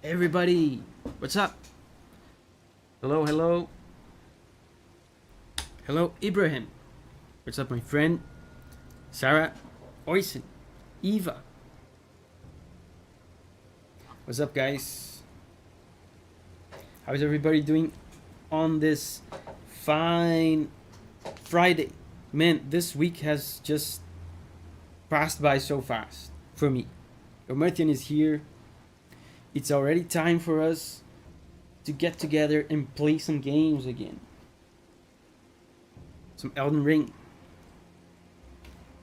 Everybody, what's up? Hello, hello. Hello, Ibrahim. What's up, my friend? Sarah, Oisin, Eva. What's up, guys? How's everybody doing on this fine Friday? Man, this week has just passed by so fast for me. Omertian is here. It's already time for us to get together and play some games again. Some Elden Ring.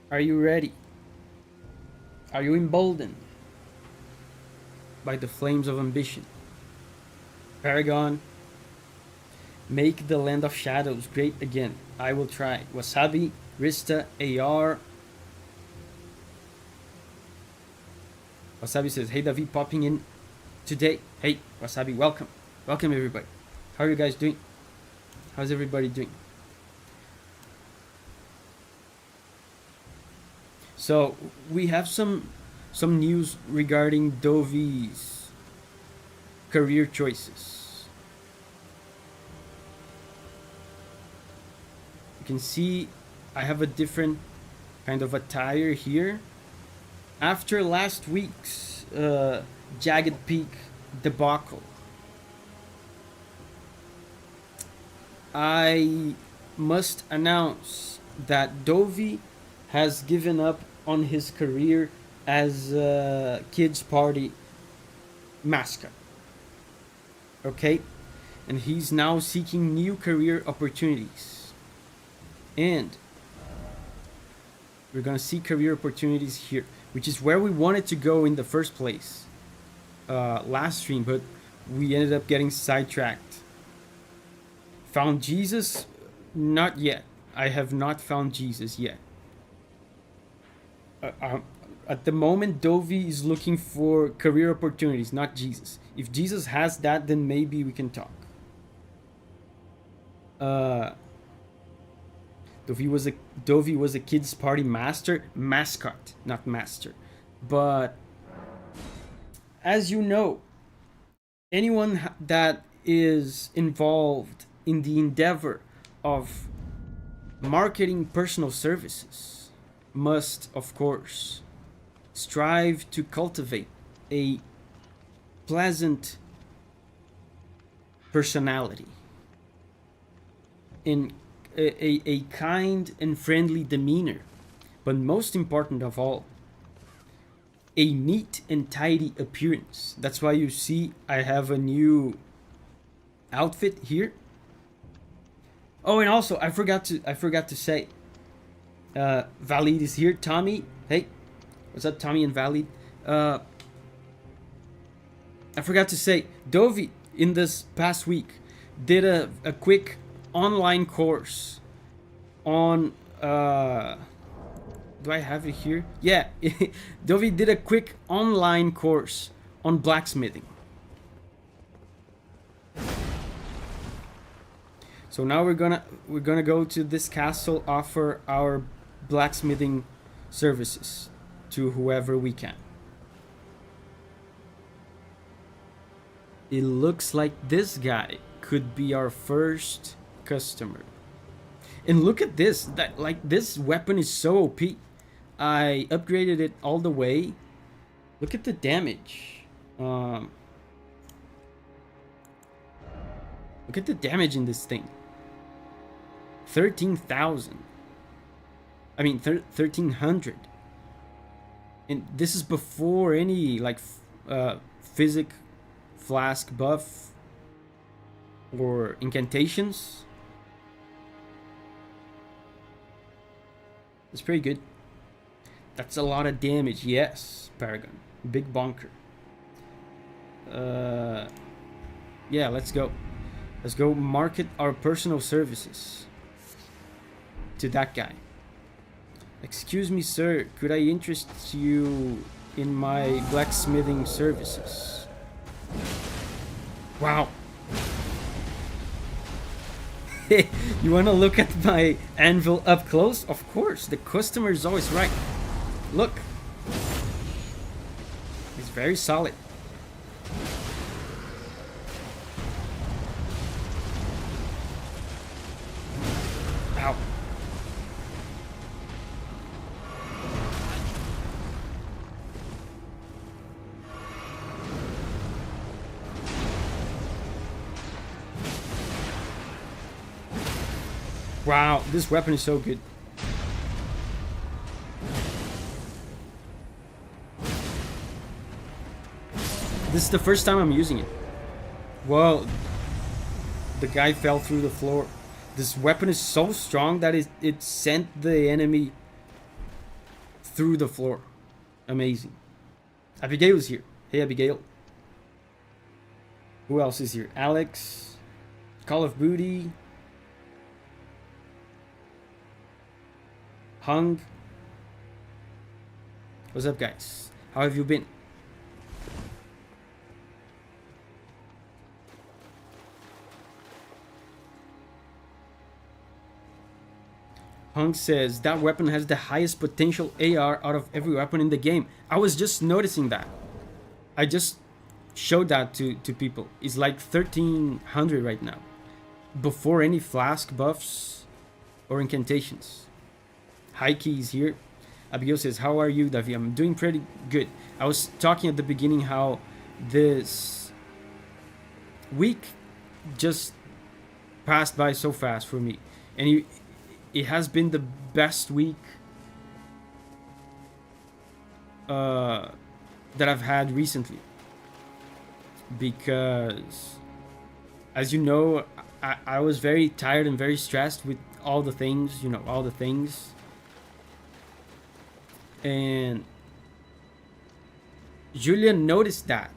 Are you ready? Are you emboldened by the flames of ambition? Paragon, make the land of shadows great again. I will try. Wasabi, Rista, AR. Wasabi says, hey Davi, popping in today. Hey Wasabi, welcome. Welcome everybody. How are you guys doing? How's everybody doing? So we have some news regarding Dovy's career choices. You can see I have a different kind of attire here. After last week's Jagged Peak debacle, I must announce that Dovy has given up on his career as a kids party mascot. Okay? And he's now seeking new career opportunities. And we're gonna see career opportunities here, which is where we wanted to go in the first place last stream, but we ended up getting sidetracked. Found Jesus? Not yet. I have not found Jesus yet. At the moment, Dovy is looking for career opportunities, not Jesus. If Jesus has that, then maybe we can talk. Dovy was a kids party mascot, not master. But as you know, anyone that is involved in the endeavor of marketing personal services must, of course, strive to cultivate a pleasant personality, in a kind and friendly demeanor, but most important of all, a neat and tidy appearance. That's why you see I have a new outfit here. Oh, and also I forgot to say, Valid is here. Tommy, hey, what's up, Tommy and Valid? I forgot to say, Dovy in this past week did a quick online course on do I have it here? Yeah. Dovy did a quick online course on blacksmithing. So now we're gonna go to this castle, offer our blacksmithing services to whoever we can. It looks like this guy could be our first customer. And look at this, this weapon is so OP. I upgraded it all the way. Look at the damage. Look at the damage in this thing. 13,000. I mean 1300. And this is before any physic flask buff or incantations. It's pretty good. That's a lot of damage. Yes, Paragon. Big bonker. Yeah, let's go. Let's go market our personal services to that guy. Excuse me, sir. Could I interest you in my blacksmithing services? Wow. You want to look at my anvil up close? Of course, the customer is always right. Look. It's very solid. Ow. Wow, this weapon is so good. This is the first time I'm using it. Well, the guy fell through the floor. This weapon is so strong that it sent the enemy through the floor. Amazing. Abigail is here. Hey, Abigail. Who else is here? Alex. Call of Booty. Hung. What's up, guys? How have you been? Hung says that weapon has the highest potential AR out of every weapon in the game. I was just noticing that. I just showed that to people. It's like 1300 right now, before any flask buffs or incantations. Heike is here. Abigail says, how are you, Davi? I'm doing pretty good. I was talking at the beginning how this week just passed by so fast for me. And it has been the best week that I've had recently. Because, as you know, I was very tired and very stressed with all the things, all the things. And Julia noticed that,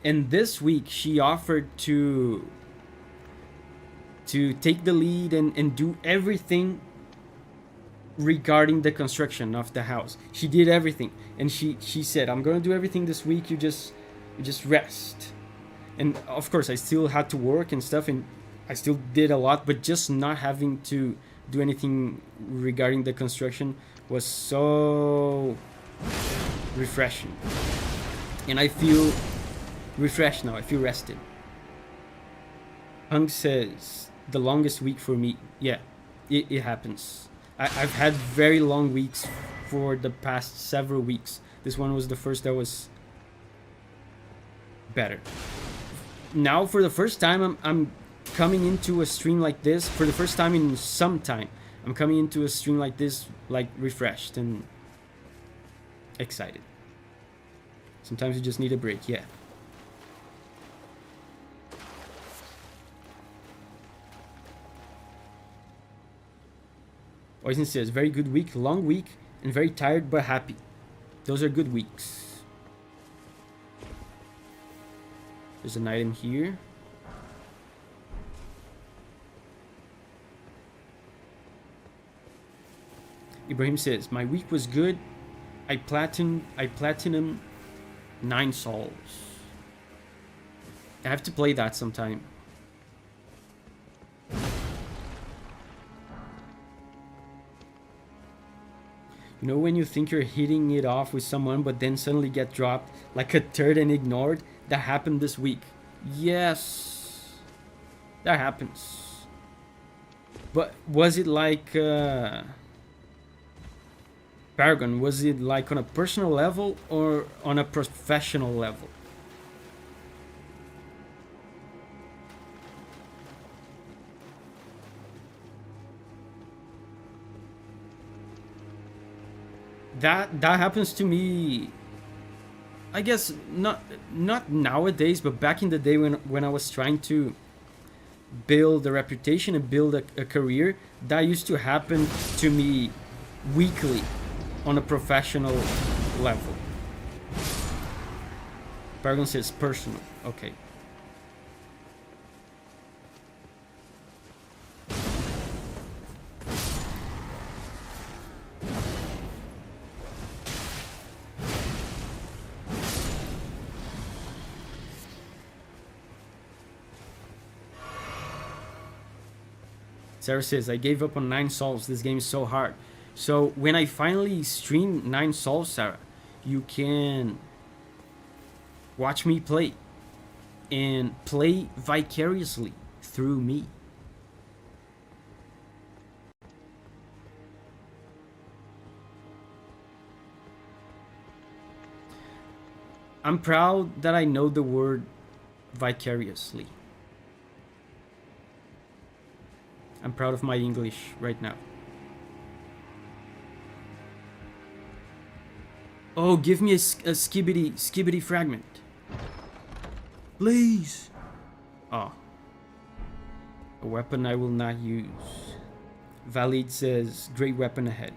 and this week she offered to take the lead and do everything regarding the construction of the house. She did everything, and she said, I'm gonna do everything this week, you just rest. And of course I still had to work and stuff, and I still did a lot, but just not having to do anything regarding the construction was so refreshing. And I feel refreshed now. I feel rested. Hung says, the longest week for me. Yeah, it happens. I've had very long weeks for the past several weeks. This one was the first that was better. Now, for the first time, I'm coming into a stream like this. For the first time in some time, I'm coming into a stream like this, like refreshed and excited. Sometimes you just need a break, yeah. Oisin says, very good week, long week, and very tired but happy. Those are good weeks. There's an item here. Ibrahim says, my week was good. I platinum 9 souls. I have to play that sometime. You know when you think you're hitting it off with someone but then suddenly get dropped like a turd and ignored? That happened this week. Yes. That happens. But was it like... Paragon, was it like on a personal level or on a professional level? That happens to me, I guess not nowadays, but back in the day when I was trying to build a reputation and build a career, that used to happen to me weekly. On a professional level. Paragon says personal. Okay. Sarah says, I gave up on 9 solves. This game is so hard. So when I finally stream 9 solves, Sarah, you can watch me play and play vicariously through me. I'm proud that I know the word vicariously. I'm proud of my English right now. Oh, give me a skibbity fragment. Please. Oh. A weapon I will not use. Valid says, great weapon ahead.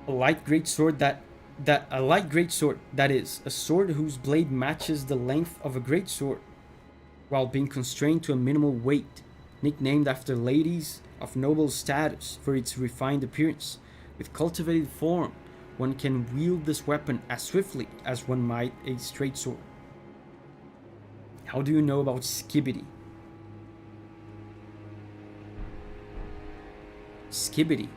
A light greatsword that is a sword whose blade matches the length of a greatsword while being constrained to a minimal weight, nicknamed after ladies of noble status for its refined appearance. With cultivated form, one can wield this weapon as swiftly as one might a straight sword. How do you know about skibbity? Skibbity.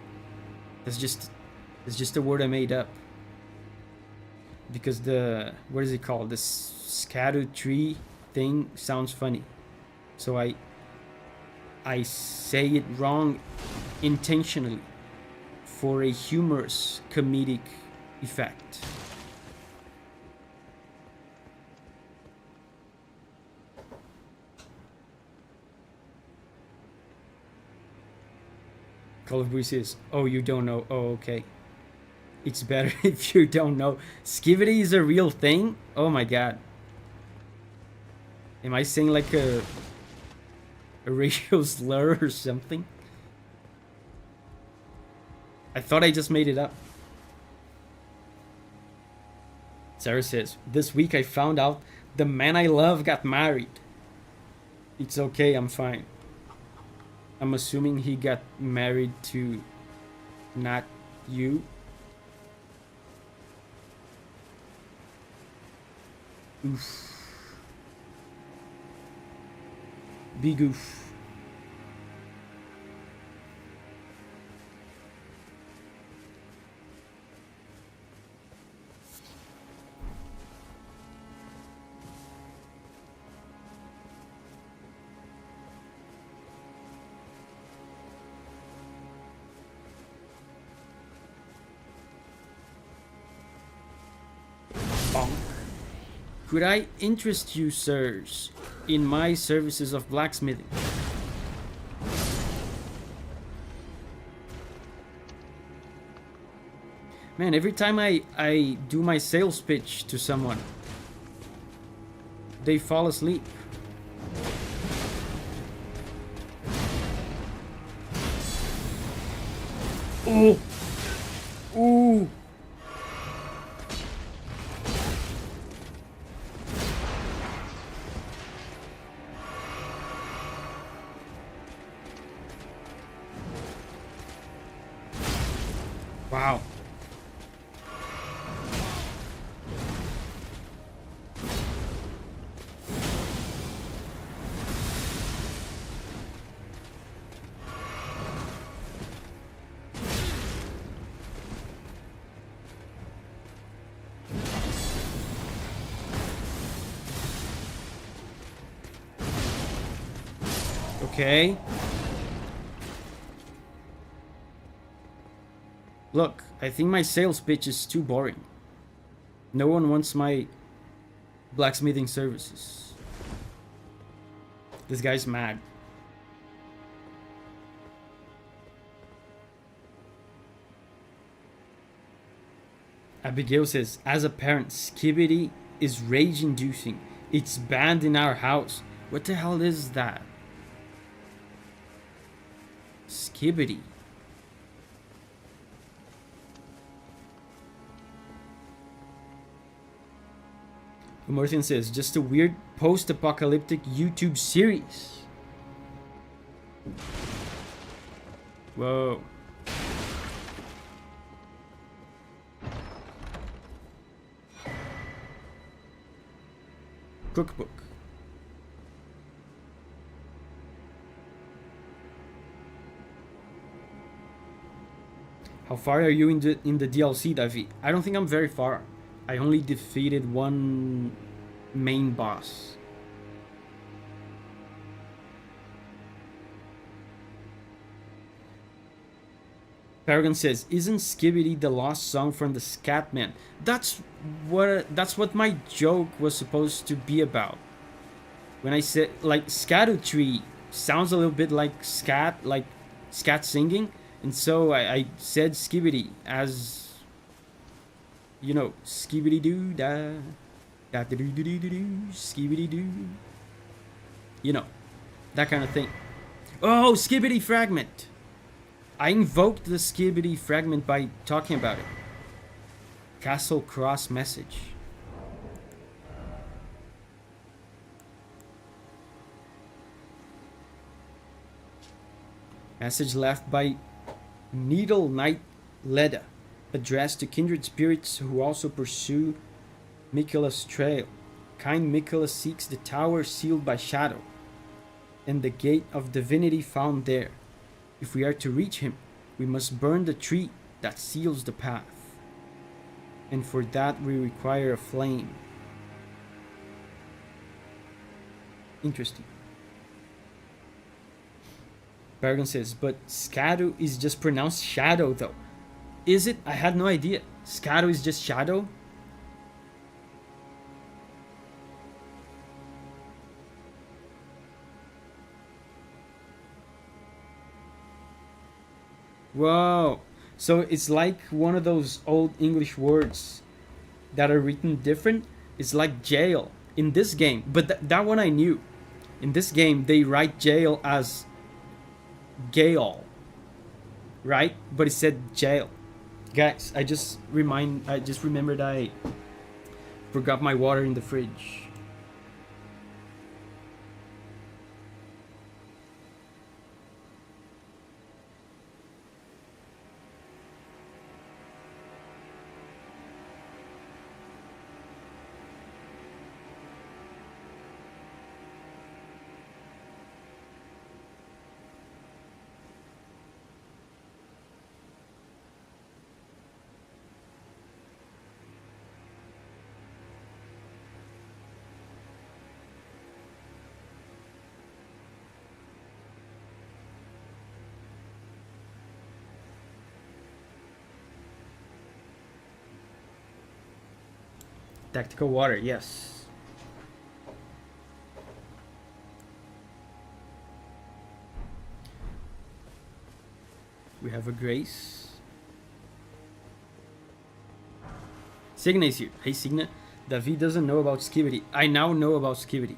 That's just a word I made up. Because what is it called? The Erdtree thing sounds funny. So I say it wrong intentionally for a humorous comedic effect. Call of Duty says, oh, you don't know. Oh, okay. It's better if you don't know. Skivity is a real thing? Oh my god. Am I saying like a racial slur or something? I thought I just made it up. Sarah says, this week I found out the man I love got married. It's okay, I'm fine. I'm assuming he got married to not you. Oof. Big oof. Could I interest you, sirs, in my services of blacksmithing? Man, every time I do my sales pitch to someone, they fall asleep. Oh! Ooh! Wow. Okay. Look, I think my sales pitch is too boring. No one wants my blacksmithing services. This guy's mad. Abigail says, as a parent, skibbity is rage-inducing. It's banned in our house. What the hell is that? Skibbity. Martin says, just a weird post-apocalyptic YouTube series. Whoa. Cookbook. How far are you in the DLC, Davi? I don't think I'm very far. I only defeated one main boss. Paragon says, "Isn't Skibbity the lost song from the Scatman?" That's what my joke was supposed to be about. When I said like Erdtree sounds a little bit like scat singing, and so I said Skibbity as Skibbity doo da da doo doo doo doo Skibbity doo, that kind of thing. Oh, Skibbity fragment! I invoked the Skibbity fragment by talking about it. Castle Cross message. Message left by Needle Knight Leda, addressed to kindred spirits who also pursue Miquella's trail. Kind Miquella seeks the tower sealed by shadow, and the gate of divinity found there. If we are to reach him, we must burn the tree that seals the path. And for that we require a flame. Interesting. Bergen says, but Scadu is just pronounced shadow though. Is it? I had no idea. Scadu is just shadow? Whoa. So it's like one of those old English words that are written different. It's like jail in this game. But that one I knew. In this game, they write jail as Gale. Right? But it said jail. Guys, I just remembered I forgot my water in the fridge. Tactical water, yes. We have a Grace. Signa is here. Hey Signa. Davi doesn't know about Skibbity. I now know about Skibbity.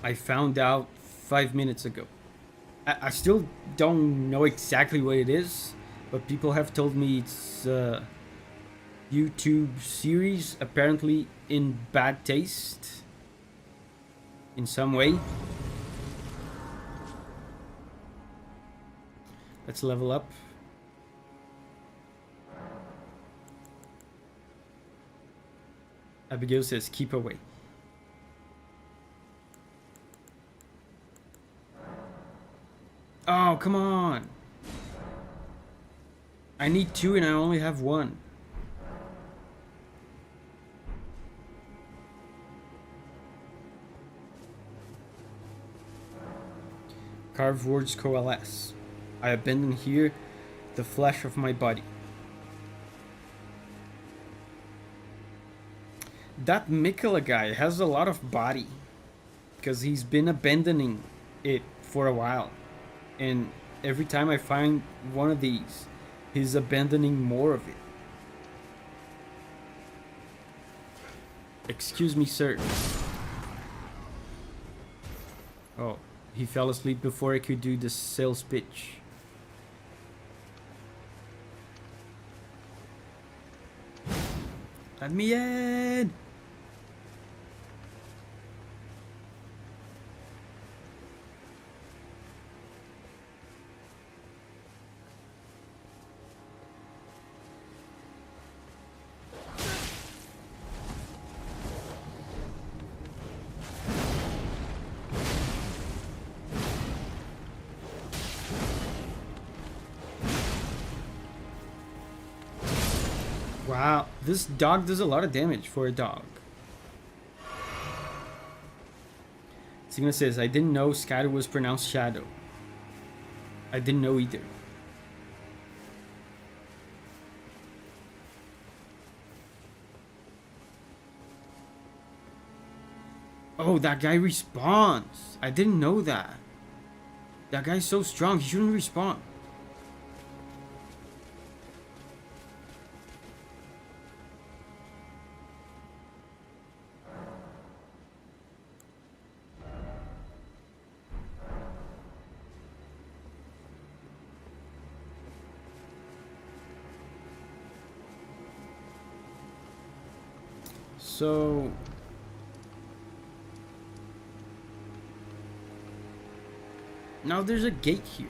I found out 5 minutes ago. I still don't know exactly what it is, but people have told me it's YouTube series, apparently in bad taste in some way. Let's level up. Abigail says keep away. Oh, come on. I need 2 and I only have 1. Carved words coalesce. I abandon here the flesh of my body. That Miquella guy has a lot of body, because he's been abandoning it for a while. And every time I find one of these, he's abandoning more of it. Excuse me, sir. Oh. He fell asleep before I could do the sales pitch. Let me in! Wow, this dog does a lot of damage for a dog. Sigma says, I didn't know Scatter was pronounced shadow. I didn't know either. Oh, that guy respawns. I didn't know that. That guy's so strong, he shouldn't respawn. So now there's a gate here.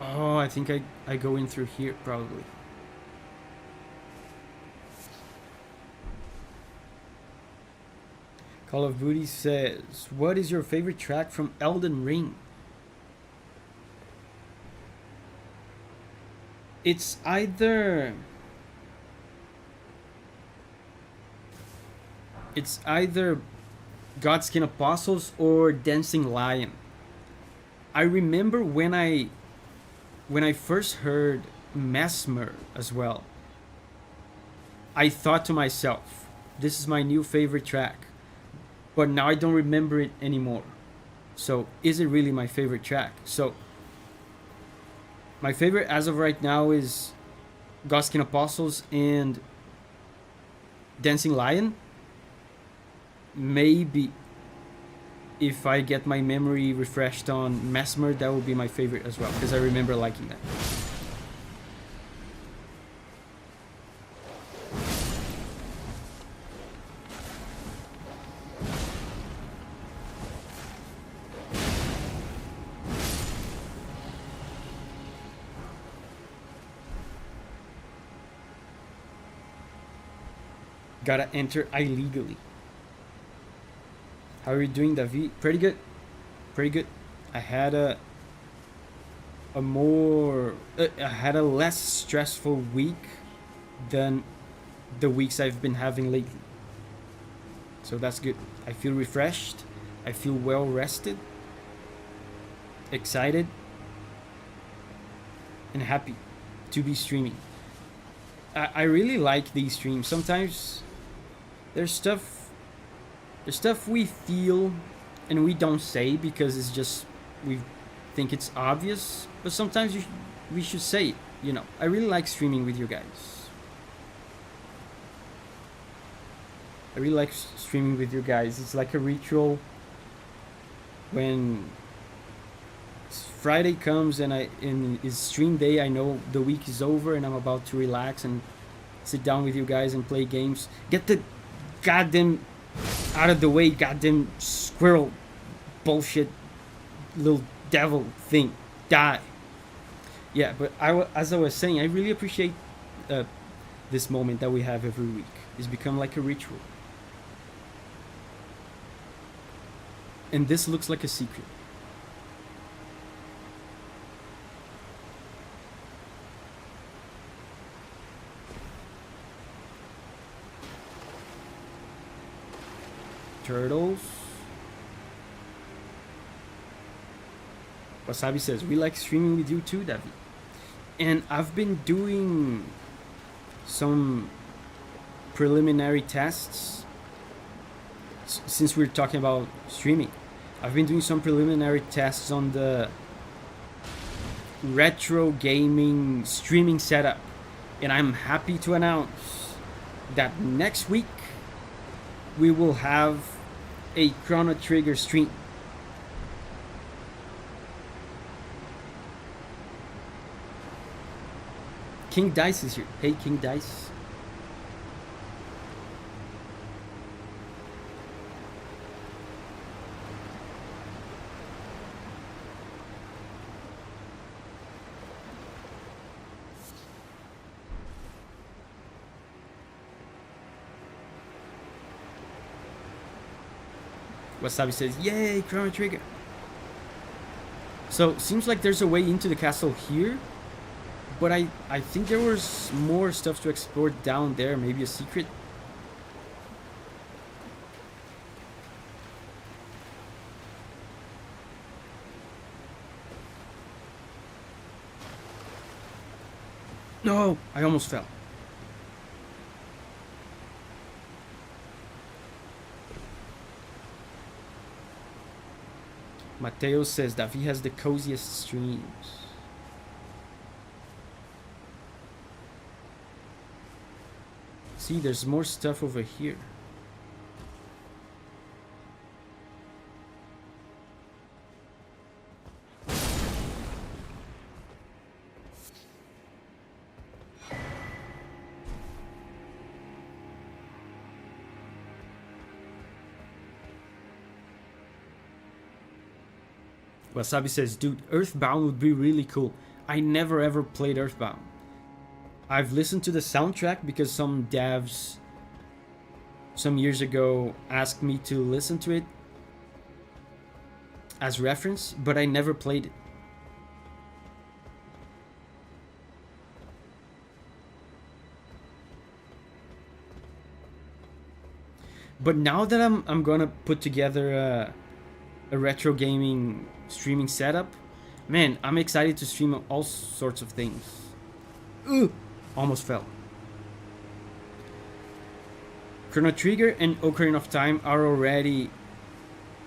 Oh, I think I go in through here probably. Call of Duty says, what is your favorite track from Elden Ring? It's either Godskin Apostles or Dancing Lion. I remember when I first heard Mesmer as well, I thought to myself, this is my new favorite track. But now I don't remember it anymore. So is it really my favorite track? So my favorite as of right now is Godskin Apostles and Dancing Lion. Maybe if I get my memory refreshed on Mesmer, that will be my favorite as well, because I remember liking that. Gotta enter illegally. How are you doing, Davi? Pretty good. Pretty good. I had a less stressful week than the weeks I've been having lately. So that's good. I feel refreshed. I feel well rested, excited, and happy to be streaming. I really like these streams. Sometimes there's stuff we feel and we don't say because it's just we think it's obvious, but sometimes we should say it, you know. I really like streaming with you guys. I really like streaming with you guys. It's like a ritual. When Friday comes and it's stream day, I know the week is over and I'm about to relax and sit down with you guys and play games. Get the goddamn out of the way, goddamn squirrel bullshit little devil thing. Die. Yeah, but as I was saying, I really appreciate this moment that we have every week. It's become like a ritual. And this looks like a secret. Turtles. Wasabi says, we like streaming with you too, Davi. And I've been doing some preliminary tests. Since we're talking about streaming, I've been doing some preliminary tests on the retro gaming streaming setup. And I'm happy to announce that next week we will have a Chrono Trigger stream. King Dice is here. Hey, King Dice. Wasabi says, yay, Chrono Trigger. So, seems like there's a way into the castle here, but I think there was more stuff to explore down there. Maybe a secret. No, I almost fell. Mateo says Davi has the coziest streams. See, there's more stuff over here. Wasabi says, dude, Earthbound would be really cool. I never ever played Earthbound. I've listened to the soundtrack because some devs some years ago asked me to listen to it as reference, but I never played it. But now that I'm gonna put together a retro gaming streaming setup, man, I'm excited to stream all sorts of things. Ooh, almost fell. Chrono Trigger and Ocarina of Time are already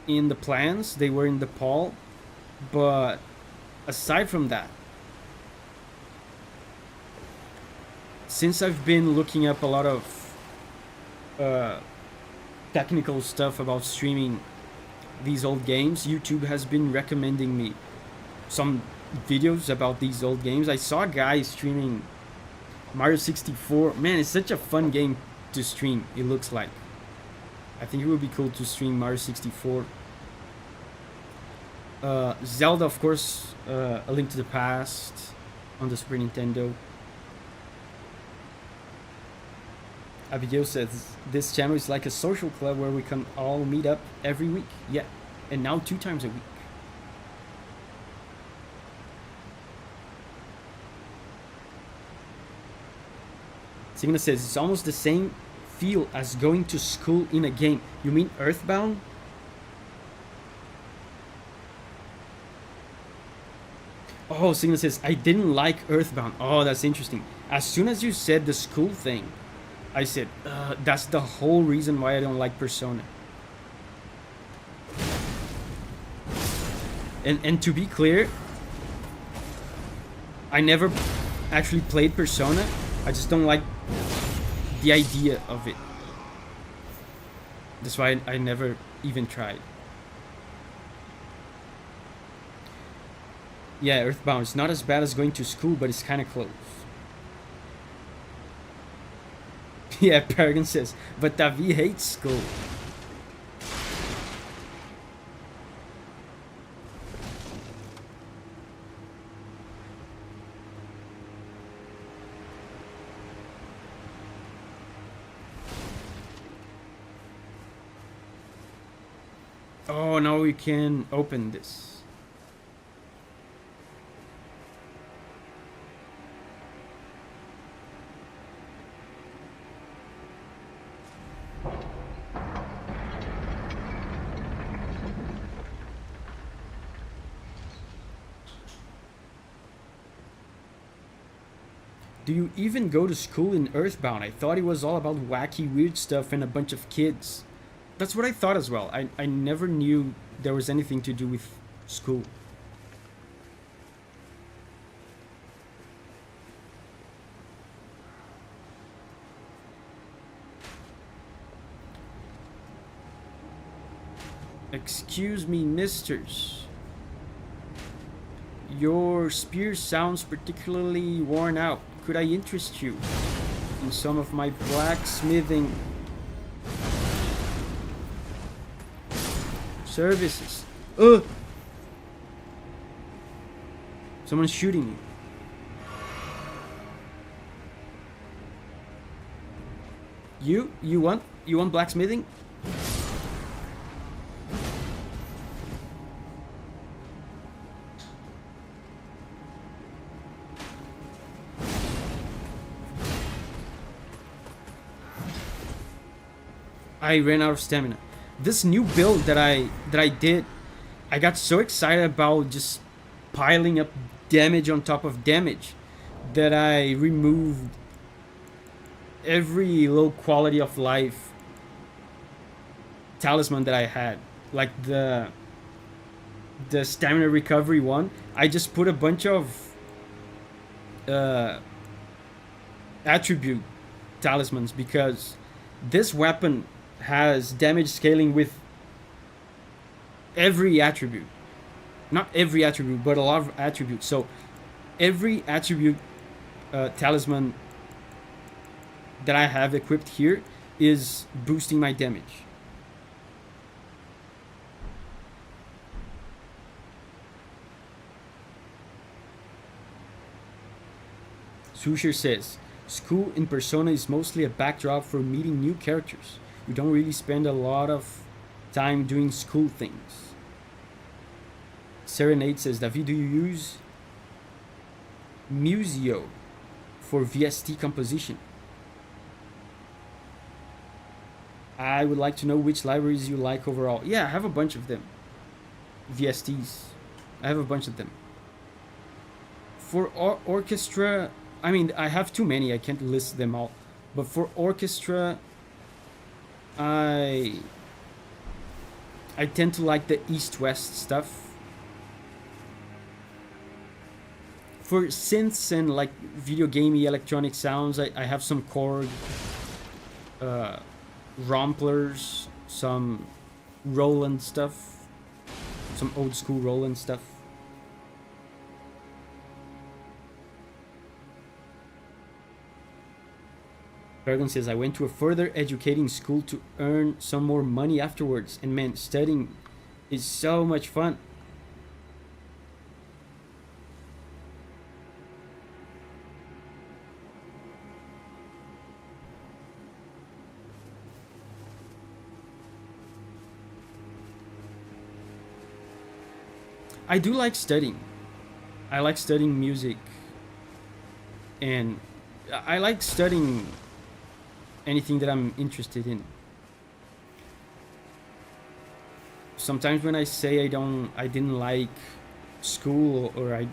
in the plans. They were in the poll, but aside from that, since I've been looking up a lot of technical stuff about streaming these old games, YouTube has been recommending me some videos about these old games. I saw a guy streaming Mario 64. Man, it's such a fun game to stream, it looks like. I think it would be cool to stream Mario 64. Zelda, of course, A Link to the Past on the Super Nintendo. Abigail says, this channel is like a social club where we can all meet up every week. Yeah, and now 2 times a week. Signa says, it's almost the same feel as going to school in a game. You mean Earthbound? Oh, Signa says, I didn't like Earthbound. Oh, that's interesting. As soon as you said the school thing, I said, that's the whole reason why I don't like Persona. And to be clear, I never actually played Persona. I just don't like the idea of it. That's why I never even tried. Yeah, Earthbound. It's not as bad as going to school, but it's kind of close. Yeah, Paragon says, but Davi hates school. Oh, now we can open this. Do you even go to school in Earthbound? I thought it was all about wacky, weird stuff and a bunch of kids. That's what I thought as well. I never knew there was anything to do with school. Excuse me, misters. Your spear sounds particularly worn out. Could I interest you in some of my blacksmithing services? Someone's shooting me. You want blacksmithing? I ran out of stamina. This new build that I did, I got so excited about just piling up damage on top of damage that I removed every low quality of life talisman that I had. Like the stamina recovery one, I just put a bunch of uh, attribute talismans because this weapon has damage scaling with every attribute. Not every attribute, but a lot of attributes. So every attribute talisman that I have equipped here is boosting my damage. Susher says, school in Persona is mostly a backdrop for meeting new characters. You don't really spend a lot of time doing school things. Serenade says, Davi, do you use Museo for VST composition? I would like to know which libraries you like overall. Yeah, I have a bunch of them. VSTs. I have a bunch of them. For orchestra, I mean, I have too many. I can't list them all. But for orchestra, I tend to like the east-west stuff. For synths and like video gamey electronic sounds, I have some Korg, Romplers, some Roland stuff, some old school Roland stuff. Bergen says, I went to a further educating school to earn some more money afterwards, and man, studying is so much fun. I do like studying. I like studying music. And I like studying anything that I'm interested in. Sometimes when I say I didn't like school, or I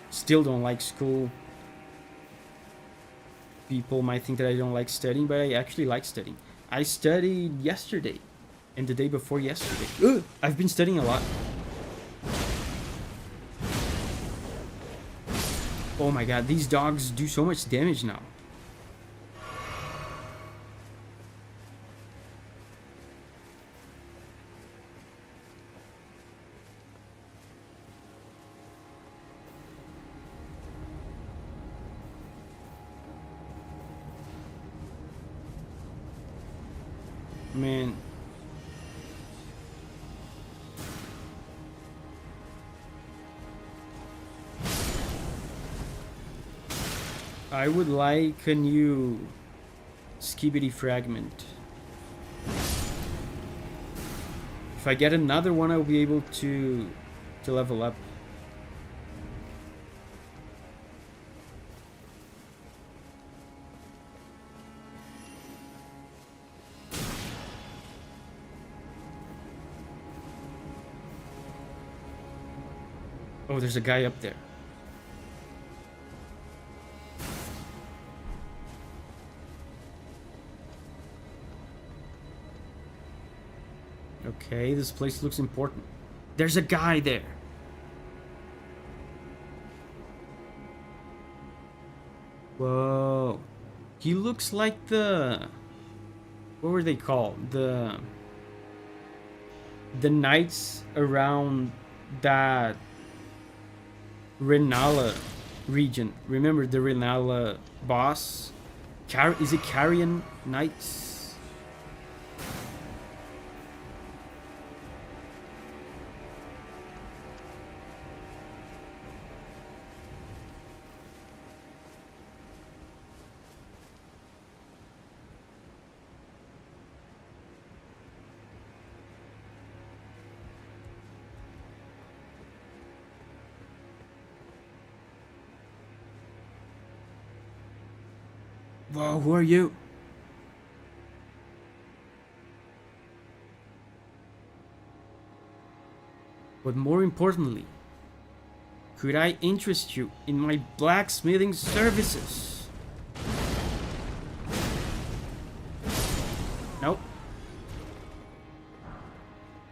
still don't like school, people might think that I don't like studying, but I actually like studying. I studied yesterday and the day before yesterday. Ugh, I've been studying a lot. Oh my god, these dogs do so much damage now. Man. I would like a new skibidi fragment. If I get another one, I'll be able to level up. Oh, there's a guy up there. Okay, this place looks important. There's a guy there. Whoa. He looks like the... What were they called? The knights around that Rellana region. Remember the Rellana boss? Is it Carrion Knights? Whoa, who are you? But more importantly, could I interest you in my blacksmithing services? Nope.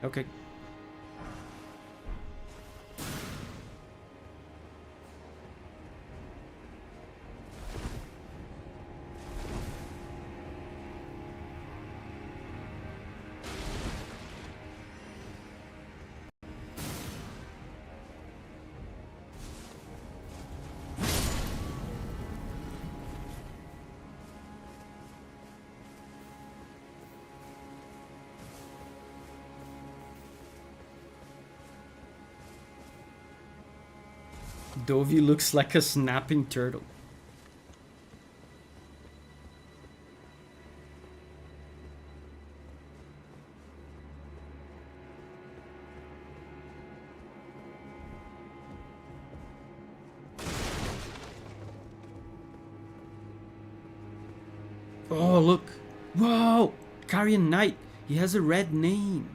Okay. Dovy looks like a snapping turtle. Oh, look. Whoa! Carrion Knight. He has a red name.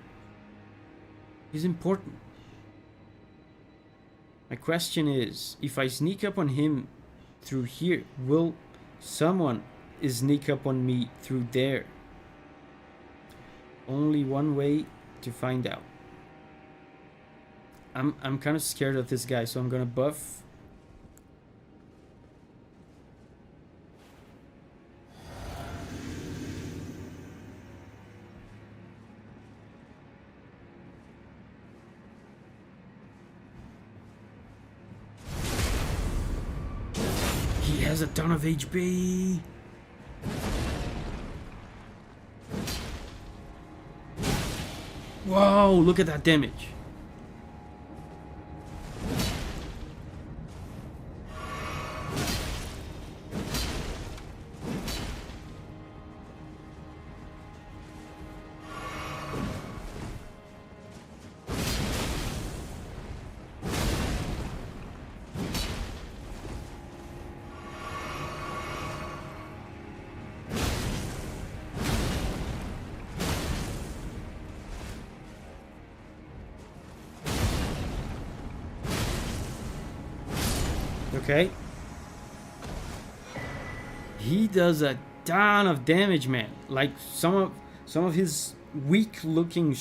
He's important. My question is, if I sneak up on him through here, will someone sneak up on me through there? Only one way to find out. I'm kind of scared of this guy, so I'm gonna buff. He has a ton of HP. Whoa, look at that damage. Okay. He does a ton of damage, man. Like some of his weak looking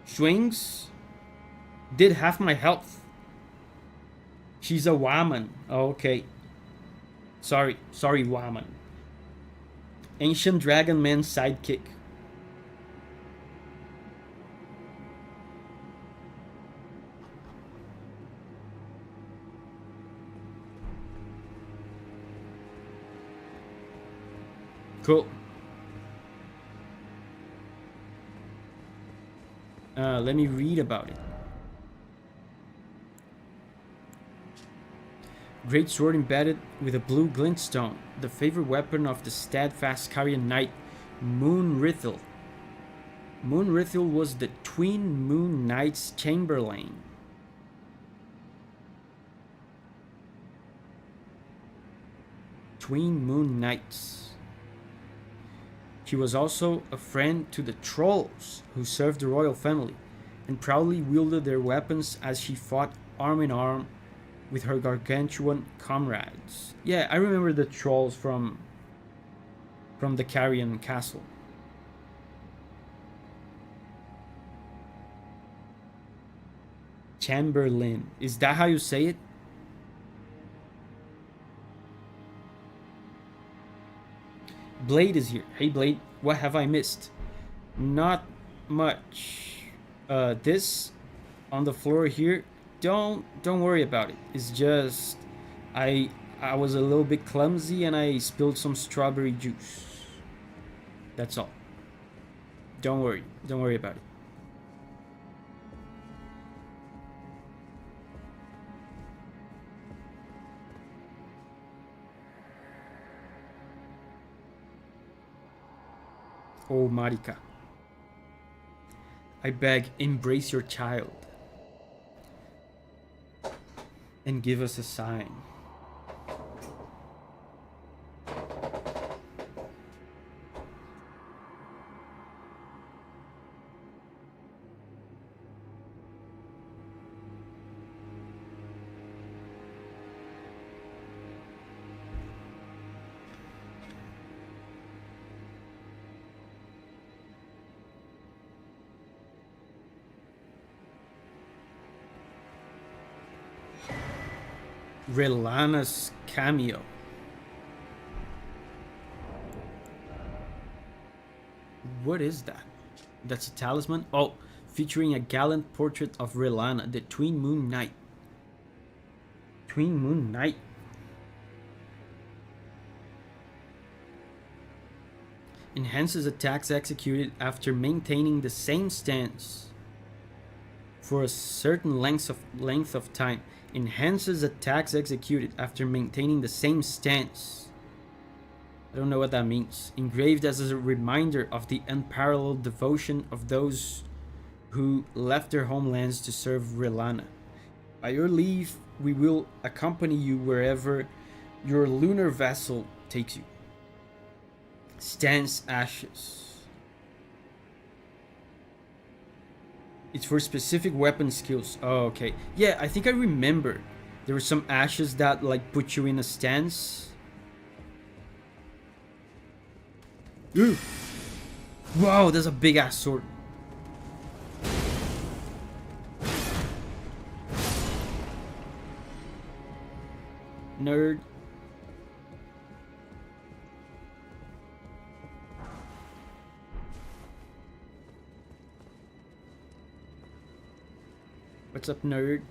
swings did half my health. She's a woman. Oh, okay. Sorry, woman. Ancient Dragon Man sidekick. Cool. Let me read about it. Great sword embedded with a blue glintstone, the favorite weapon of the steadfast Carrion Knight, Moonrithil. Moonrithil was the Twin Moon Knight's chamberlain. Twin Moon Knights. He was also a friend to the trolls who served the royal family, and proudly wielded their weapons as she fought arm in arm with her gargantuan comrades. Yeah, I remember the trolls from the Carrion Castle. Chamberlain. Is that how you say it? Blade is here. Hey Blade, what have I missed? Not much. This on the floor here, don't worry about it. It's just I was a little bit clumsy and I spilled some strawberry juice. That's all. Don't worry about it. Oh, Marika. I beg, embrace your child. And give us a sign. Rellana's cameo. What is that? That's a talisman? Oh, featuring a gallant portrait of Rellana, the Twin Moon Knight. Twin Moon Knight. Enhances attacks executed after maintaining the same stance for a certain length of time. Enhances attacks executed after maintaining the same stance. I don't know what that means. Engraved as a reminder of the unparalleled devotion of those who left their homelands to serve Rellana. By your leave, we will accompany you wherever your lunar vessel takes you. Stance ashes. It's for specific weapon skills. Oh, okay. Yeah, I think I remember. There were some ashes that like put you in a stance. Ooh. Wow, that's a big ass sword. Nerd. What's up, nerd?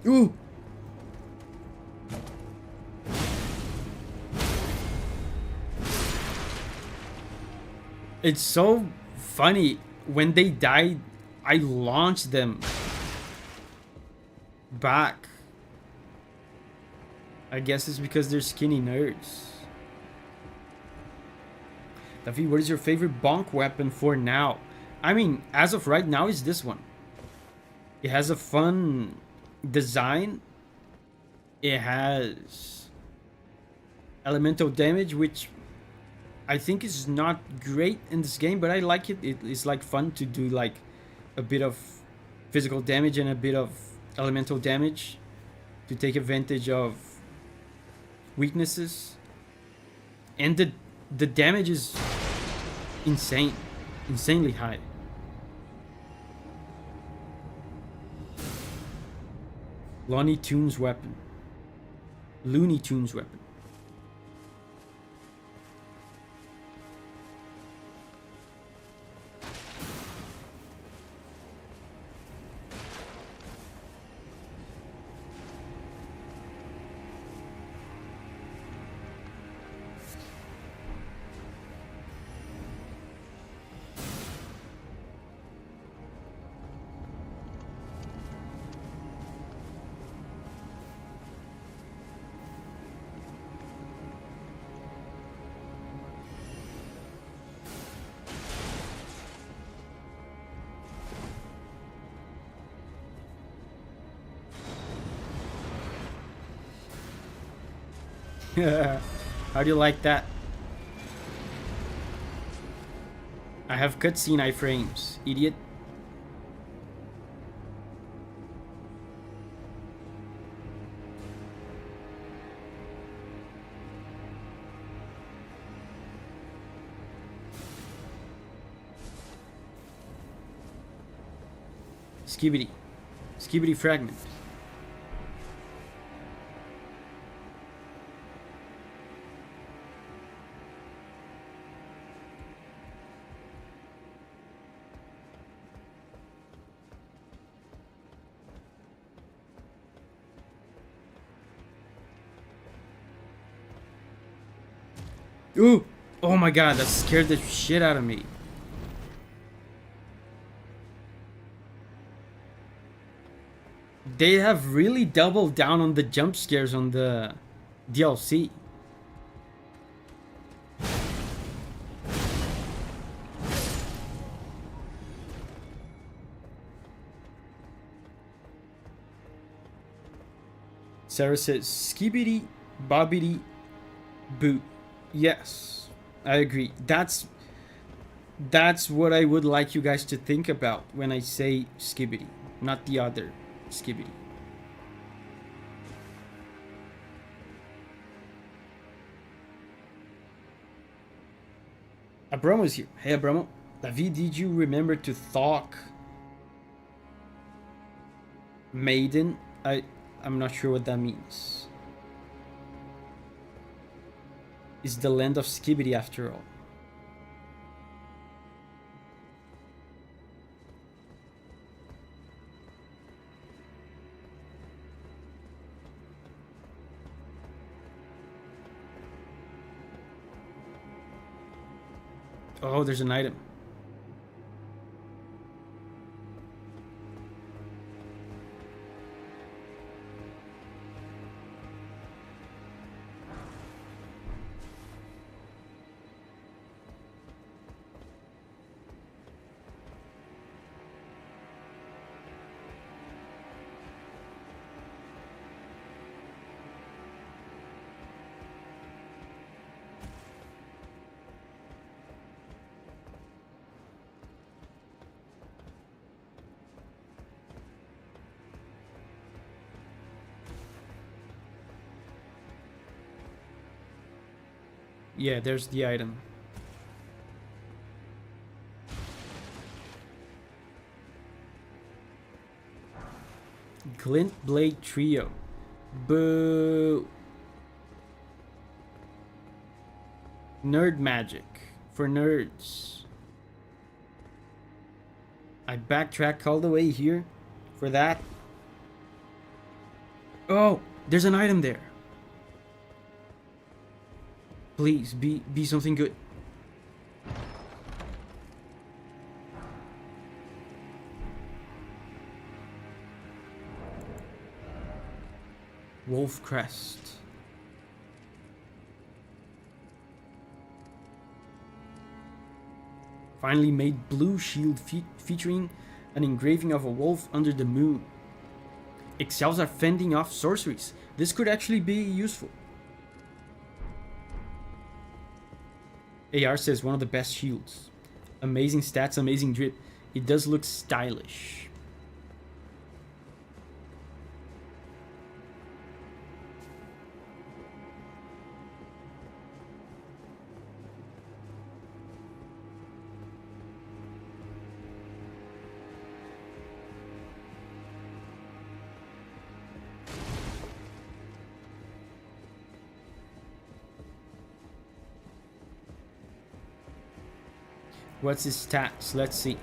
Ooh! It's so funny. When they died, I launched them back. I guess it's because they're skinny nerds. Davi, what is your favorite bonk weapon for now? I mean, as of right now, is this one. It has a fun design. It has elemental damage, which I think is not great in this game, but I like it. It's like fun to do like a bit of physical damage and a bit of elemental damage to take advantage of weaknesses. And the damage is insanely high. Looney Tunes weapon. How do you like that? I have cutscene iframes, idiot. Skibidi fragment. Ooh! Oh my god, that scared the shit out of me. They have really doubled down on the jump scares on the DLC. Sarah says, skibidi bobbidi boot. Yes, I agree. That's what I would like you guys to think about when I say skibidi, not the other skibidi. Abromo's here. Hey, Abromo. Davi, did you remember to talk maiden? I'm not sure what that means. It's the land of Skibidi after all. Oh, there's an item. Yeah, there's the item. Glint Blade Trio. Boo. Nerd magic. For nerds. I backtrack all the way here for that. Oh, there's an item there. Please, be something good. Wolf Crest. Finally made blue shield featuring an engraving of a wolf under the moon. Excels are fending off sorceries. This could actually be useful. AR says one of the best shields. Amazing stats, amazing drip. It does look stylish. What's his stats? Let's see.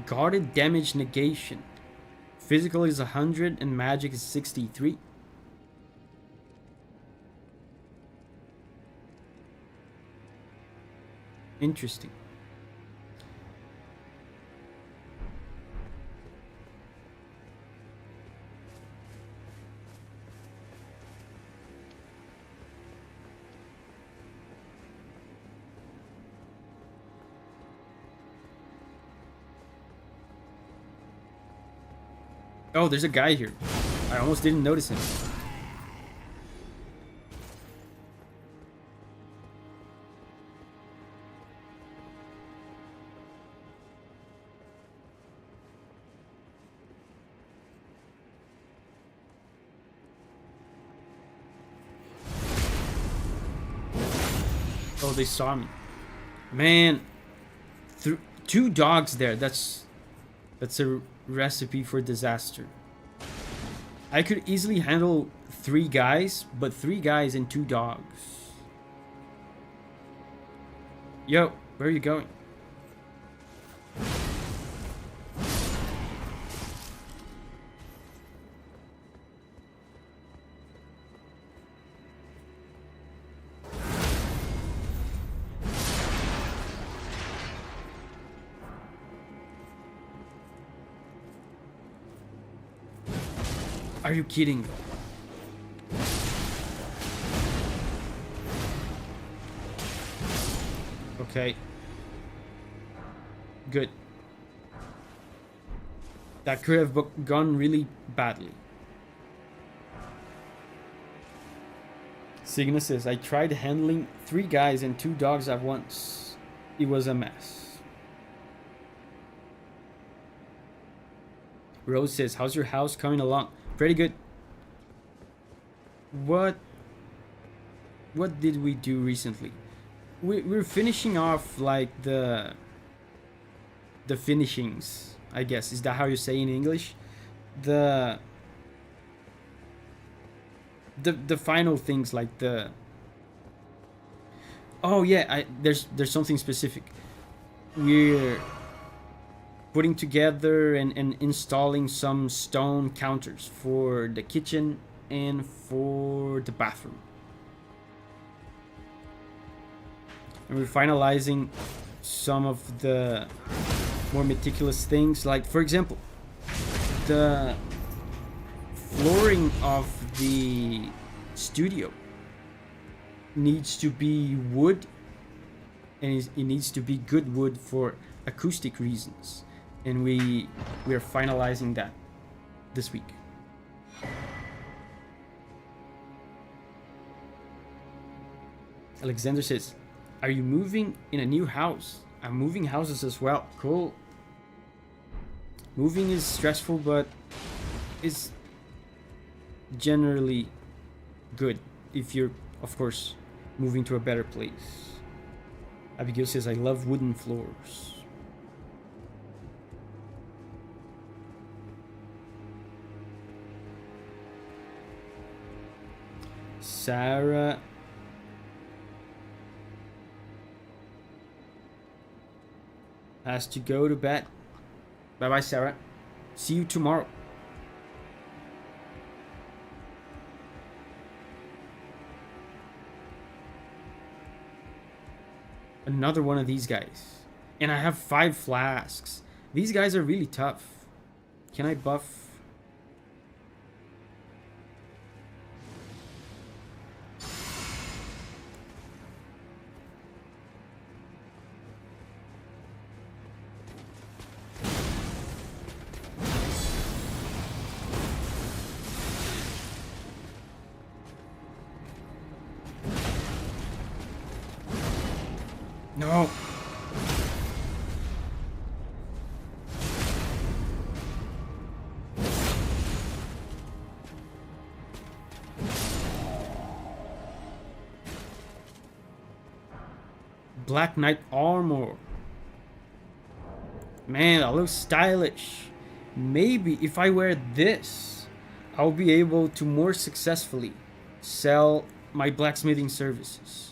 Guarded damage negation. Physical is 100 and magic is 63. Interesting. Oh, there's a guy here. I almost didn't notice him. Oh, they saw me. Man, two dogs there. That's a recipe for disaster. I could easily handle 3 guys, but 3 guys and 2 dogs. Yo, where are you going? Are you kidding? Okay. Good. That could have gone really badly. Signa says, I tried handling 3 guys and 2 dogs at once. It was a mess. Rose says, how's your house coming along? Pretty good. What what did we do recently? We're finishing off like the finishings, I guess. Is that how you say in English? The final things, like the... Oh yeah, there's something specific. We're putting together and installing some stone counters for the kitchen and for the bathroom. And we're finalizing some of the more meticulous things, like, for example, the flooring of the studio needs to be wood, and it needs to be good wood for acoustic reasons, and we are finalizing that this week. Alexander says, are you moving in a new house? I'm moving houses as well. Cool. Moving is stressful, but is generally good if you're, of course, moving to a better place. Abigail says, I love wooden floors. Sarah has to go to bed. Bye bye, Sarah. See you tomorrow. Another one of these guys. And I have 5 flasks. These guys are really tough. Can I buff? No. Black Knight armor. Man, that looks stylish. Maybe if I wear this, I'll be able to more successfully sell my blacksmithing services.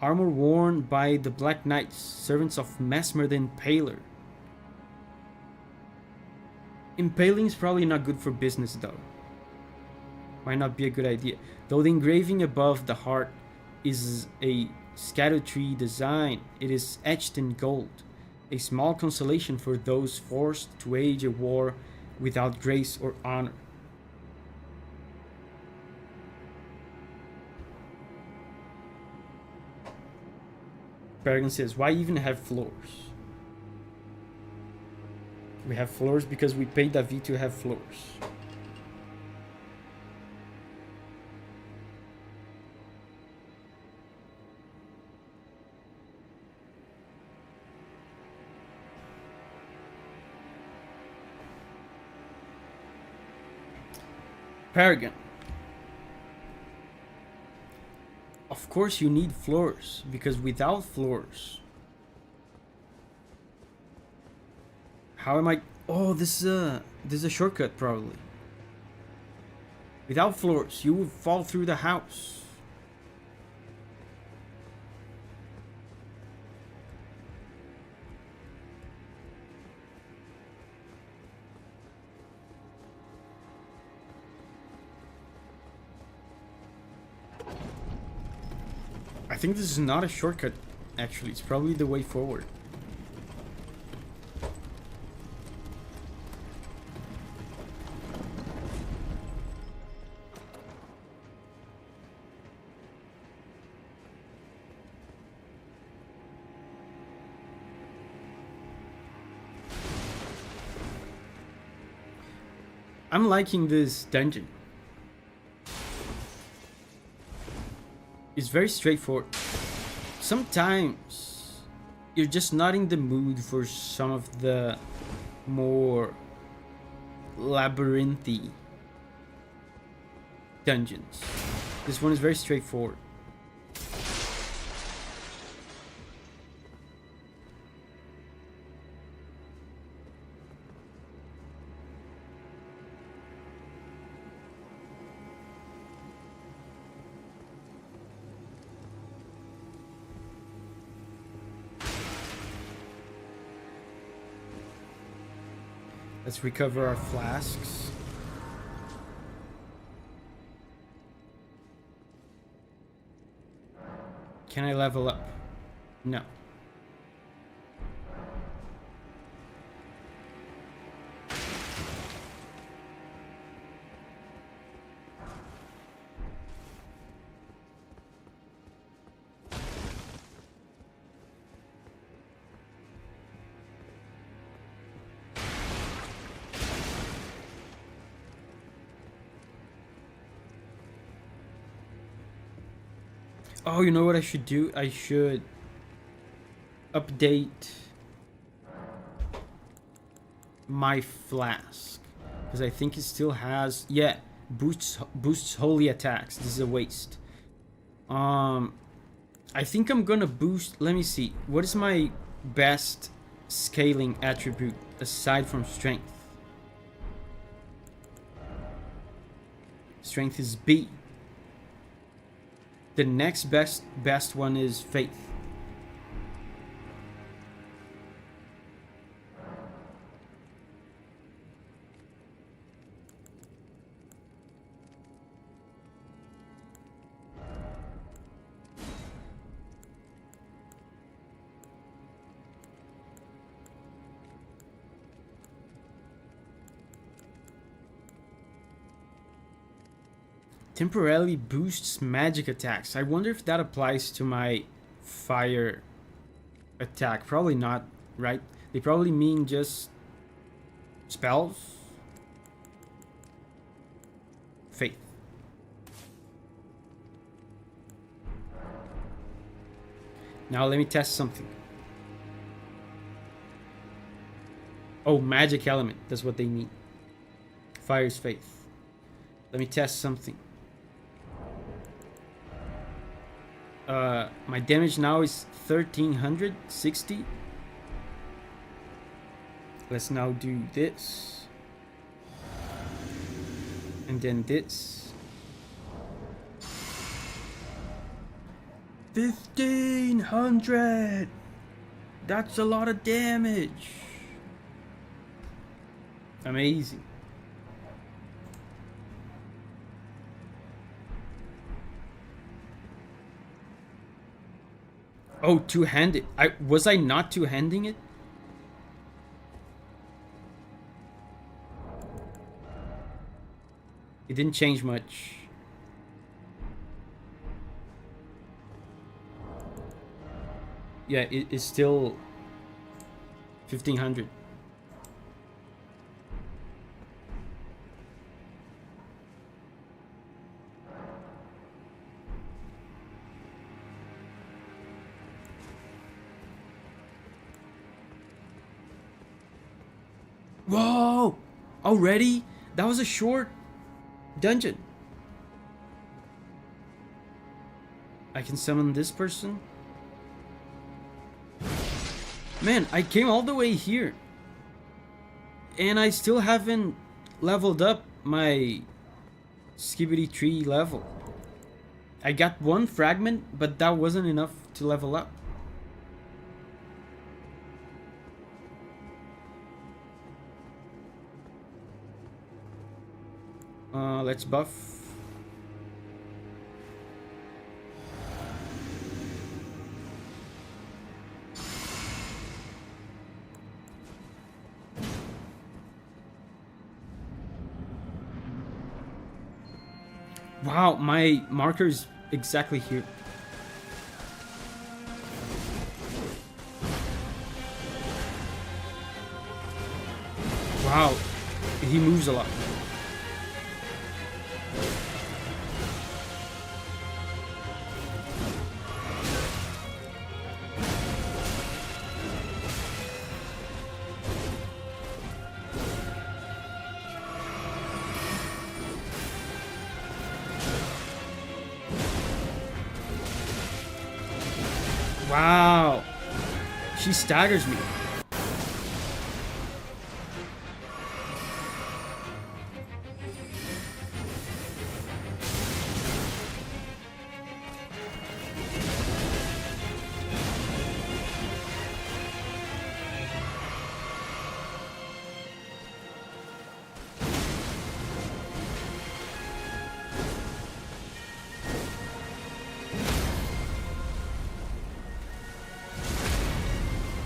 Armor worn by the Black Knights, servants of Mesmer the Impaler. Impaling is probably not good for business though. Might not be a good idea. Though the engraving above the heart is a Erdtree design, it is etched in gold. A small consolation for those forced to wage a war without grace or honor. Bergen says, why even have floors? We have floors because we paid Davi to have floors. Paragon. Of course you need floors, because without floors... How am I... Oh, this is a shortcut probably. Without floors, you would fall through the house. I think this is not a shortcut, actually. It's probably the way forward. I'm liking this dungeon. It's very straightforward. Sometimes you're just not in the mood for some of the more labyrinthy dungeons. This one is very straightforward. Let's recover our flasks. Can I level up? No. Oh, you know what I should do? I should update my flask, because I think it still has, yeah, boosts holy attacks. This is a waste. I think I'm gonna boost. Let me see. What is my best scaling attribute aside from strength? Strength is B. The next best one is faith. Temporarily boosts magic attacks. I wonder if that applies to my fire attack. Probably not, right? They probably mean just spells. Faith. Now let me test something. Oh, magic element. That's what they mean. Fire is faith. Let me test something. My damage now is 1360. Let's now do this. And then this. 1500! That's a lot of damage. Amazing. Oh, two-handed. Was I not two-handing it? It didn't change much. Yeah, it's still 1500. Whoa! Already? That was a short dungeon. I can summon this person. Man, I came all the way here. And I still haven't leveled up my Skibidi tree level. I got one fragment, but that wasn't enough to level up. Let's buff. Wow, my marker is exactly here. Wow, he moves a lot. Wow, she staggers me.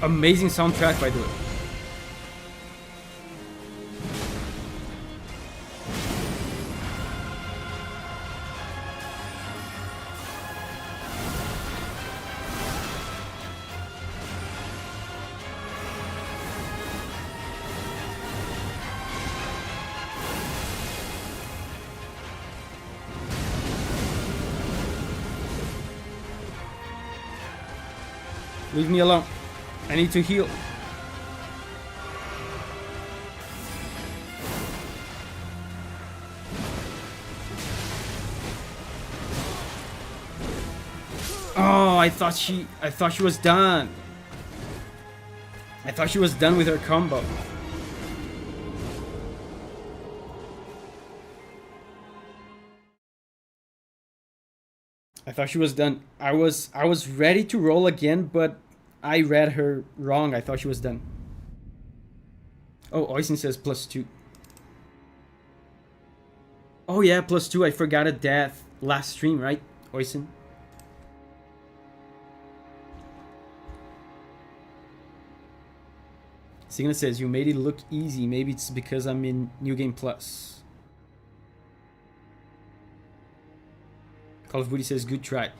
Amazing soundtrack, by the way. Leave me alone. I need to heal. Oh, I thought she was done. I thought she was done with her combo. I thought she was done. I was ready to roll again, but I read her wrong. I thought she was done. Oh, Oisin says +2. Oh yeah, +2. I forgot a death last stream, right, Oisin? Signa says, you made it look easy. Maybe it's because I'm in New Game Plus. Call of Duty says, good try.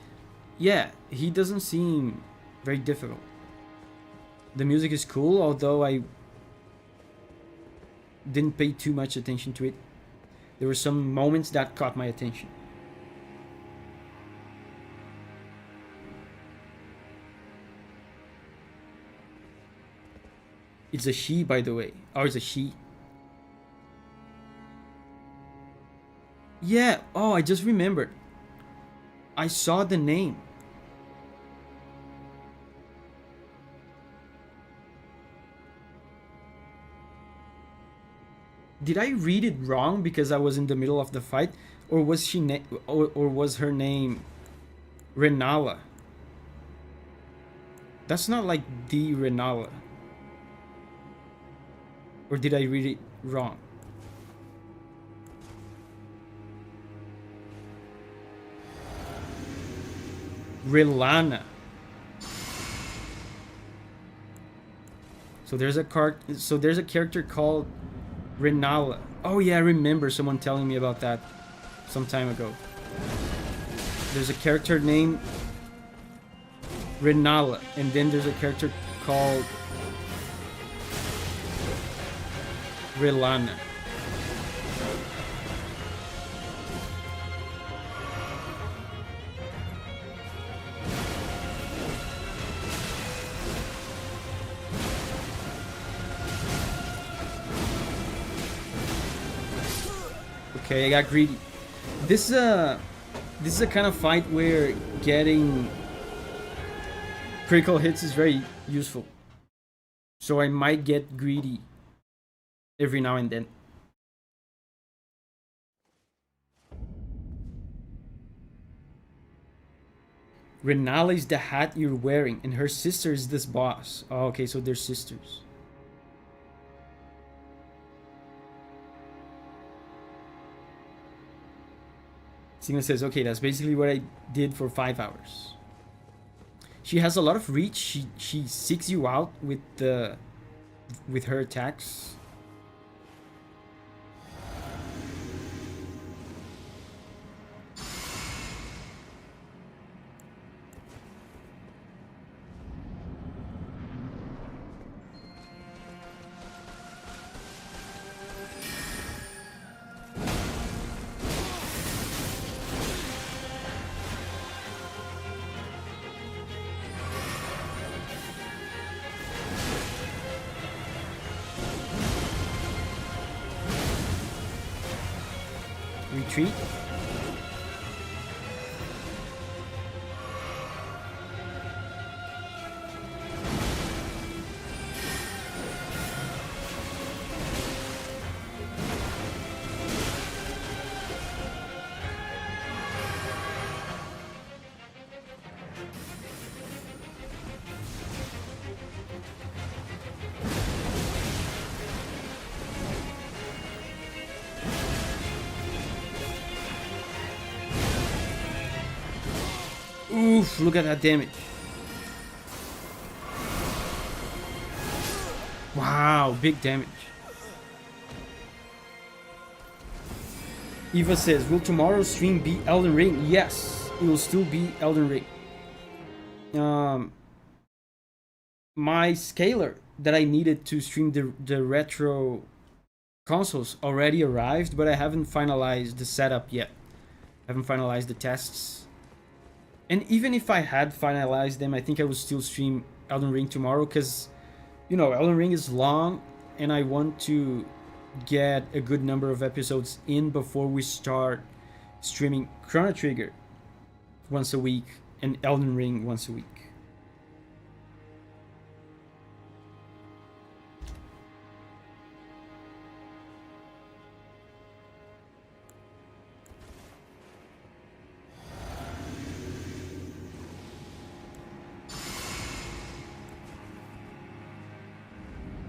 Yeah, he doesn't seem very difficult. The music is cool, although I didn't pay too much attention to it. There were some moments that caught my attention. It's a she, by the way. Oh, it's a she. Yeah, oh, I just remembered. I saw the name. Did I read it wrong because I was in the middle of the fight, or was she or was her name Rellana? That's not like the Rellana. Or did I read it wrong? Rellana. So there's a character called Rellana. Oh yeah, I remember someone telling me about that some time ago. There's a character named Rellana, and then there's a character called Rellana. Okay, I got greedy. This is a kind of fight where getting critical hits is very useful. So I might get greedy every now and then. Rellana is the hat you're wearing, and her sister is this boss. Oh, okay, so they're sisters. Signa says, okay, that's basically what I did for 5 hours. She has a lot of reach. She seeks you out with her attacks. Retreat. Oof, look at that damage. Wow, big damage. Eva says, will tomorrow's stream be Elden Ring? Yes, it will still be Elden Ring. My scaler that I needed to stream the retro consoles already arrived, but I haven't finalized the setup yet. I haven't finalized the tests. And even if I had finalized them, I think I would still stream Elden Ring tomorrow, because, you know, Elden Ring is long, and I want to get a good number of episodes in before we start streaming Chrono Trigger once a week and Elden Ring once a week.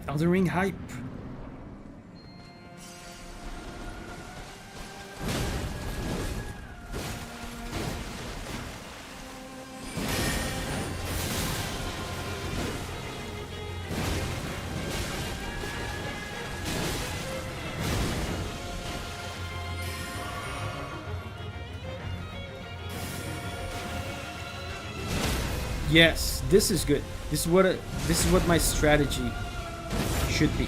Elden Ring hype. Yes, this is good. This is what my strategy should be.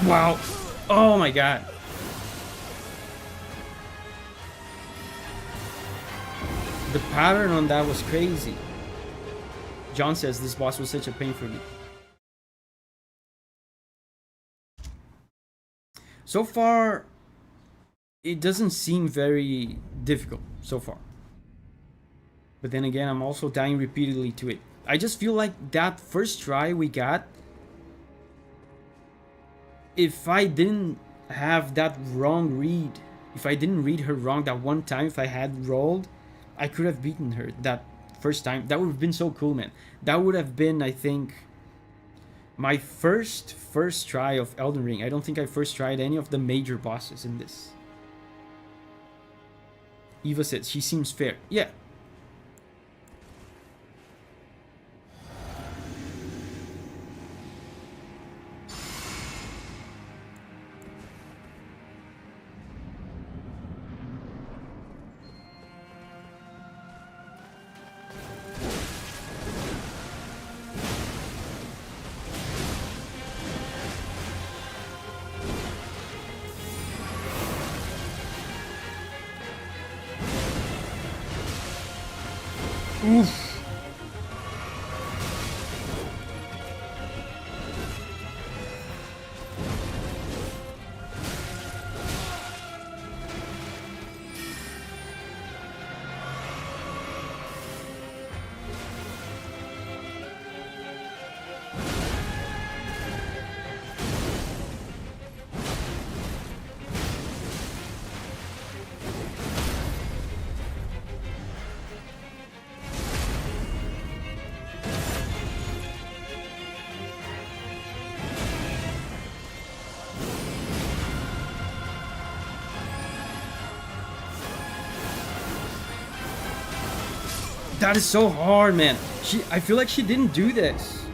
Wow. Oh my god. The pattern on that was crazy. John says this boss was such a pain for me. So far, it doesn't seem very difficult so far. But then again, I'm also dying repeatedly to it. I just feel like that first try we got, if I didn't have that wrong read, if I didn't read her wrong that one time, if I had rolled, I could have beaten her that first time. That would have been so cool, man. That would have been, I think, my first try of Elden Ring. I don't think I first tried any of the major bosses in this. Eva said, she seems fair. Yeah. Oof. That is so hard, man. I feel like she didn't do this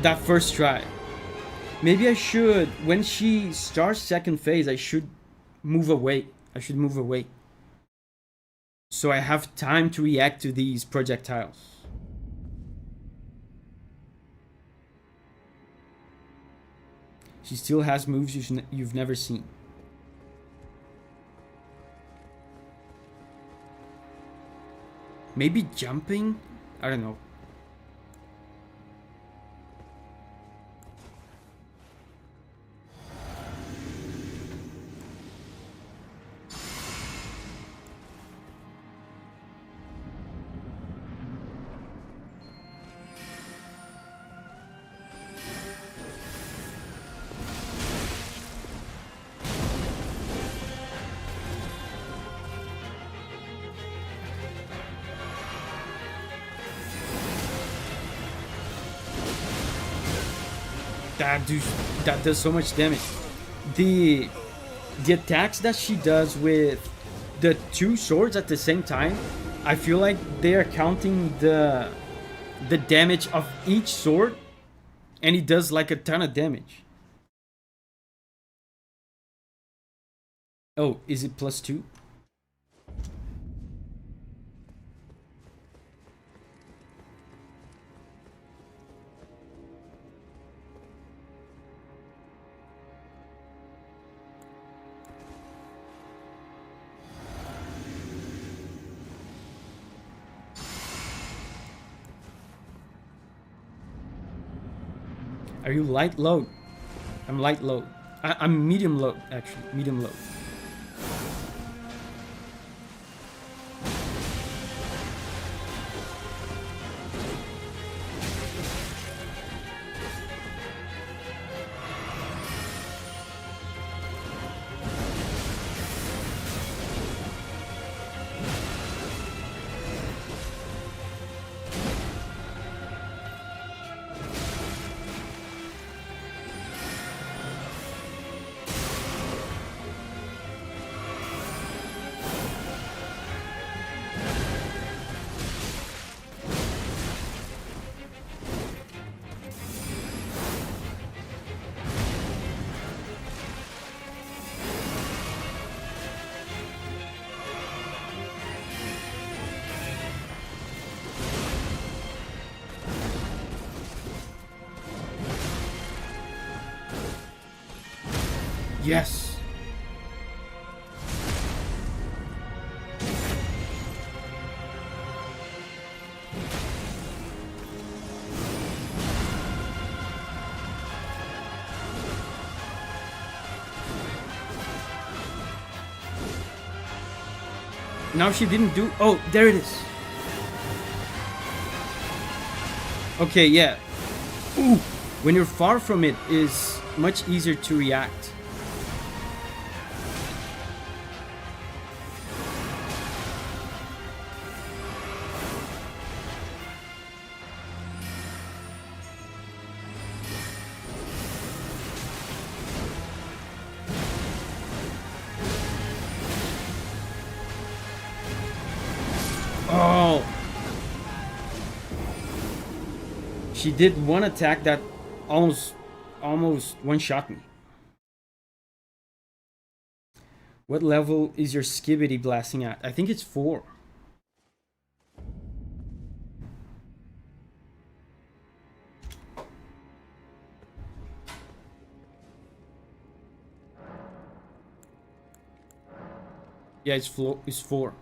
that first try. Maybe I should, when she starts second phase, I should move away. So I have time to react to these projectiles. She still has moves you've never seen. Maybe jumping? I don't know. That does so much damage. The the attacks that she does with the two swords at the same time, I feel like they are counting the damage of each sword, and it does like a ton of damage. Oh, is it +2? Are you light load? I'm light load. I'm medium load, actually. Medium load. Yes! Now she didn't do... Oh, there it is. Okay, yeah. Ooh, when you're far from it is much easier to react. Oh! She did one attack that almost one-shot me. What level is your Skibbity blasting at? I think it's 4. Yeah, it's 4.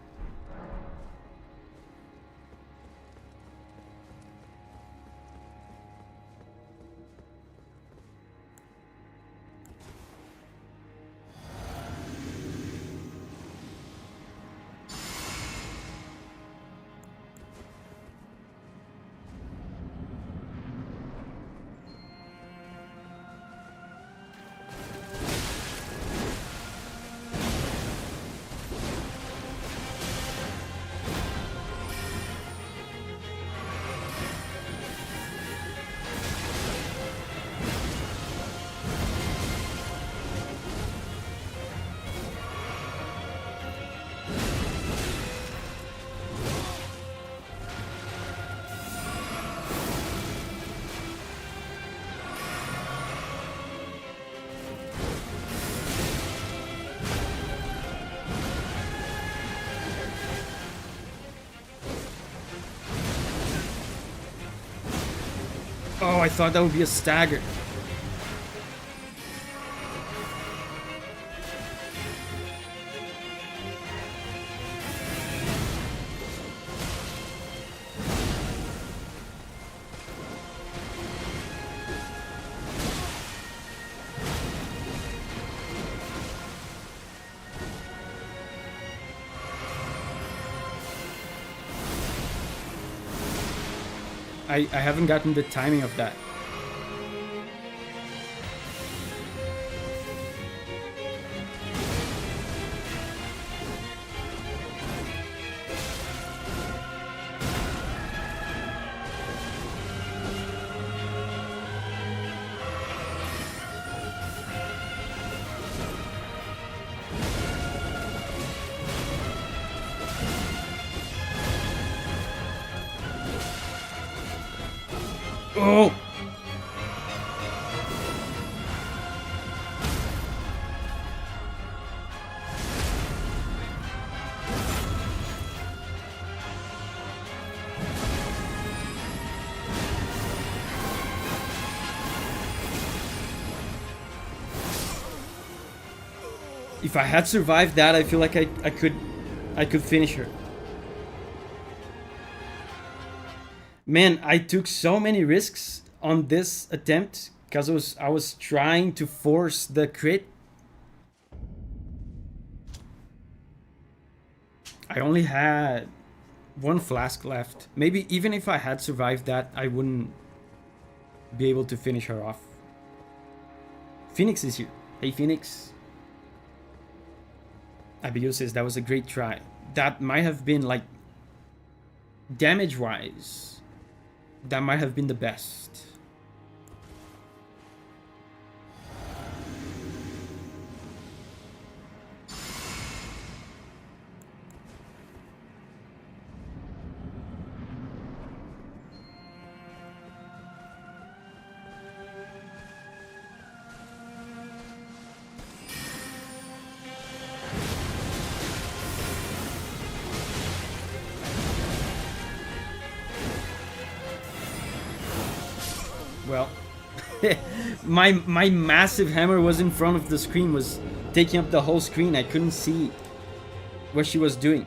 Oh, I thought that would be a stagger. I haven't gotten the timing of that. Oh! If I had survived that, I feel like I could finish her. Man, I took so many risks on this attempt because I was trying to force the crit. I only had one flask left. Maybe even if I had survived that, I wouldn't be able to finish her off. Phoenix is here. Hey, Phoenix. Abigail says that was a great try. That might have been, like, damage-wise, that might have been the best. Well, my massive hammer was in front of the screen, was taking up the whole screen. I couldn't see what she was doing.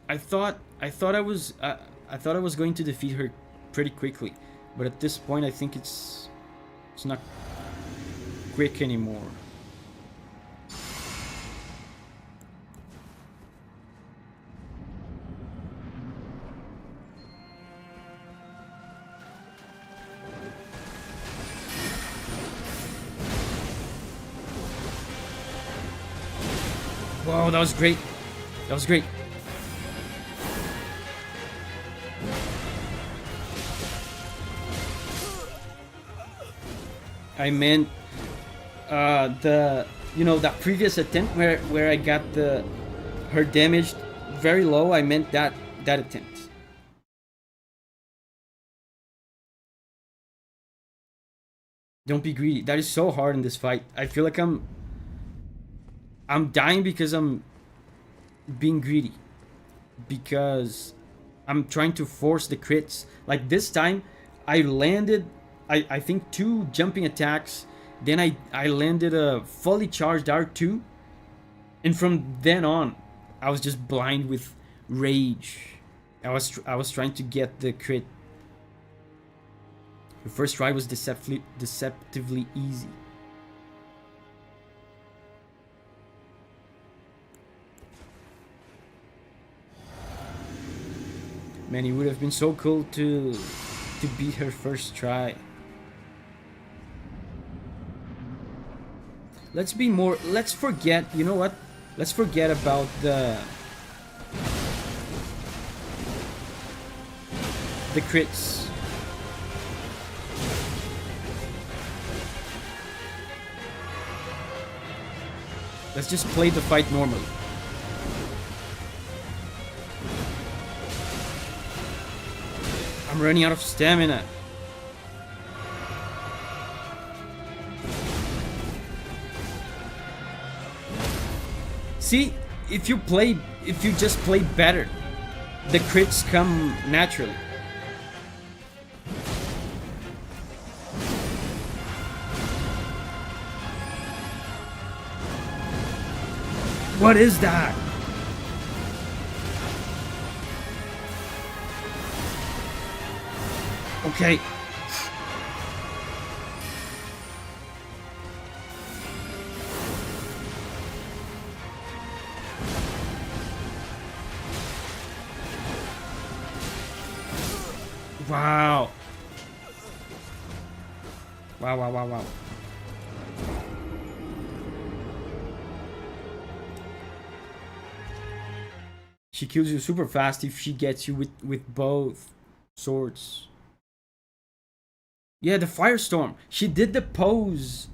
I thought I was going to defeat her pretty quickly, but at this point I think it's not quick anymore. Whoa, that was great. That was great. I meant that previous attempt where I got her damage very low. I meant that attempt. Don't be greedy. That is so hard in this fight. I feel like I'm dying because I'm being greedy, because I'm trying to force the crits. Like this time I landed I think 2 jumping attacks, then I landed a fully charged R2, and from then on I was just blind with rage. I was trying to get the crit. The first try was deceptively easy. Man, it would have been so cool to beat her first try. Let's forget, you know what? Let's forget about the crits. Let's just play the fight normally. I'm running out of stamina. See, if you just play better, the crits come naturally. What is that? Okay. Wow. Wow. She kills you super fast if she gets you with both swords. Yeah, the firestorm. She did the pose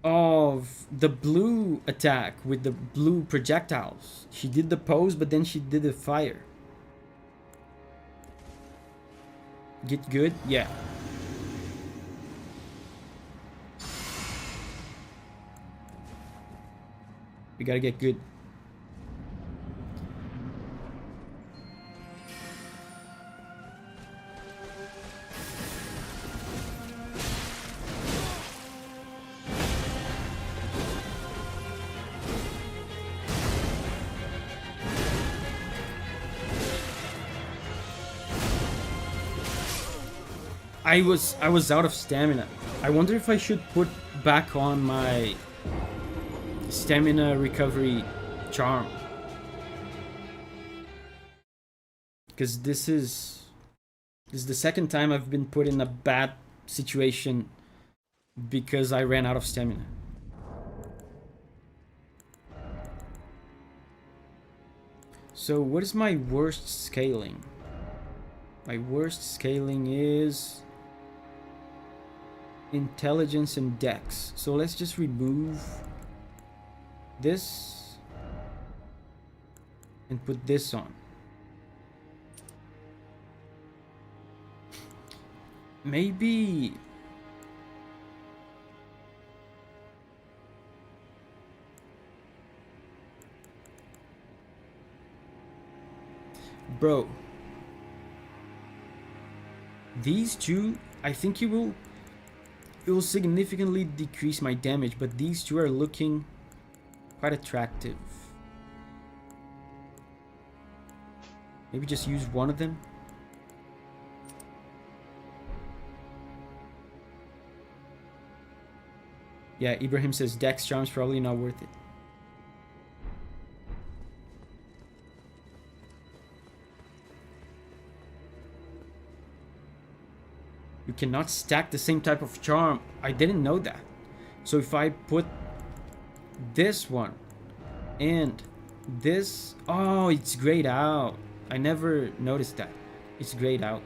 of the blue attack with the blue projectiles. She did the pose, but then she did the fire. Get good? Yeah. We gotta get good. I was out of stamina. I wonder if I should put back on my stamina recovery charm. Because this is the second time I've been put in a bad situation because I ran out of stamina. So what is my worst scaling? My worst scaling is intelligence and dex. So let's just remove this and put this on. Maybe bro, these two, I think it will significantly decrease my damage, but these two are looking quite attractive. Maybe just use one of them. Yeah, Ibrahim says Dex Charm's probably not worth it. You cannot stack the same type of charm. I didn't know that. So if I put this one and this... Oh, it's grayed out. I never noticed that. It's grayed out.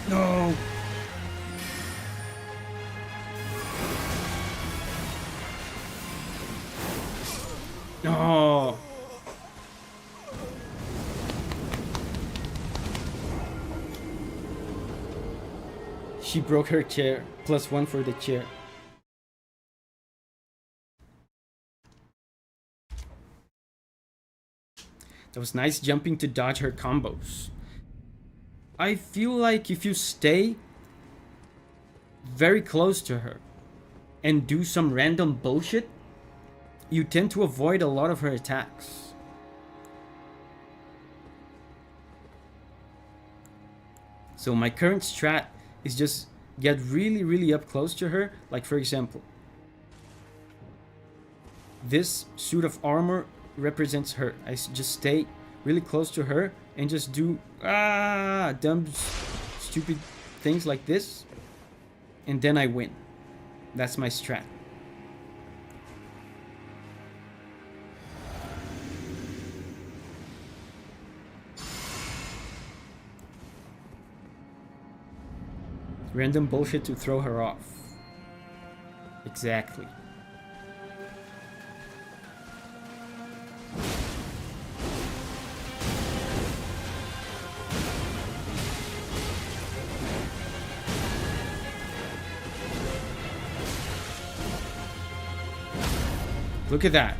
No. No. She broke her chair. +1 for the chair. That was nice jumping to dodge her combos. I feel like if you stay very close to her and do some random bullshit, you tend to avoid a lot of her attacks. So my current strat is just get really, really up close to her. Like for example, This suit of armor represents her. I just stay really close to her and just do dumb, stupid things like this, and then I win. That's my strat. Random bullshit to throw her off. Exactly. Look at that.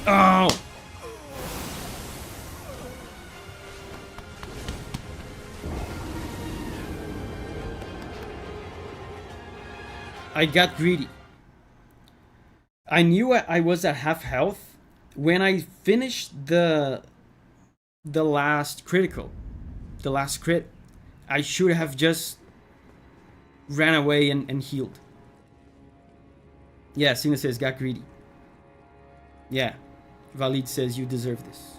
Oh! I got greedy. I knew I was at half health when I finished the last critical. The last crit. I should have just ran away and healed. Yeah, Cena says got greedy. Yeah. Valid says you deserve this.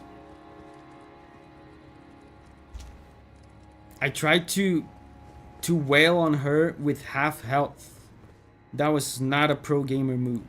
I tried to wail on her with half health. That was not a pro gamer move.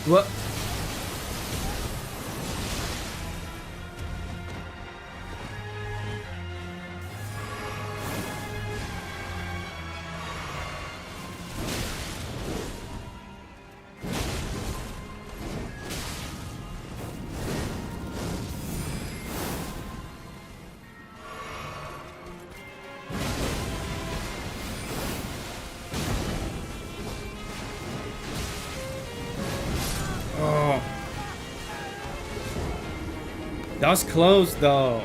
What? That was close though.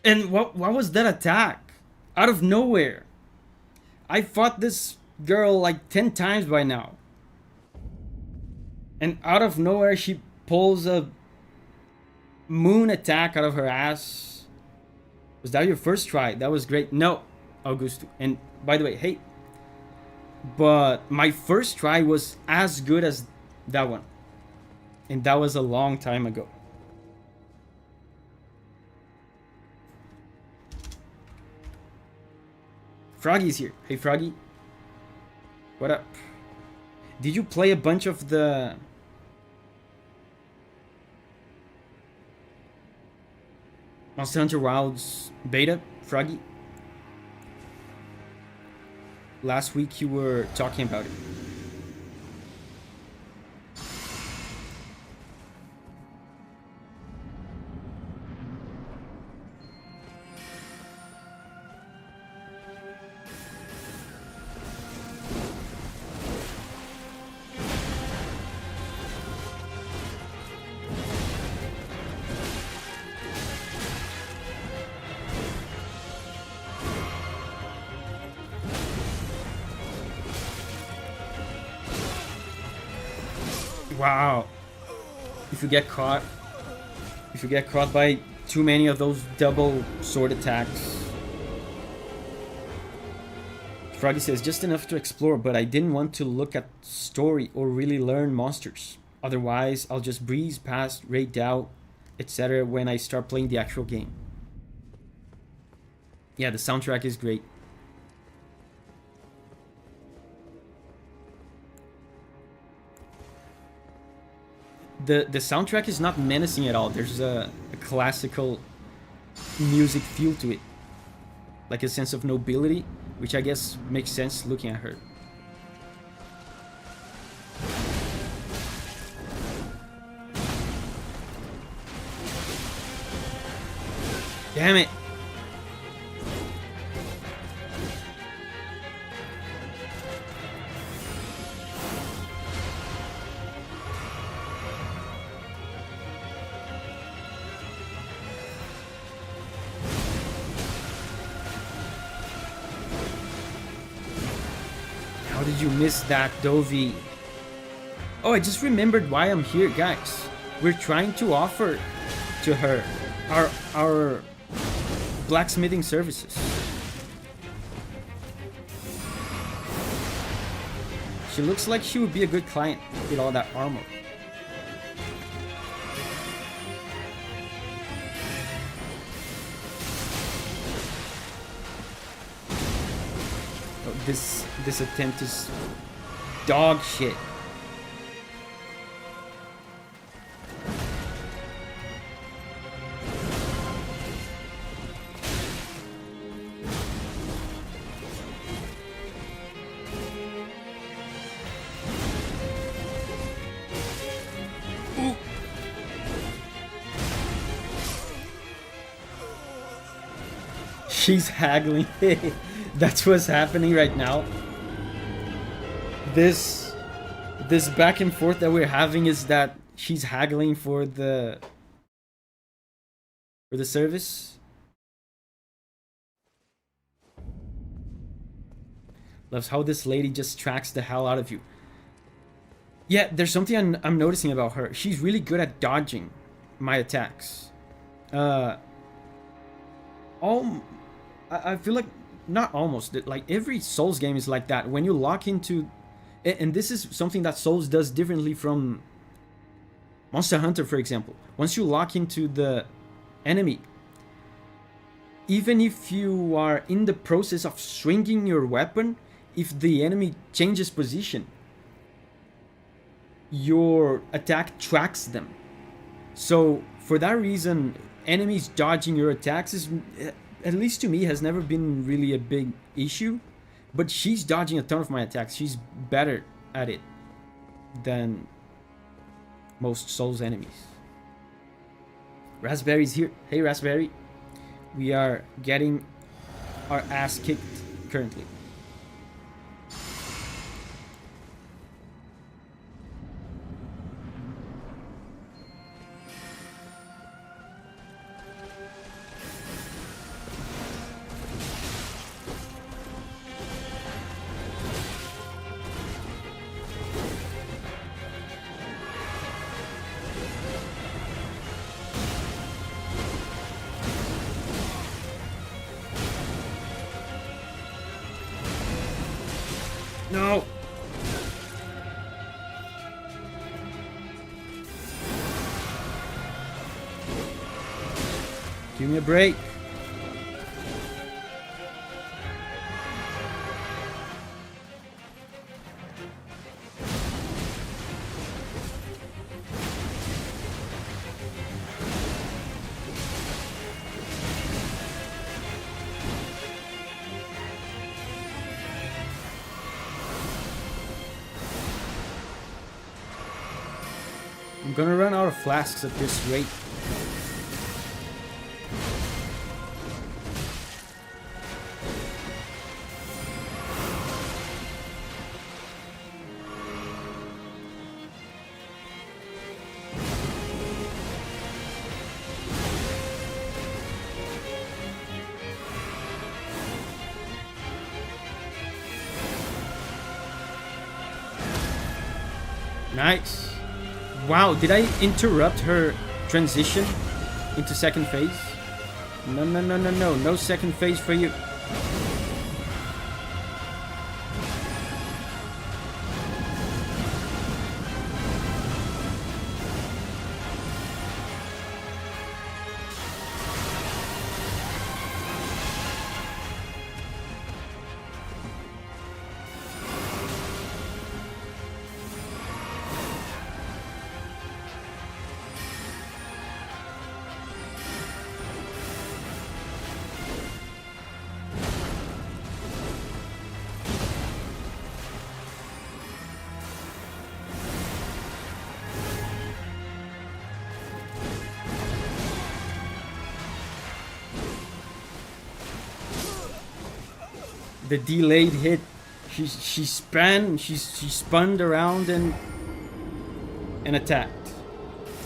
And what was that attack? Out of nowhere. I fought this girl like 10 times by now. And out of nowhere, she pulls a moon attack out of her ass. Was that your first try? That was great. No, Augusto. And by the way, hey, but my first try was as good as that one. And that was a long time ago. Froggy's here. Hey, Froggy. What up? Did you play a bunch of the... Monster Hunter Wilds beta, Froggy? Last week you were talking about it. Wow. If you get caught by too many of those double sword attacks. Froggy says, just enough to explore, but I didn't want to look at story or really learn monsters. Otherwise, I'll just breeze past, raid out, etc. when I start playing the actual game. Yeah, the soundtrack is great. The soundtrack is not menacing at all. There's a classical music feel to it. Like a sense of nobility, which I guess makes sense looking at her. Damn it! How did you miss that, Dovy? Oh, I just remembered why I'm here, guys. We're trying to offer to her our blacksmithing services. She looks like she would be a good client with all that armor. Oh, this attempt is dog shit. She's haggling. That's what's happening right now. This back and forth that we're having is that she's haggling for the service. Loves how this lady just tracks the hell out of you. Yeah, there's something I'm noticing about her. She's really good at dodging my attacks. I feel like, not almost, like every Souls game is like that. When you lock into, and this is something that Souls does differently from Monster Hunter, for example. Once you lock into the enemy, even if you are in the process of swinging your weapon, if the enemy changes position, your attack tracks them. So for that reason, enemies dodging your attacks is, at least to me, has never been really a big issue. But she's dodging a ton of my attacks. She's better at it than most Souls enemies. Raspberry's here. Hey, Raspberry. We are getting our ass kicked currently. No! Give me a break. I'm gonna run out of flasks at this rate. Nice. Wow, did I interrupt her transition into second phase? No, no, no, no, no. No second phase for you. The delayed hit. She spun around and attacked.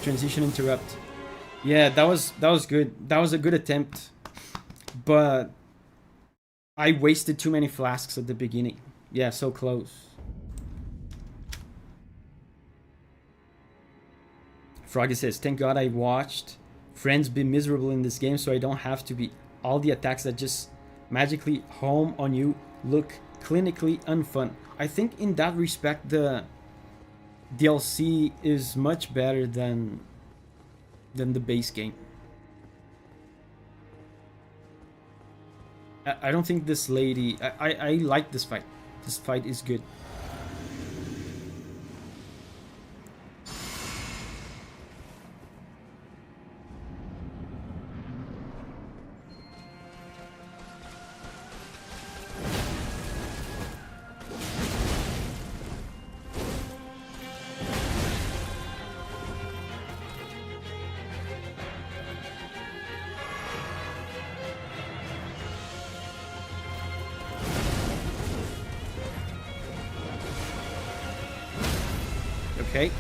Transition interrupt. Yeah, that was good. That was a good attempt. But I wasted too many flasks at the beginning. Yeah, so close. Froggy says, thank God I watched friends be miserable in this game so I don't have to be. All the attacks that just magically home on you look clinically unfun. I think in that respect the DLC is much better than the base game. I don't think this lady... I like this fight. This fight is good. Okay.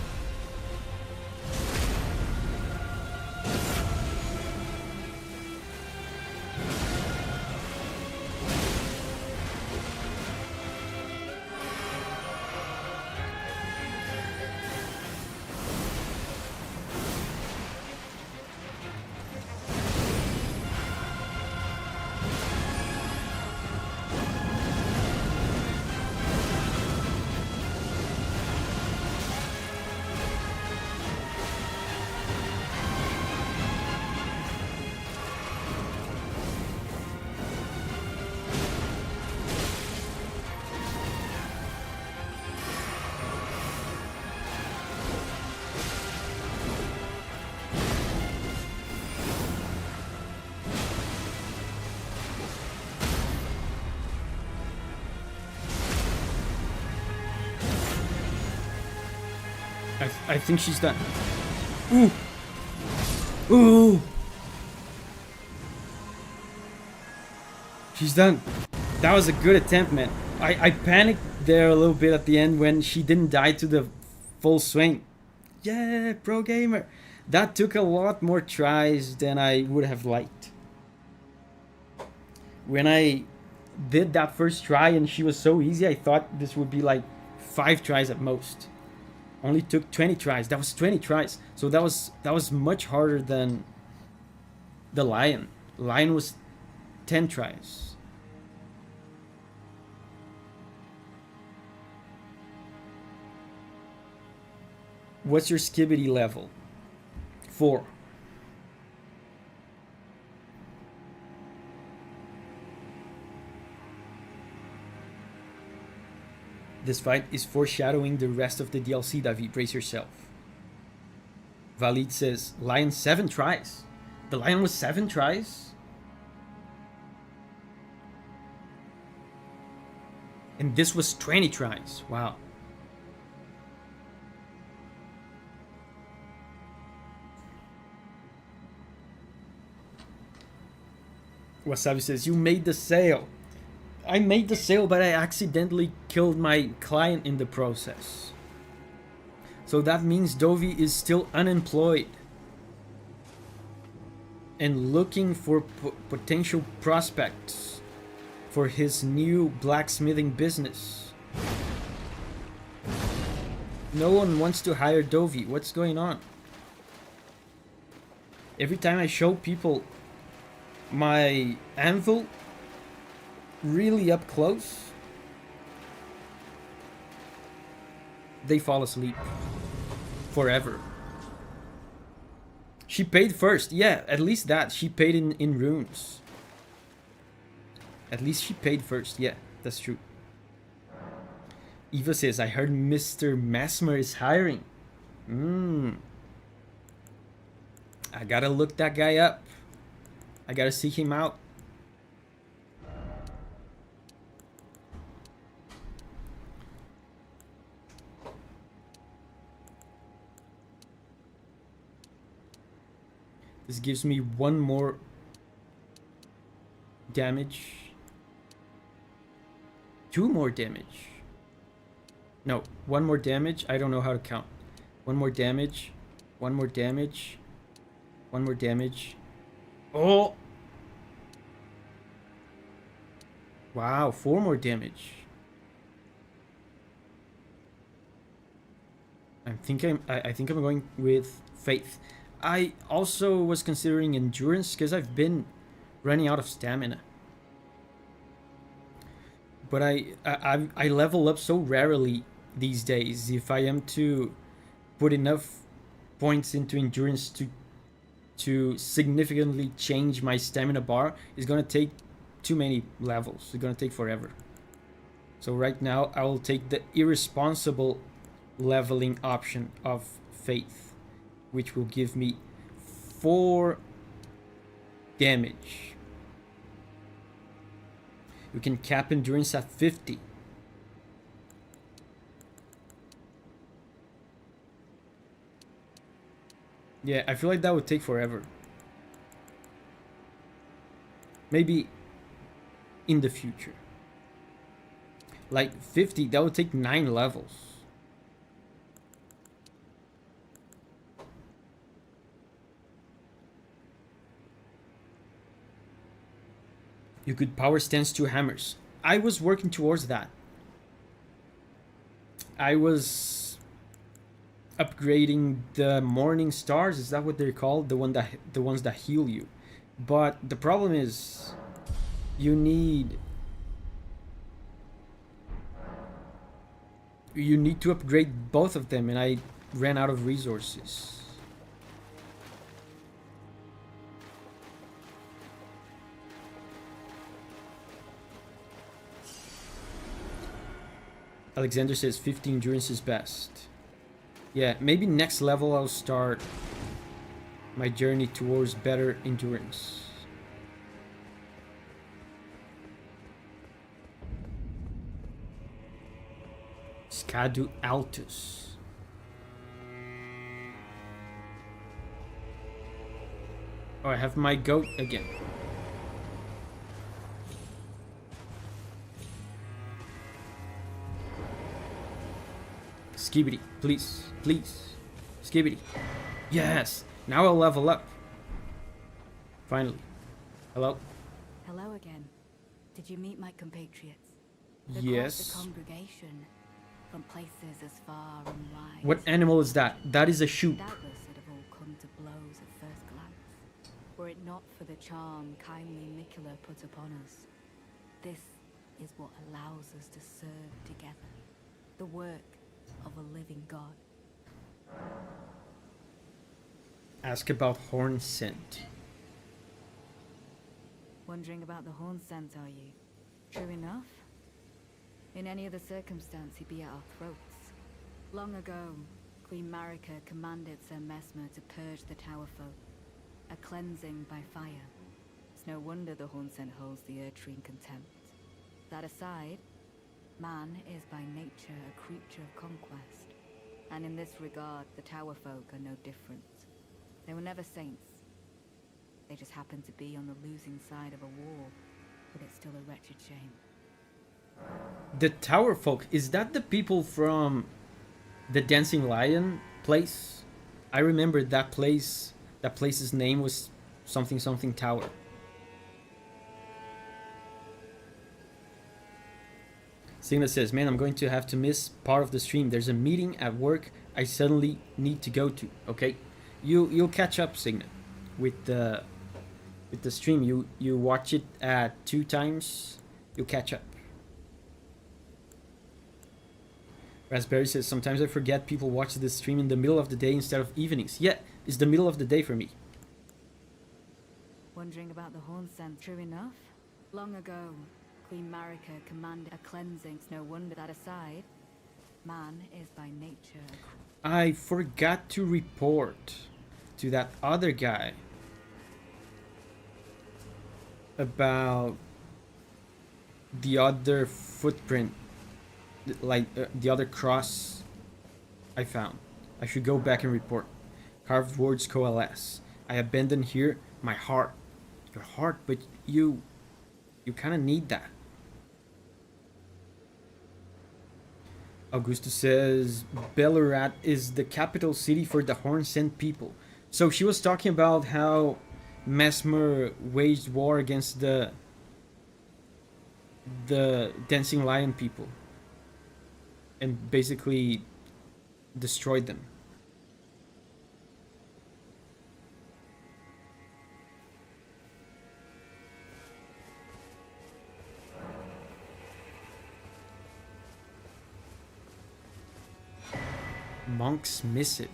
I think she's done. Ooh. Ooh. She's done. That was a good attempt, man. I panicked there a little bit at the end when she didn't die to the full swing. Yeah, pro gamer. That took a lot more tries than I would have liked. When I did that first try and she was so easy, I thought this would be like 5 tries at most. Only took 20 tries. That was 20 tries. So that was much harder than the lion. Lion was 10 tries. What's your skibidi level? 4. This fight is foreshadowing the rest of the DLC, Davi. Brace yourself. Valid says, Lion 7 tries. The lion was 7 tries? And this was 20 tries. Wow. Wasabi says, you made the sale. I made the sale, but I accidentally killed my client in the process. So that means Dovy is still unemployed and looking for potential prospects for his new blacksmithing business. No one wants to hire Dovy. What's going on? Every time I show people my anvil really up close, they fall asleep forever. She paid first. Yeah, at least that. She paid in runes. At least she paid first. Yeah, that's true. Eva says, I heard Mr. Mesmer is hiring. I gotta look that guy up. I gotta seek him out. This gives me 1 more damage. 2 more damage. No, 1 more damage. I don't know how to count. 1 more damage. 1 more damage. 1 more damage. Oh! Wow, 4 more damage. I think I'm going with Faith. I also was considering Endurance because I've been running out of stamina. But I level up so rarely these days. If I am to put enough points into Endurance to significantly change my stamina bar, it's gonna take too many levels. It's gonna take forever. So right now I will take the irresponsible leveling option of Faith, which will give me 4 damage. You can cap endurance at 50. Yeah, I feel like that would take forever. Maybe in the future. Like 50, that would take 9 levels. You could power stance 2 hammers. I was working towards that. I was upgrading the morning stars. Is that what they're called? The ones that heal you. But the problem is, you need to upgrade both of them, and I ran out of resources. Alexander says 50 endurance is best. Yeah, maybe next level I'll start my journey towards better endurance. Scadu Altus. Oh, I have my goat again. Skibidi, please, please. Skibidi. Yes! Now I'll level up. Finally. Hello? Hello again. Did you meet my compatriots? Yes. The congregation from places as far and wide. What animal is that? That is a shoot. Doubtless it have all come to blows at first glance. Were it not for the charm kindly Nicola put upon us, this is what allows us to serve together. The work of a living God. Ask about horn scent. Wondering about the horn scent, are you? True enough. In any other circumstance, he'd be at our throats. Long ago, Queen Marika commanded Sir Messmer to purge the Tower folk. A cleansing by fire. It's no wonder the horn scent holds the Erdtree in contempt. That aside, man is by nature a creature of conquest. And in this regard, the Tower folk are no different. They were never saints. They just happened to be on the losing side of a war, but it's still a wretched shame. The Tower Folk, is that the people from the Dancing Lion place? I remember that place. That place's name was something something Tower. Signa says, man, I'm going to have to miss part of the stream. There's a meeting at work I suddenly need to go to. Okay, you'll catch up, Signa, with the stream. You watch it at 2 times, you'll catch up. Raspberry says, sometimes I forget people watch this stream in the middle of the day instead of evenings. Yeah, it's the middle of the day for me. Wondering about the horn scent, true enough? Long ago, Queen Marika commanded a cleansing. It's no wonder that aside, man is by nature. I forgot to report to that other guy about the other footprint, like the other cross I found. I should go back and report. Carved words coalesce. I abandon here my heart. Your heart, but you kind of need that. Augusto says Belurat is the capital city for the Horn Scent people. So she was talking about how Messmer waged war against the Dancing Lion people and basically destroyed them. Monk's Missive.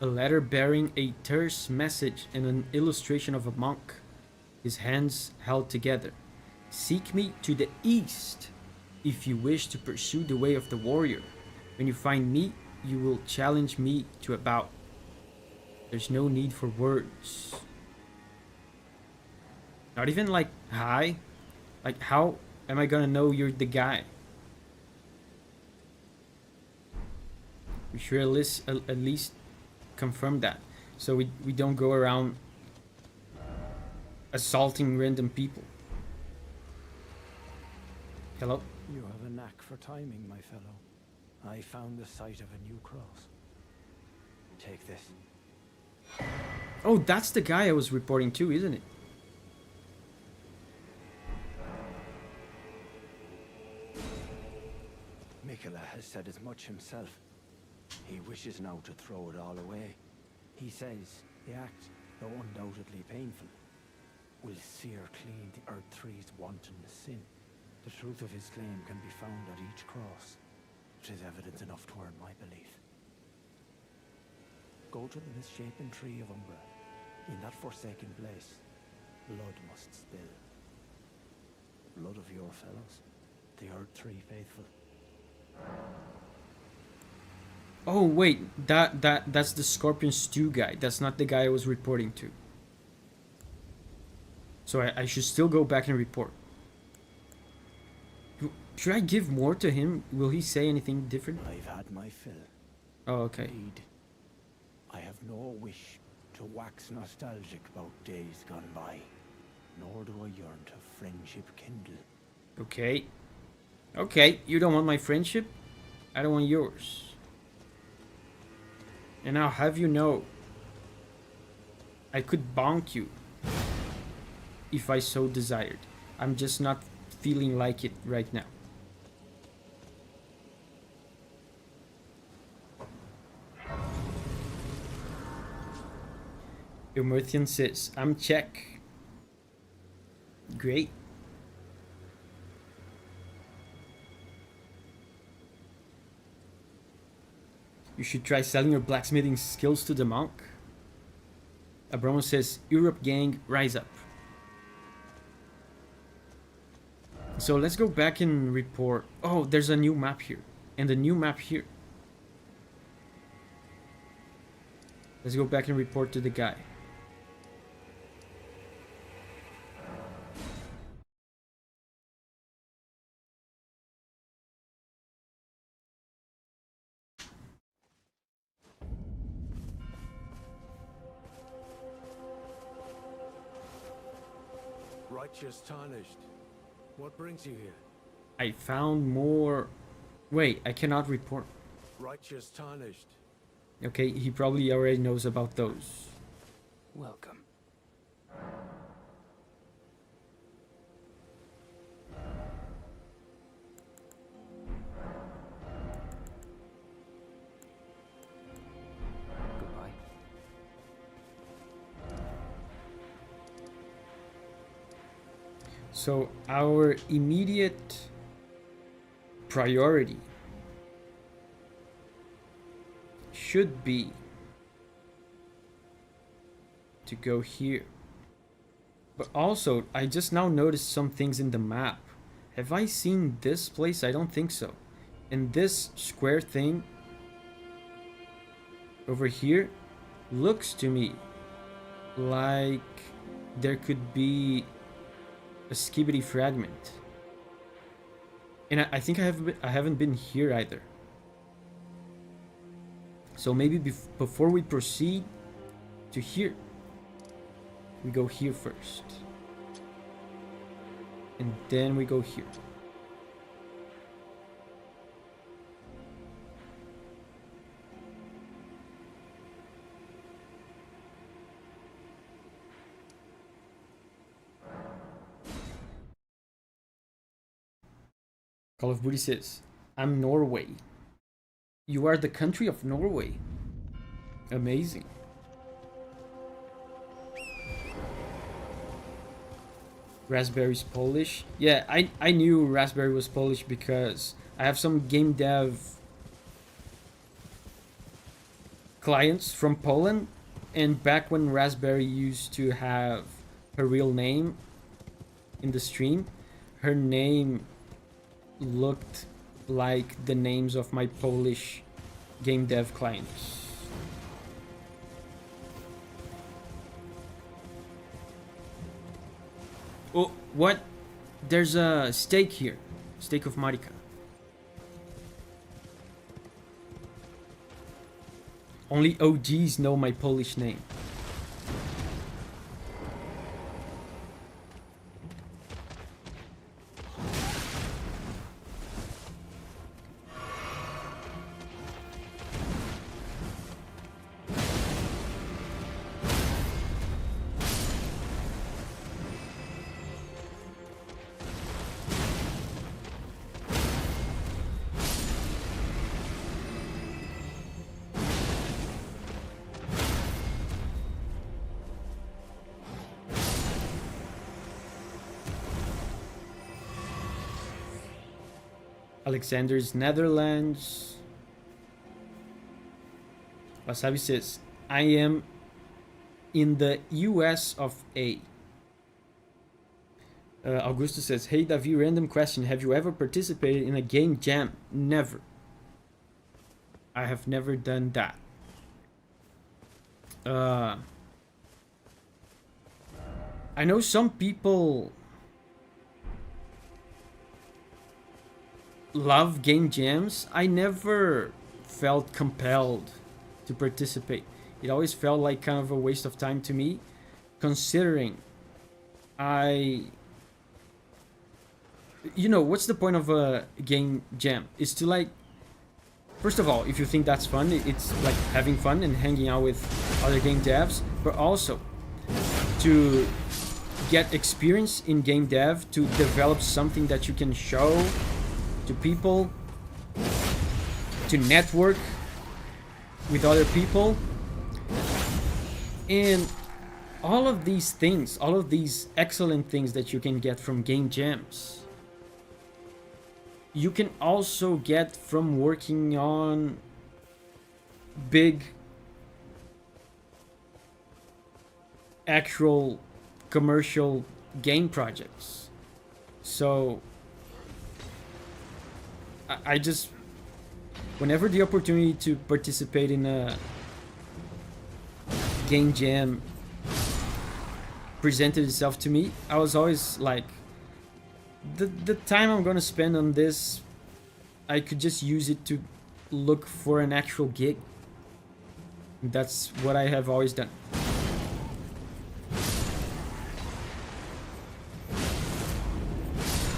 A letter bearing a terse message and an illustration of a monk, his hands held together. Seek me to the east if you wish to pursue the way of the warrior. When you find me, you will challenge me to a bout. There's no need for words. Not even like hi. Like, how am I gonna know you're the guy? We should at least confirm that, so we don't go around assaulting random people. Hello? You have a knack for timing, my fellow. I found the site of a new cross. Take this. Oh, that's the guy I was reporting to, isn't it? Mikola has said as much himself. He wishes now to throw it all away. He says the act, though undoubtedly painful, will sear clean the Erdtree's wanton sin. The truth of his claim can be found at each cross. It is evidence enough to earn my belief. Go to the misshapen tree of Umbra. In that forsaken place, blood must spill. Blood of your fellows, the Erdtree faithful. Oh wait, that's the Scorpion Stew guy. That's not the guy I was reporting to. So I should still go back and report. Should I give more to him? Will he say anything different? I've had my fill. Oh, okay. Indeed, I have no wish to wax nostalgic about days gone by, nor do I yearn to friendship kindle. Okay. Okay, you don't want my friendship? I don't want yours. And I'll have you know, I could bonk you if I so desired. I'm just not feeling like it right now. Emerthian says, I'm check. Great. You should try selling your blacksmithing skills to the monk. Abramo says, Europe gang, rise up. So let's go back and report. Oh, there's a new map here. And a new map here. Let's go back and report to the guy. Righteous tarnished. What brings you here? I found more... Wait, I cannot report. Righteous tarnished. Okay, he probably already knows about those. Welcome. Goodbye. So our immediate priority should be to go here. But also, I just now noticed some things in the map. Have I seen this place? I don't think so. And this square thing over here looks to me like there could be a skibidi fragment. And I think I haven't been here either. So maybe before we proceed to here, we go here first. And then we go here. Call of Duty says, I'm Norway. You are the country of Norway. Amazing. Raspberry's Polish. Yeah, I knew Raspberry was Polish because I have some game dev clients from Poland, and back when Raspberry used to have her real name in the stream, her name looked like the names of my Polish game dev clients. Oh, what? There's a steak here. Steak of Marika. Only OGs know my Polish name. Alexander's Netherlands. Wasabi says, I am in the US of A. Augusto says, hey Davi, random question. Have you ever participated in a game jam? Never. I have never done that. I know some people love game jams. I never felt compelled to participate. It always felt like kind of a waste of time to me, considering you know, what's the point of a game jam? It's to, like, first of all, if you think that's fun, it's like having fun and hanging out with other game devs, but also to get experience in game dev, to develop something that you can show to people, to network with other people, and all of these things, all of these excellent things that you can get from game jams, you can also get from working on big actual commercial game projects. So I just, whenever the opportunity to participate in a game jam presented itself to me, I was always like, the time I'm gonna spend on this, I could just use it to look for an actual gig. That's what I have always done.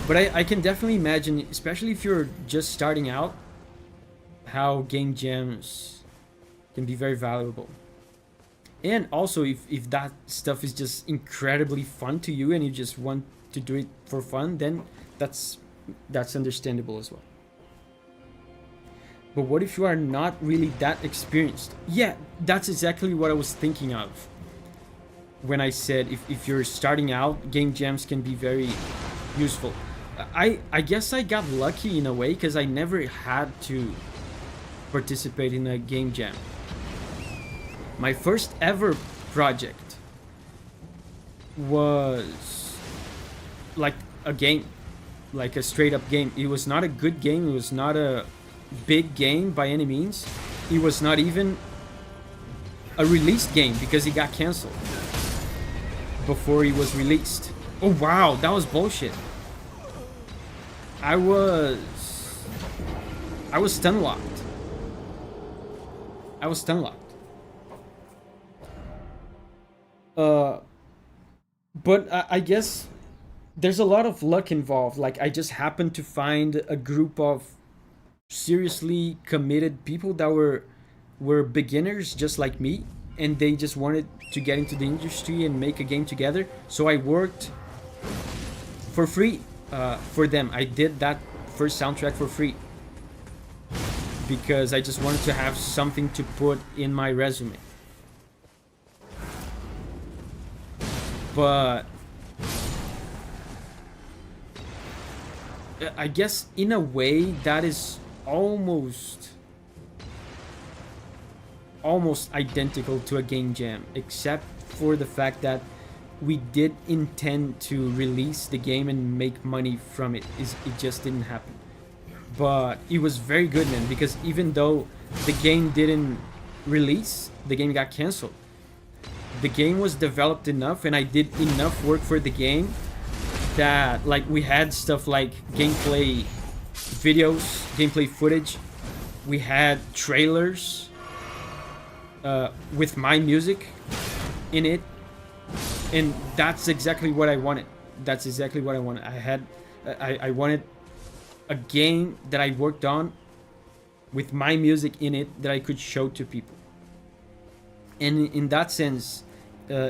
But I can definitely imagine, especially if you're just starting out, how game jams can be very valuable. And also, if that stuff is just incredibly fun to you and you just want to do it for fun, then that's understandable as well. But what if you are not really that experienced? Yeah, that's exactly what I was thinking of when I said if you're starting out, game jams can be very useful. I guess I got lucky in a way because I never had to participate in a game jam. My first ever project was like a game, like a straight up game. It was not a good game. It was not a big game by any means. It was not even a released game because it got canceled before it was released. Oh wow, that was bullshit. I was stun locked. I was stun locked. But I guess there's a lot of luck involved. Like, I just happened to find a group of seriously committed people that were beginners just like me, and they just wanted to get into the industry and make a game together. So I worked for free for them. I did that first soundtrack for free because I just wanted to have something to put in my resume. But I guess in a way that is almost identical to a game jam, except for the fact that we did intend to release the game and make money from it. It just didn't happen. But it was very good, man, because even though the game didn't release, the game got canceled. The game was developed enough and I did enough work for the game that, like, we had stuff like gameplay videos, gameplay footage. We had trailers with my music in it. And that's exactly what I wanted. That's exactly what I wanted. I wanted a game that I worked on with my music in it that I could show to people. And in that sense,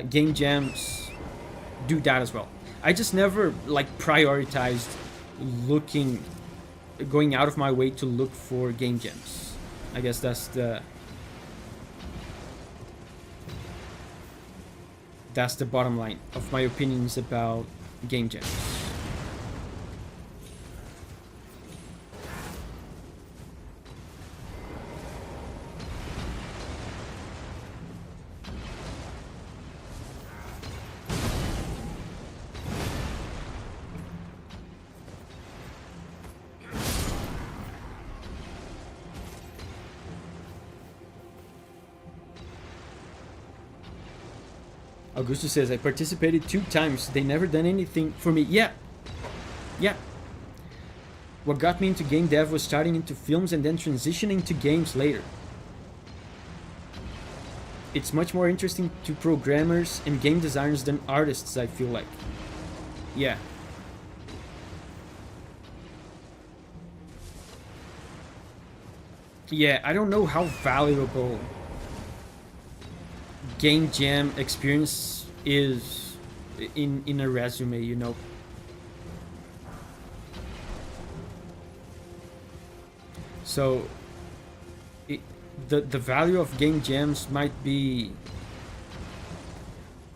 game jams do that as well. I just never like prioritized going out of my way to look for game jams. I guess that's the bottom line of my opinions about game jams. Augusto says, I participated 2 times. They never done anything for me. Yeah. What got me into game dev was starting into films and then transitioning to games later. It's much more interesting to programmers and game designers than artists, I feel like. Yeah. Yeah, I don't know how valuable game jam experience is in a resume, you know. So the value of game jams might be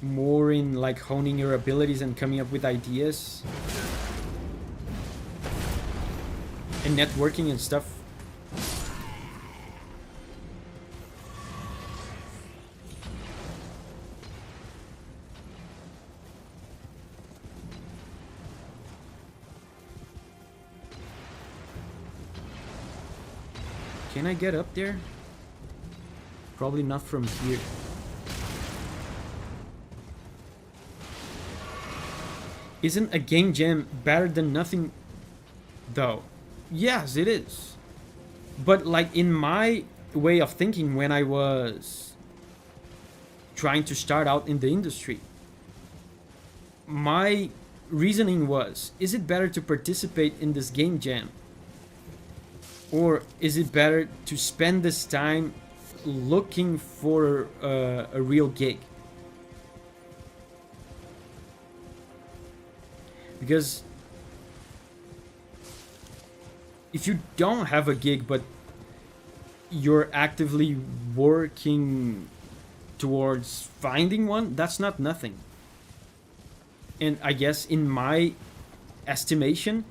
more in like honing your abilities and coming up with ideas and networking and stuff. Can I get up there? Probably not from here. Isn't a game jam better than nothing, though? Yes, it is. But like in my way of thinking, when I was trying to start out in the industry, my reasoning was, is it better to participate in this game jam? Or is it better to spend this time looking for a real gig? Because if you don't have a gig but you're actively working towards finding one, that's not nothing. And I guess in my estimation,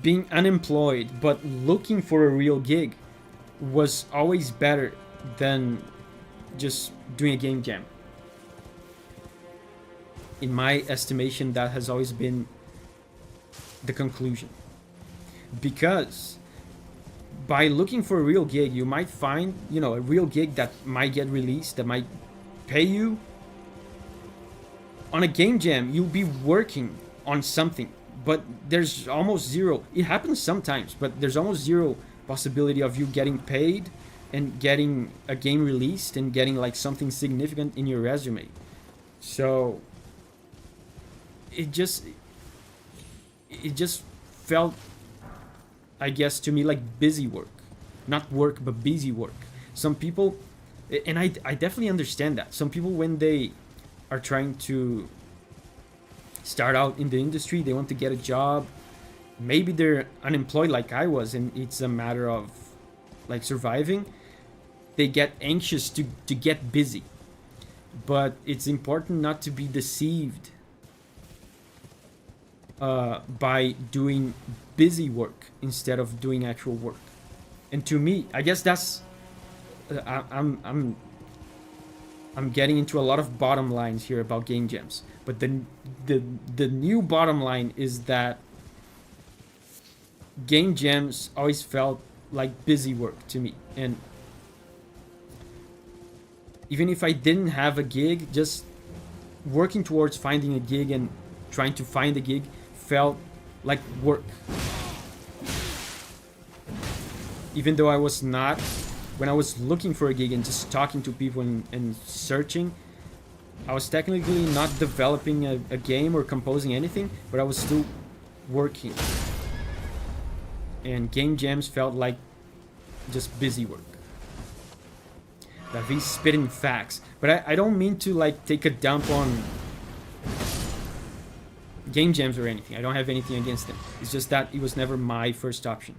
being unemployed but looking for a real gig was always better than just doing a game jam. In my estimation, that has always been the conclusion. Because by looking for a real gig, you might find, you know, a real gig that might get released, that might pay you. On a game jam, you'll be working on something, but there's almost zero. It happens sometimes, but there's almost zero possibility of you getting paid and getting a game released and getting like something significant in your resume. So it just felt, I guess, to me like busy work. Not work, but busy work. Some people, and I definitely understand that. Some people, when they are trying to start out in the industry, they want to get a job. Maybe they're unemployed like I was, and it's a matter of like surviving. They get anxious to get busy. But it's important not to be deceived by doing busy work instead of doing actual work. And to me, I guess that's I'm getting into a lot of bottom lines here about game jams. But the new bottom line is that game jams always felt like busy work to me. And even if I didn't have a gig, just working towards finding a gig and trying to find a gig felt like work. Even though I was not, when I was looking for a gig and just talking to people and searching, I was technically not developing a game or composing anything, but I was still working. And game jams felt like just busy work. Davi's spitting facts. But I don't mean to like take a dump on game jams or anything. I don't have anything against them. It's just that it was never my first option.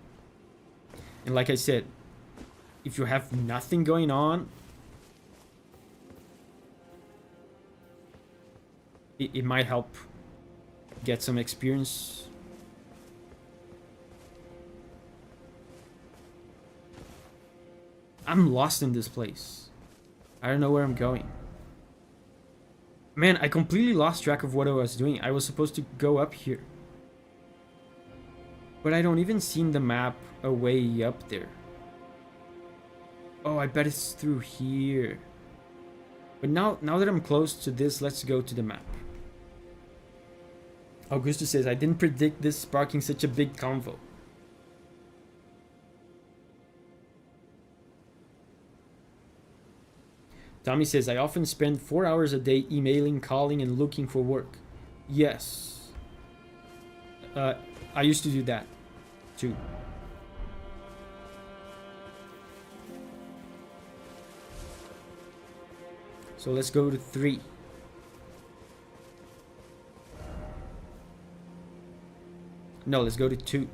And like I said, if you have nothing going on, it might help get some experience. I'm lost in this place. I don't know where I'm going. Man, I completely lost track of what I was doing. I was supposed to go up here. But I don't even see the map a way up there. Oh, I bet it's through here. But now that I'm close to this, let's go to the map. Augusto says, I didn't predict this sparking such a big convo. Tommy says, I often spend 4 hours a day emailing, calling, and looking for work. Yes. I used to do that, too. So let's go to 3. No, let's go to 2.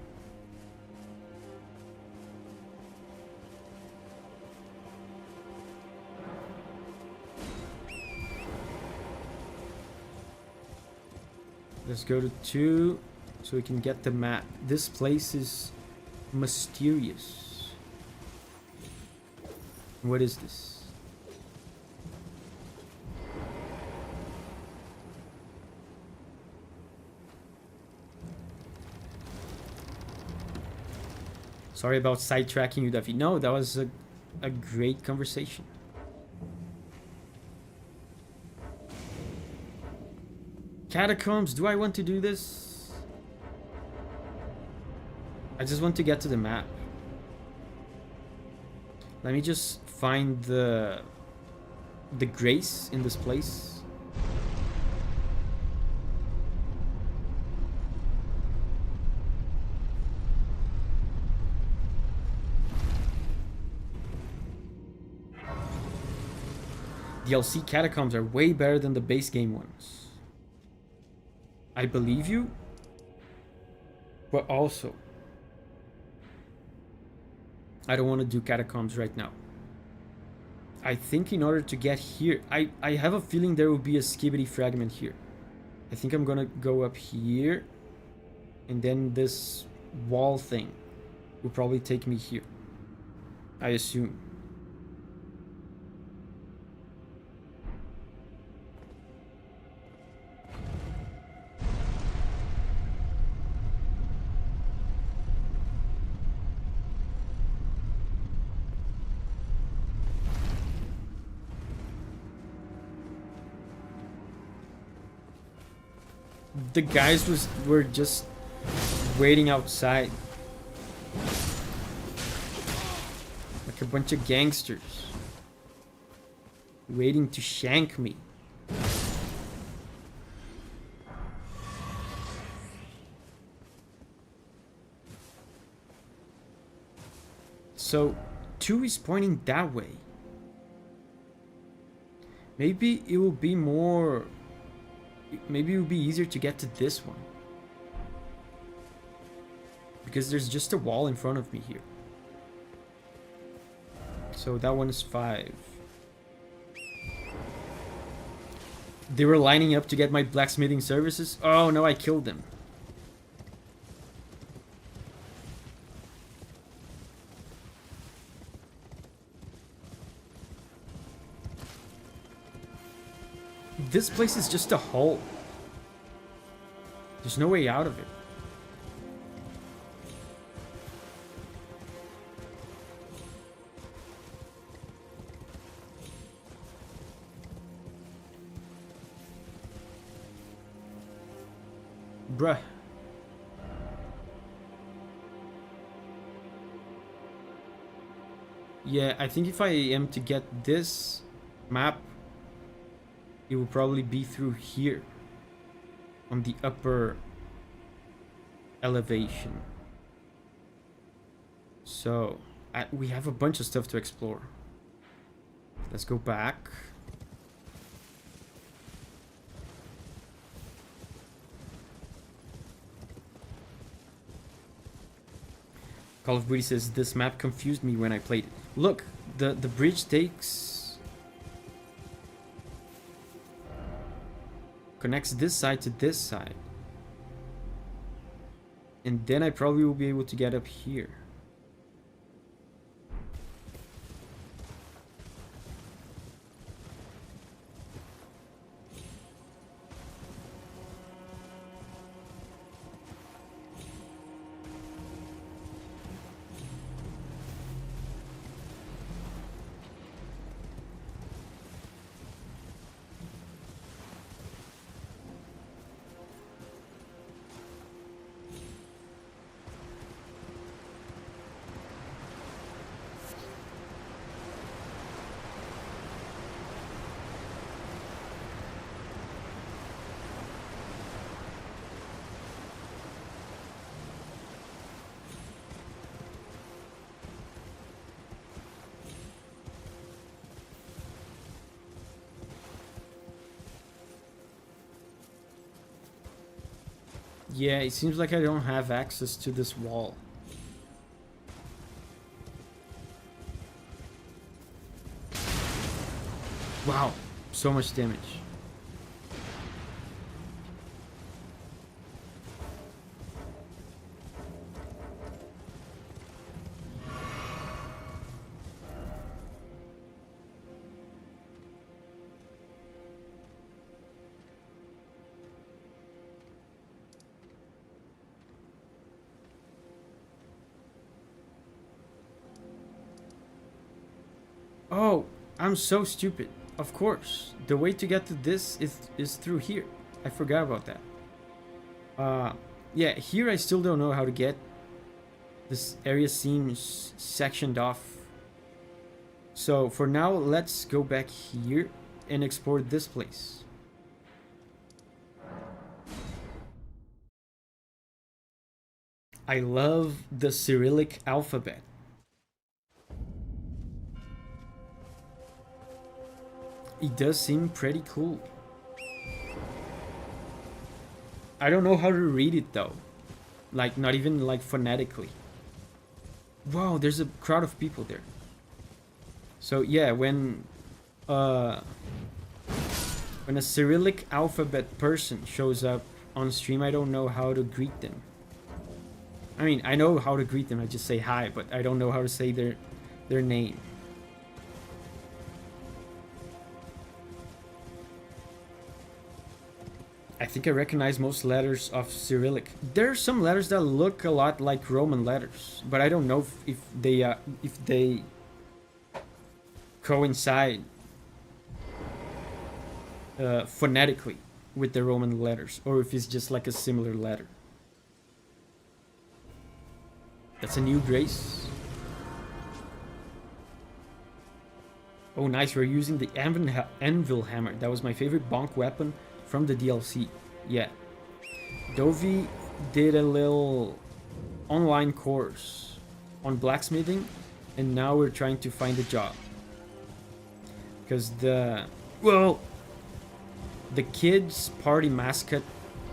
Let's go to 2 so we can get the map. This place is mysterious. What is this? Sorry about sidetracking you, Davi. No, that was a great conversation. Catacombs, do I want to do this? I just want to get to the map. Let me just find the grace in this place. DLC catacombs are way better than the base game ones. I believe you, but also I don't want to do catacombs right now. I think in order to get here, I have a feeling there will be a skibbity fragment here. I think I'm gonna go up here, and then this wall thing will probably take me here, I assume. The guys were just waiting outside. Like a bunch of gangsters. Waiting to shank me. So, 2 is pointing that way. Maybe it will be more... Maybe it would be easier to get to this one. Because there's just a wall in front of me here. So that one is 5. They were lining up to get my blacksmithing services. Oh no, I killed them. This place is just a hole. There's no way out of it. Bruh. Yeah, I think if I am to get this map, it will probably be through here on the upper elevation. So we have a bunch of stuff to explore. Let's go back. Call of Duty says this map confused me when I played it. Look, the bridge connects this side to this side. And then I probably will be able to get up here. Yeah, it seems like I don't have access to this wall. Wow, so much damage. Oh, I'm so stupid. Of course. The way to get to this is through here. I forgot about that. Yeah, here I still don't know how to get. This area seems sectioned off. So for now, let's go back here and explore this place. I love the Cyrillic alphabet. It does seem pretty cool. I don't know how to read it though. Like, not even like phonetically. Wow, there's a crowd of people there. So yeah, when a Cyrillic alphabet person shows up on stream, I don't know how to greet them. I mean, I know how to greet them. I just say hi, but I don't know how to say their name. I think I recognize most letters of Cyrillic. There are some letters that look a lot like Roman letters, but I don't know if they coincide phonetically with the Roman letters, or if it's just like a similar letter. That's a new grace. Oh, nice. We're using the anvil hammer. That was my favorite bonk weapon from the DLC. Yeah. Dovy did a little online course on blacksmithing, and now we're trying to find a job. Because the kids party mascot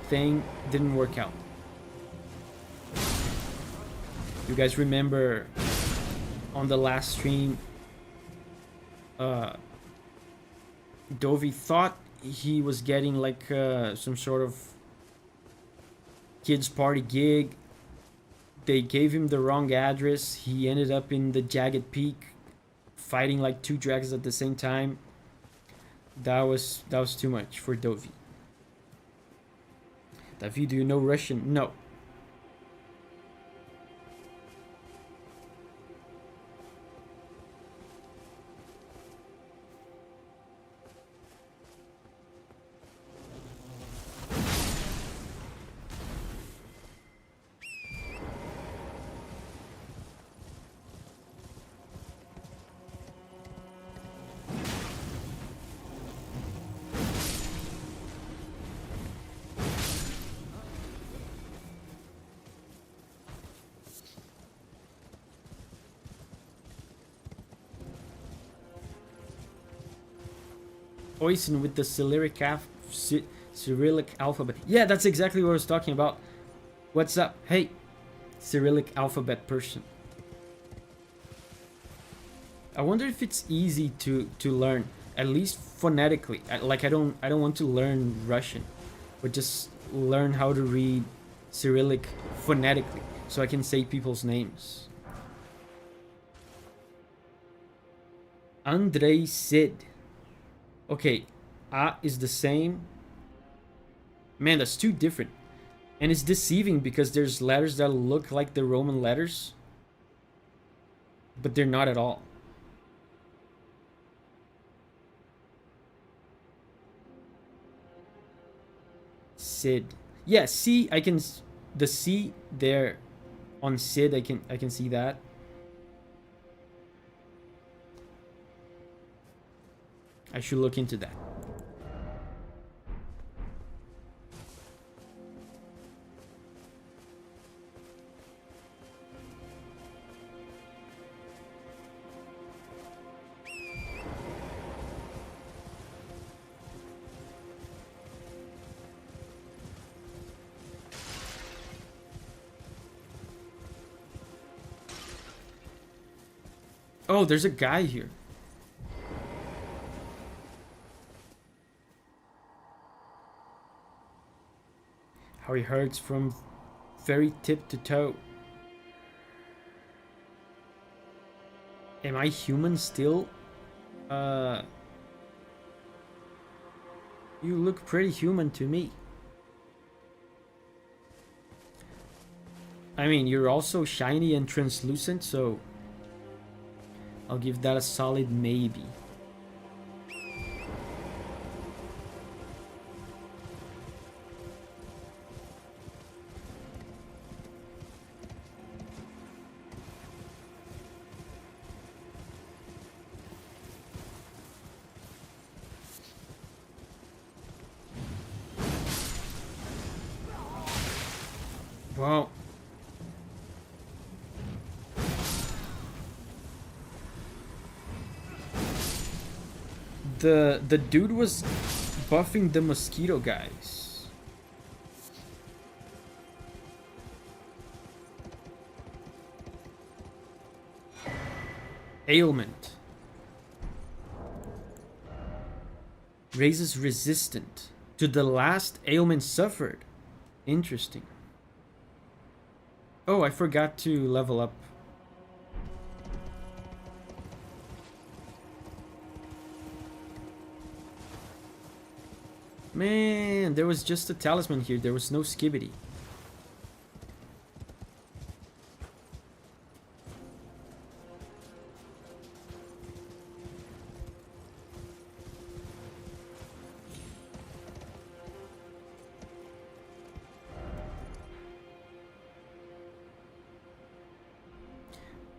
thing didn't work out. You guys remember on the last stream, Dovy thought he was getting like some sort of kids party gig. They gave him the wrong address. He ended up in the Jagged Peak fighting like 2 dragons at the same time. That was too much for Dovy. Davi, do you know Russian? No. Oisin with the Cyrillic alphabet. Yeah, that's exactly what I was talking about. What's up? Hey, Cyrillic alphabet person. I wonder if it's easy to learn, at least phonetically. Like I don't want to learn Russian, but just learn how to read Cyrillic phonetically so I can say people's names. Andrei Sid. Okay, A is the same. Man, that's too different. And it's deceiving because there's letters that look like the Roman letters, but they're not at all. Sid. Yeah, C, I can... The C there on Sid, I can see that. I should look into that. Oh, there's a guy here. How he hurts from very tip to toe. Am I human still? You look pretty human to me. I mean, you're also shiny and translucent, so I'll give that a solid maybe. Wow. The dude was buffing the mosquito guys. Ailment. Raises resistant to the last ailment suffered. Interesting. Oh, I forgot to level up. Man, there was just a talisman here. There was no skibbity.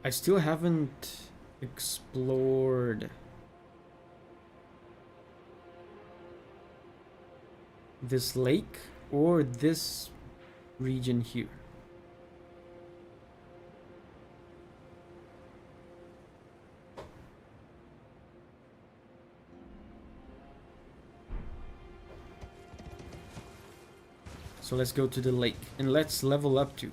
I still haven't explored this lake or this region here. So let's go to the lake and let's level up too.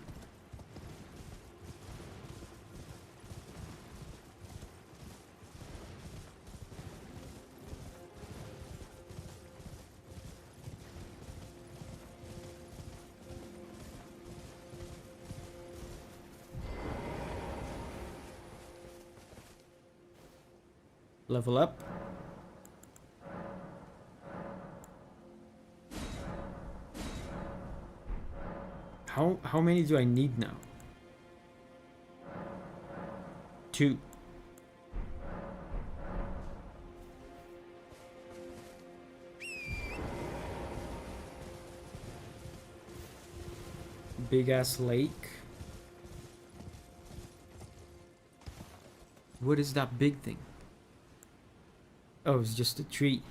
Level up. How many do I need now? 2. Big ass lake. What is that big thing? Oh, it's just a tree.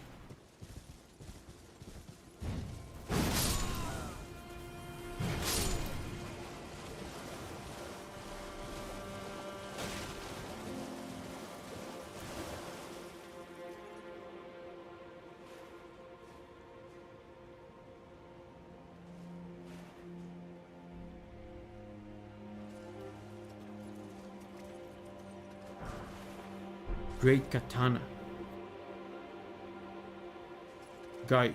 Great katana. Guys.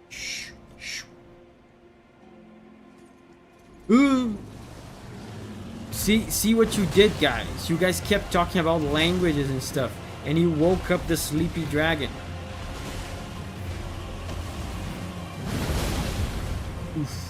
Shh, shh. Ooh. See what you did, guys. You guys kept talking about languages and stuff, and you woke up the sleepy dragon. Oof.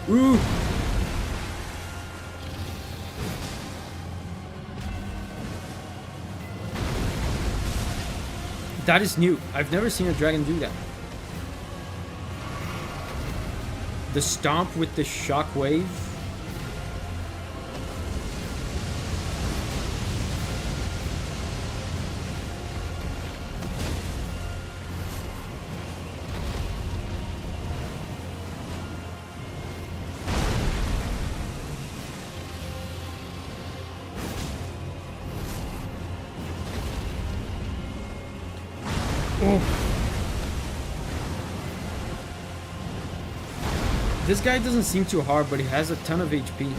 Ooh. That is new. I've never seen a dragon do that. The stomp with the shockwave. This guy doesn't seem too hard, but he has a ton of HP.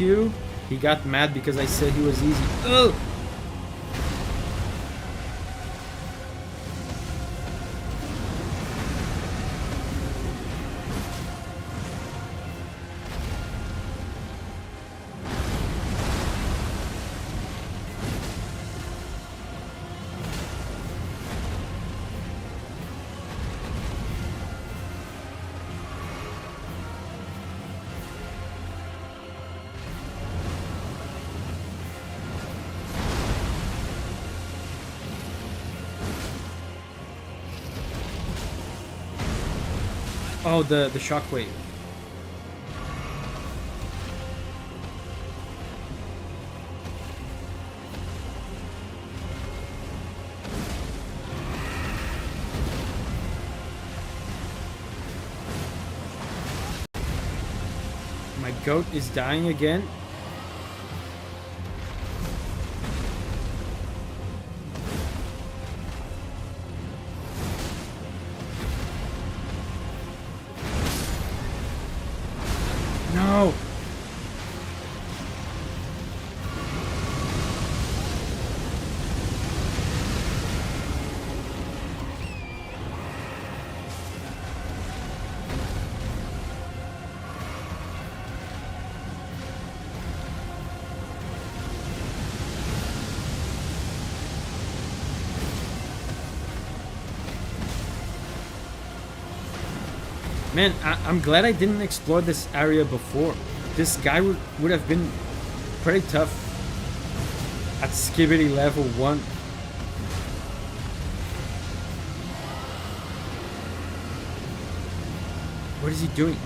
you. He got mad because I said he was easy. Ugh! Oh, the shockwave. My goat is dying again. No! Man, I'm glad I didn't explore this area before. This guy would have been pretty tough at Skibidi level 1. What is he doing?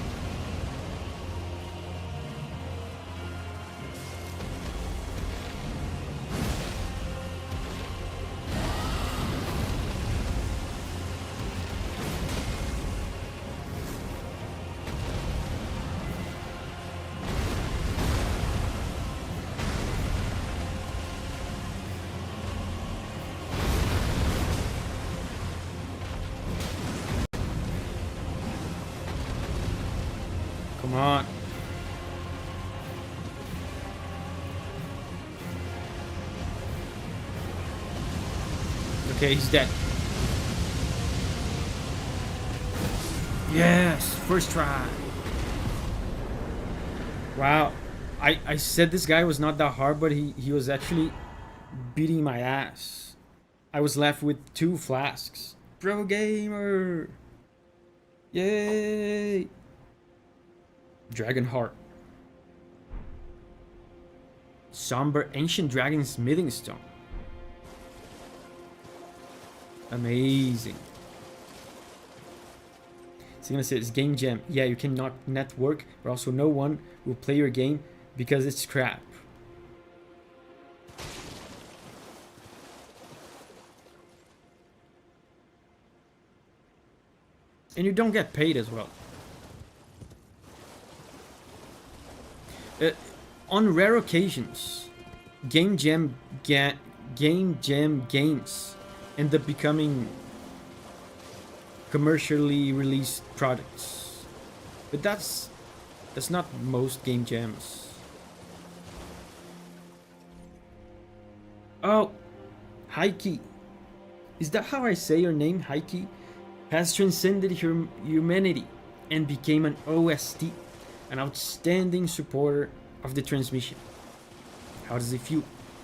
Come on. Okay, he's dead. Yes, first try. Wow. I said this guy was not that hard, but he was actually beating my ass. I was left with 2 flasks. Pro gamer. Yay. Dragon Heart. Somber Ancient Dragon Smithing Stone. Amazing. It's gonna say it's game jam. Yeah, you cannot network, but also no one will play your game because it's crap. And you don't get paid as well. On rare occasions, game jam games end up becoming commercially released products, but that's not most game jams. Oh, Heike, is that how I say your name? Heike has transcended humanity and became an OST. An outstanding supporter of the transmission. How does it feel,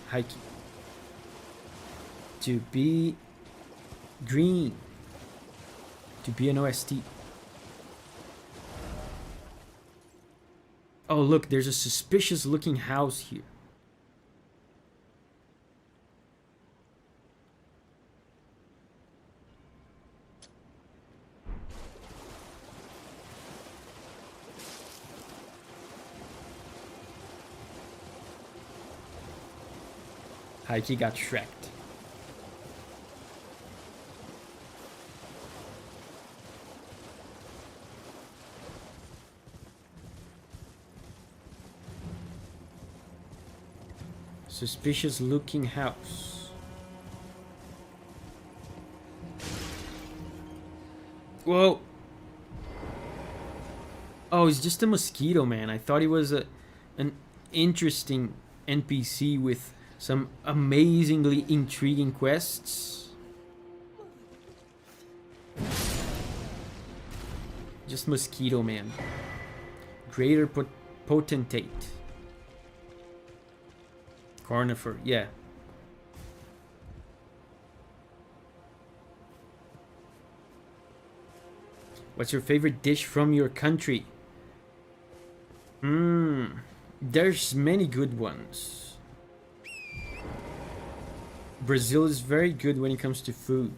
Heike? To be green. To be an OST. Oh, look, there's a suspicious looking house here. Heike got shreked. Suspicious looking house. Whoa. Oh, he's just a mosquito, man. I thought he was an interesting NPC with some amazingly intriguing quests. Just Mosquito Man. Greater Potentate. Carnivore, yeah. What's your favorite dish from your country? There's many good ones. Brazil is very good when it comes to food.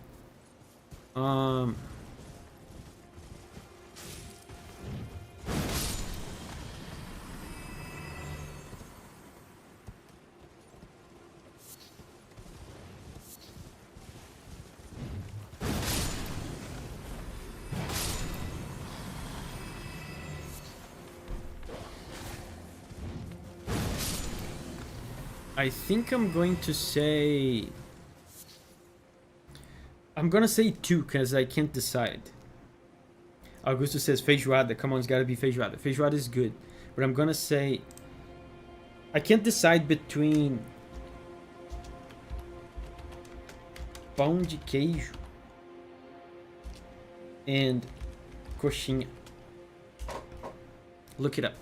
I think I'm going to say... I'm gonna say 2 because I can't decide. Augusto says feijoada. Come on, it's gotta be feijoada. Feijoada is good. But I'm gonna say... I can't decide between... pão de queijo and coxinha. Look it up.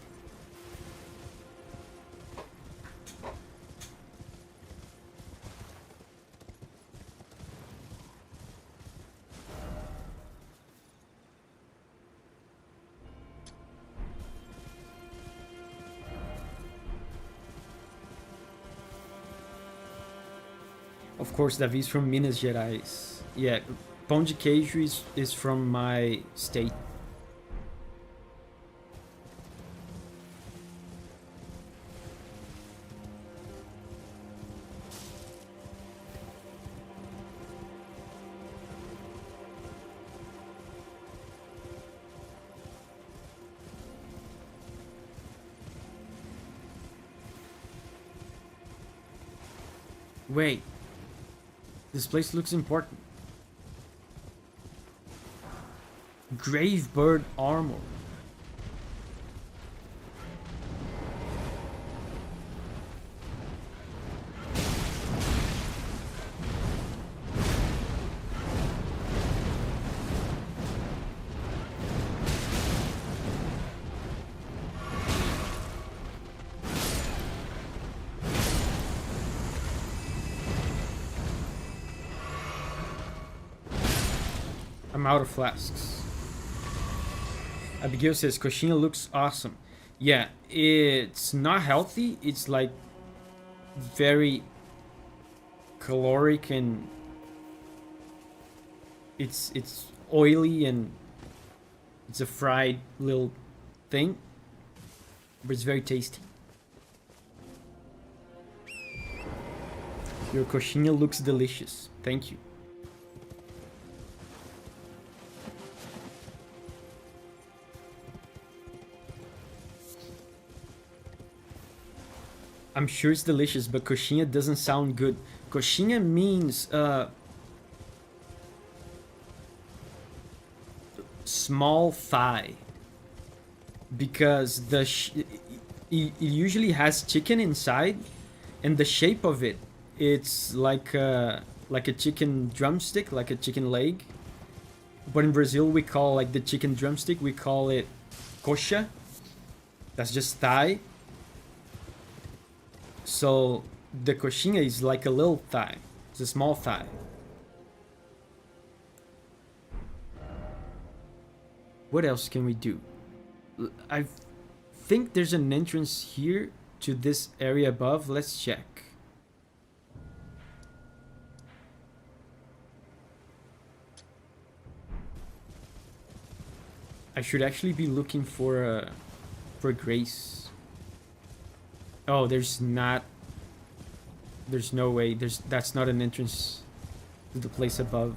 Of course, Davi's from Minas Gerais. Yeah, pão de queijo is from my state. Wait. This place looks important. Gravebird armor. I'm out of flasks. Abigail says, coxinha looks awesome. Yeah, it's not healthy. It's like very caloric and it's oily and it's a fried little thing. But it's very tasty. Your coxinha looks delicious. Thank you. I'm sure it's delicious, but coxinha doesn't sound good. Coxinha means small thigh, because it usually has chicken inside, and the shape of it's like a chicken drumstick, like a chicken leg. But in Brazil, we call like the chicken drumstick, we call it coxa. That's just thigh. So the coxinha is like a little thigh. It's a small thigh. What else can we do? I think there's an entrance here to this area above. Let's check. I should actually be looking for Grace. Oh, there's not. There's no way. That's not an entrance to the place above.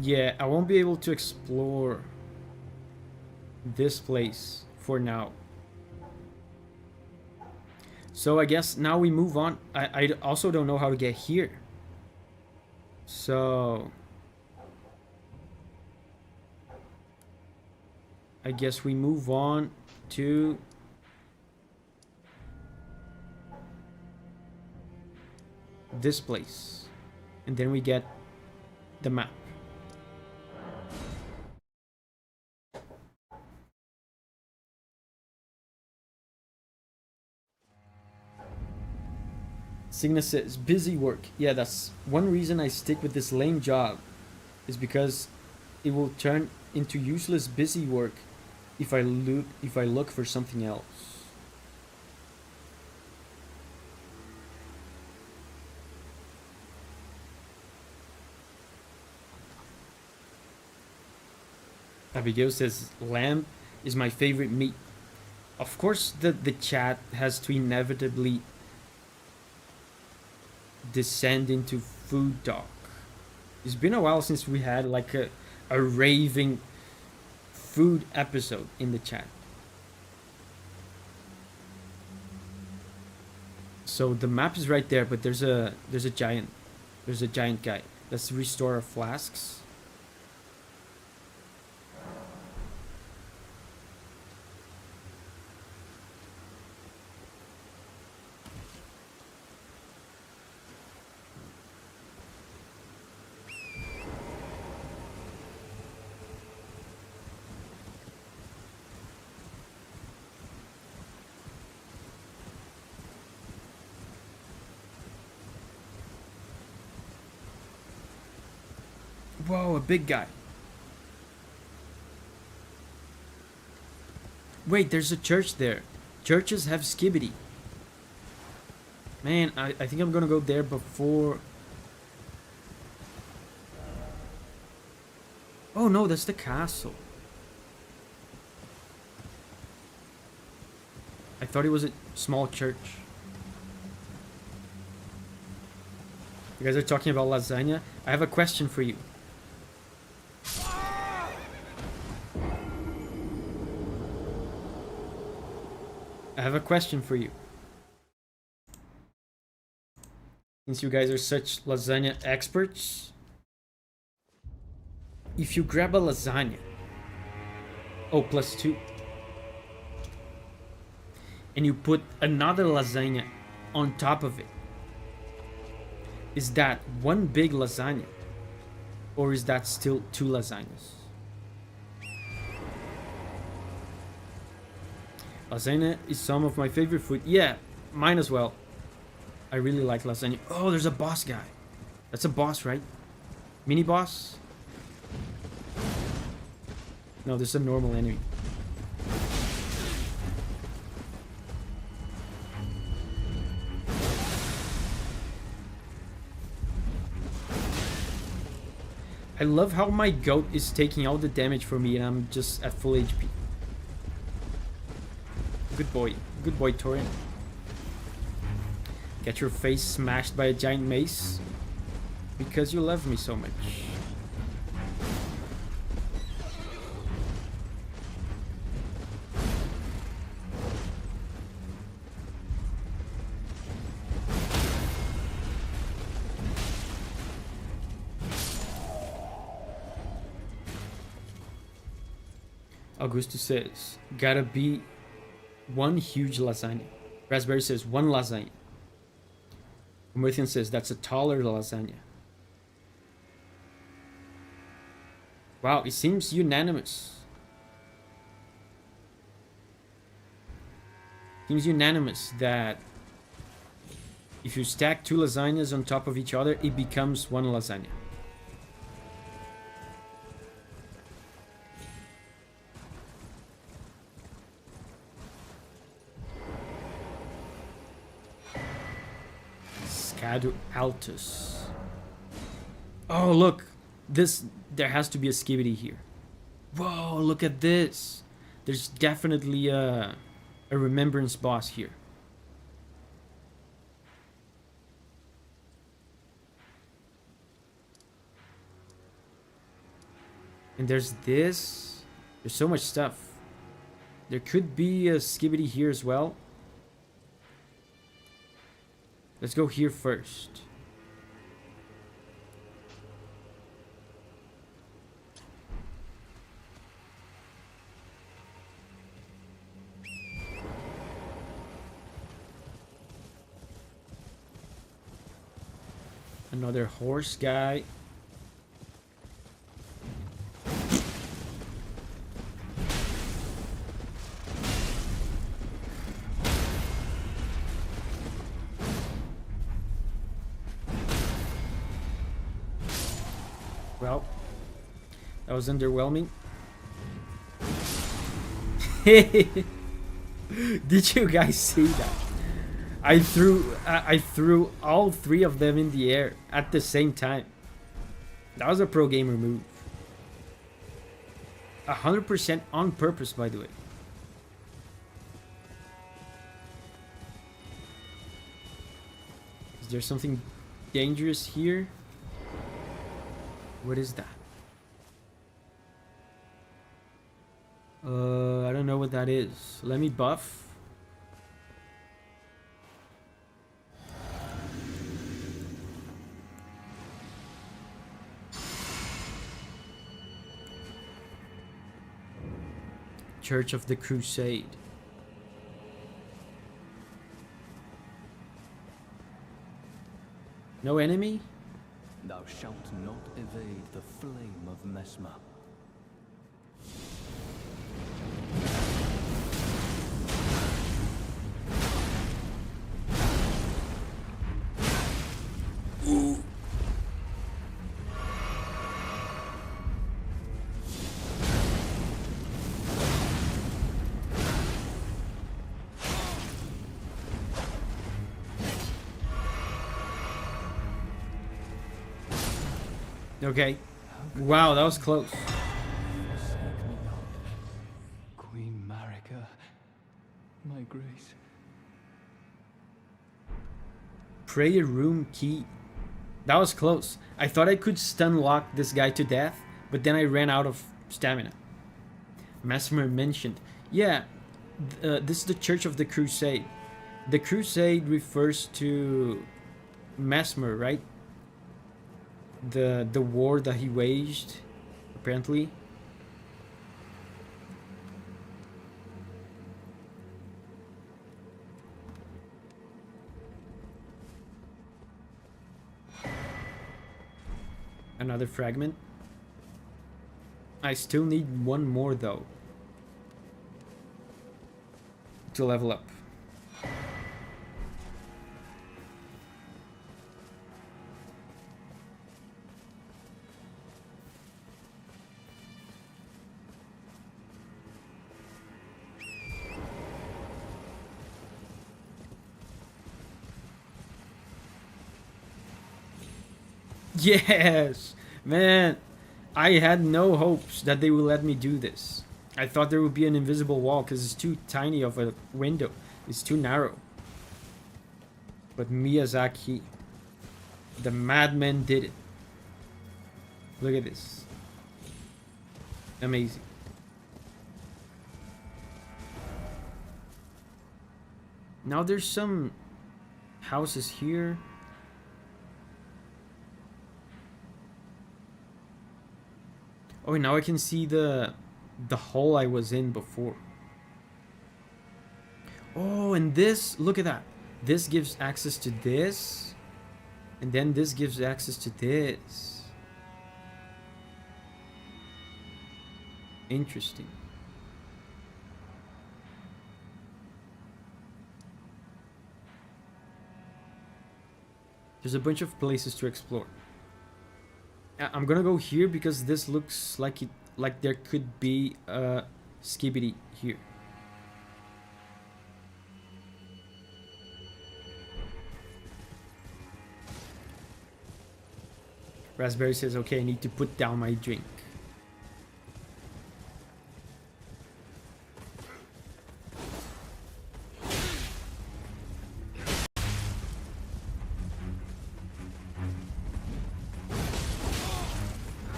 Yeah, I won't be able to explore this place for now. So I guess now we move on. I also don't know how to get here. So I guess we move on to this place. And then we get the map. Signa says, busy work. Yeah, that's one reason I stick with this lame job. Is because it will turn into useless busy work if I look for something else. Abigail says, lamb is my favorite meat. Of course, the chat has to inevitably descend into food talk. It's been a while since we had like a raving food episode in the chat. So the map is right there, but there's a giant guy. Let's restore our flasks. Whoa, a big guy. Wait, there's a church there. Churches have skibidi. Man, I think I'm gonna go there before... Oh no, that's the castle. I thought it was a small church. You guys are talking about lasagna? I have a question for you. I have a question for you. Since you guys are such lasagna experts, if you grab a lasagna, oh, +2, and you put another lasagna on top of it, is that one big lasagna, or is that still 2 lasagnas? Lasagna is some of my favorite food. Yeah, mine as well. I really like lasagna. Oh, there's a boss guy. That's a boss, right? Mini boss? No, this is a normal enemy. I love how my goat is taking all the damage for me and I'm just at full HP. Good boy, Torian. Get your face smashed by a giant mace because you love me so much. Augusto says, gotta be one huge lasagna. Raspberry says, one lasagna. Promethean says, that's a taller lasagna. Wow, it seems unanimous. Seems unanimous that if you stack 2 lasagnas on top of each other, it becomes one lasagna. Scadu Altus. Oh, look. There has to be a skibidi here. Whoa, look at this. There's definitely a remembrance boss here. And there's this. There's so much stuff. There could be a skibidi here as well. Let's go here first. Another horse guy. Well, that was underwhelming. Did you guys see that? I threw all 3 of them in the air at the same time. That was a pro gamer move. 100% on purpose, by the way. Is there something dangerous here? What is that? I don't know what that is. Let me buff. Church of the Crusade. No enemy? Thou shalt not evade the flame of Mesmer. Okay. Wow, that was close. Forsake me not, Queen Marika, my grace. Prayer room key. That was close. I thought I could stun lock this guy to death, but then I ran out of stamina. Mesmer mentioned. Yeah, this is the Church of the Crusade. The Crusade refers to Mesmer, right? The war that he waged, apparently. Another fragment. I still need one more though to level up. Yes, man, I had no hopes that they would let me do this. I thought there would be an invisible wall because it's too tiny of a window. It's too narrow. But Miyazaki, the madman, did it. Look at this. Amazing. Now there's some houses here. Oh, now I can see the hole I was in before. Oh, and this, look at that. This gives access to this. And then this gives access to this. Interesting. There's a bunch of places to explore. I'm gonna go here because this looks like there could be a skibidi here. Raspberry says, okay, I need to put down my drink.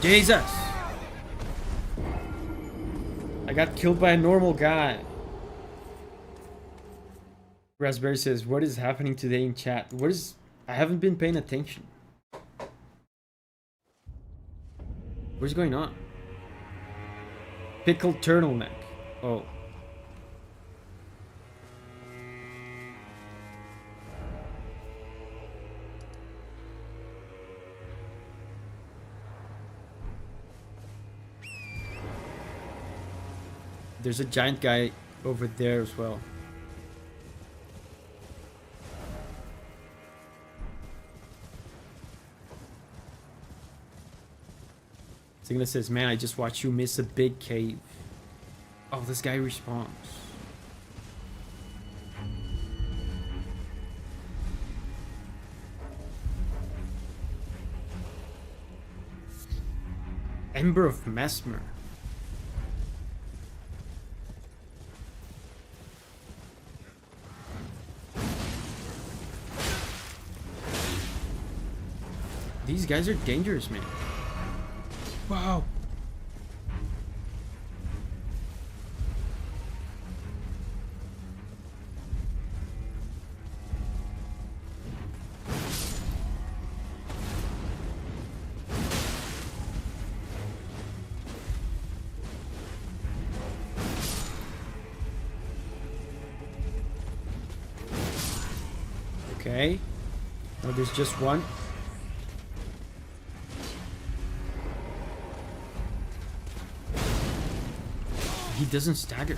Jesus! got killed by a normal guy. Raspberry says, what is happening today in chat? I haven't been paying attention. What's going on? Pickled turtleneck. Oh. There's a giant guy over there as well. Signa says, man, I just watched you miss a big cave. Oh, this guy respawns. Ember of Mesmer. These guys are dangerous, man. Wow. Okay. Oh, there's just one. He doesn't stagger.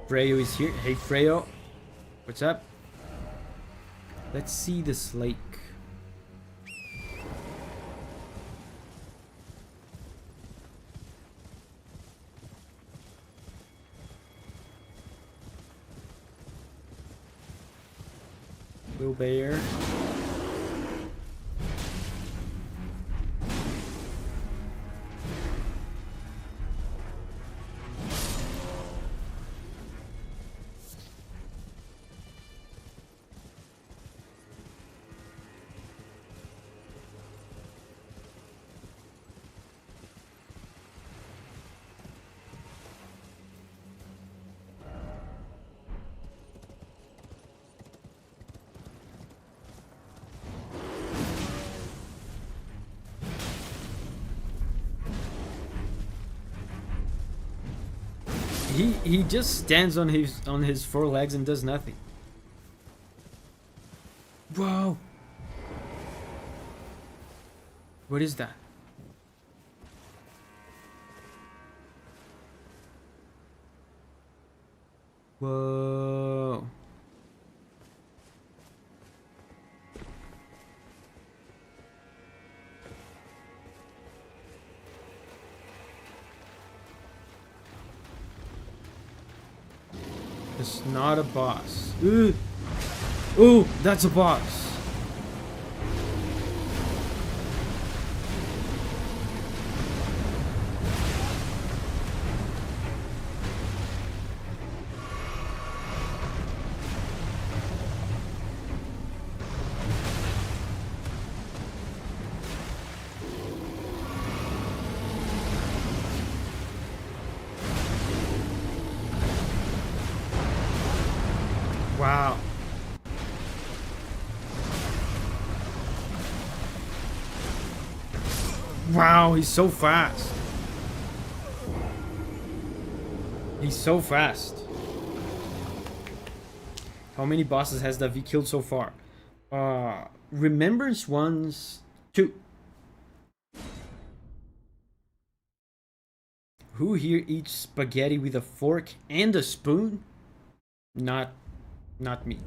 Freyo is here. Hey Freyo. What's up? Let's see this lake. Bear. He just stands on his four legs and does nothing. Whoa. What is that? Whoa. It's not a boss. Ooh. Ooh, that's a boss. Wow. Wow, he's so fast. He's so fast. How many bosses has Davi killed so far? Remembrance ones, 2. Who here eats spaghetti with a fork and a spoon? Not me.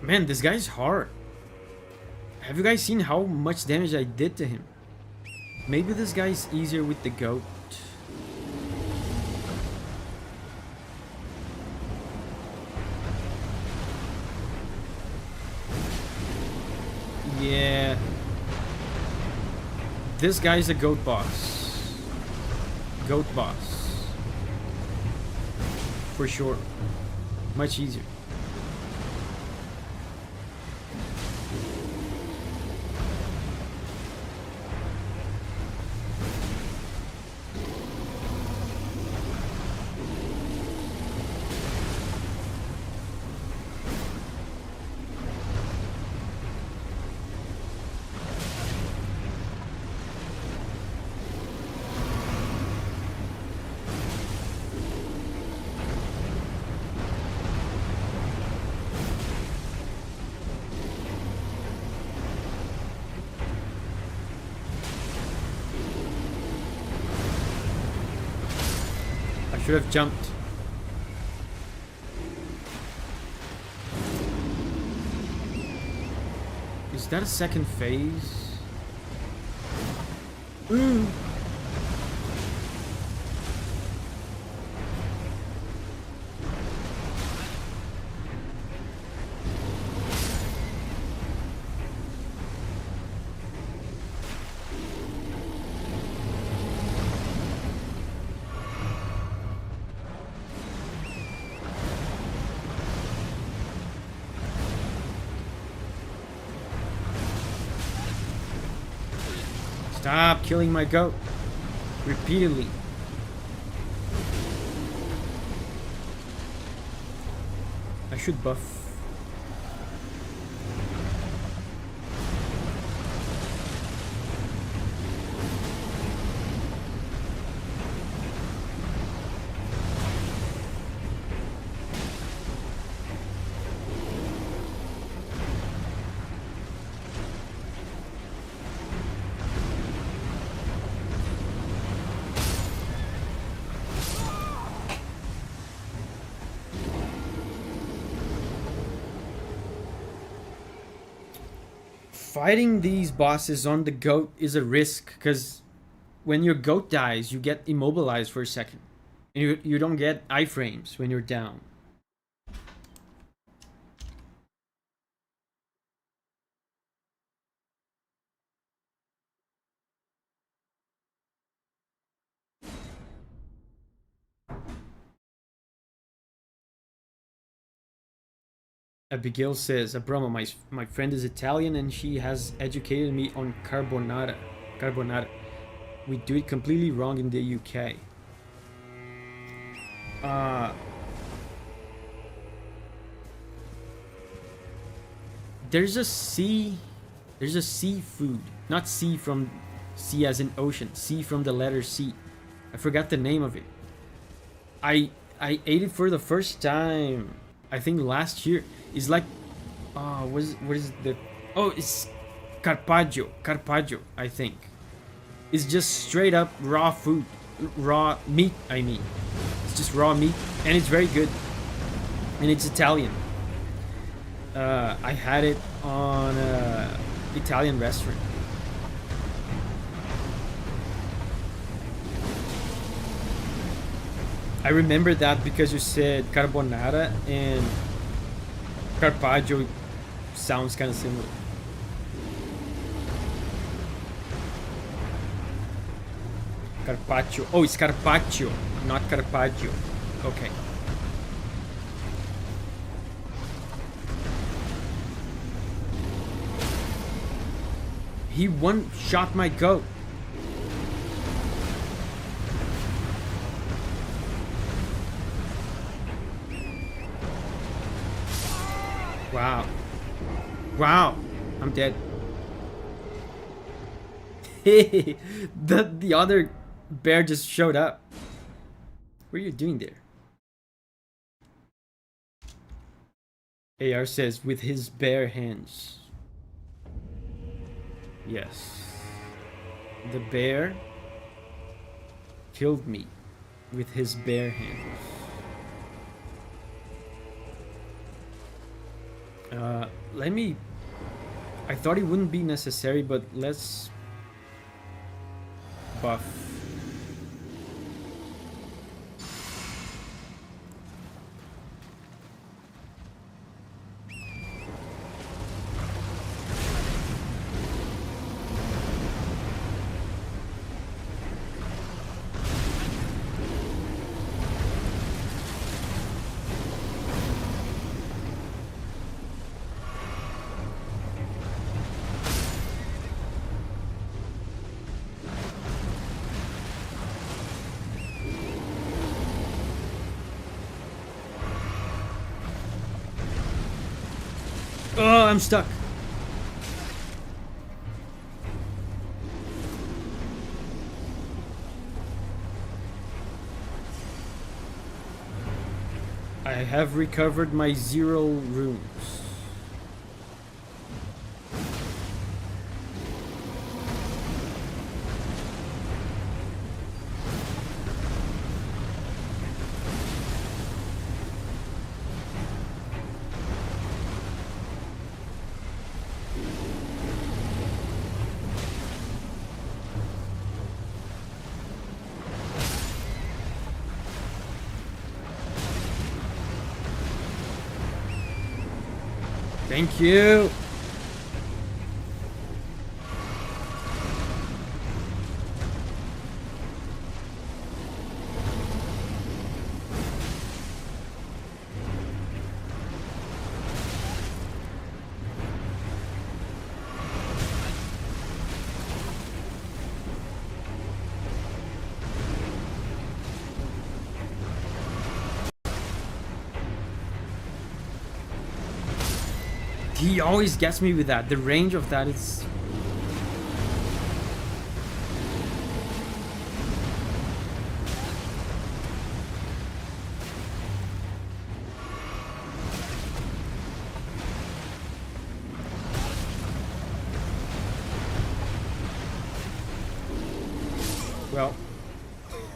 Man, this guy's hard. Have you guys seen how much damage I did to him? Maybe this guy's easier with the goat. This guy's a goat boss. Goat boss. For sure. Much easier. Should have jumped. Is that a second phase? Ooh. Stop killing my goat repeatedly. I should buff. Fighting these bosses on the goat is a risk, because when your goat dies, you get immobilized for a second. And you don't get iframes when you're down. Abigail says, Abramo, my friend is Italian and she has educated me on carbonara. Carbonara. We do it completely wrong in the UK. There's a seafood. Not sea from sea as in ocean. Sea from the letter C. I forgot the name of it. I ate it for the first time, I think last year. It's like, what is the? Oh, it's carpaccio. Carpaccio, I think. It's just straight up raw food, raw meat. I mean, it's just raw meat, and it's very good. And it's Italian. I had it on an Italian restaurant. I remember that because you said carbonara and carpaccio sounds kind of similar. Carpaccio. Oh, it's carpaccio, not carpaccio. Okay. He one-shot my goat. Wow. Wow. I'm dead. the other bear just showed up. What are you doing there? AR says, with his bare hands. Yes. The bear killed me with his bare hands. Let me... I thought it wouldn't be necessary, but let's buff. I'm stuck. I have recovered my 0 runes. Thank you. He always gets me with that. The range of that is... Well,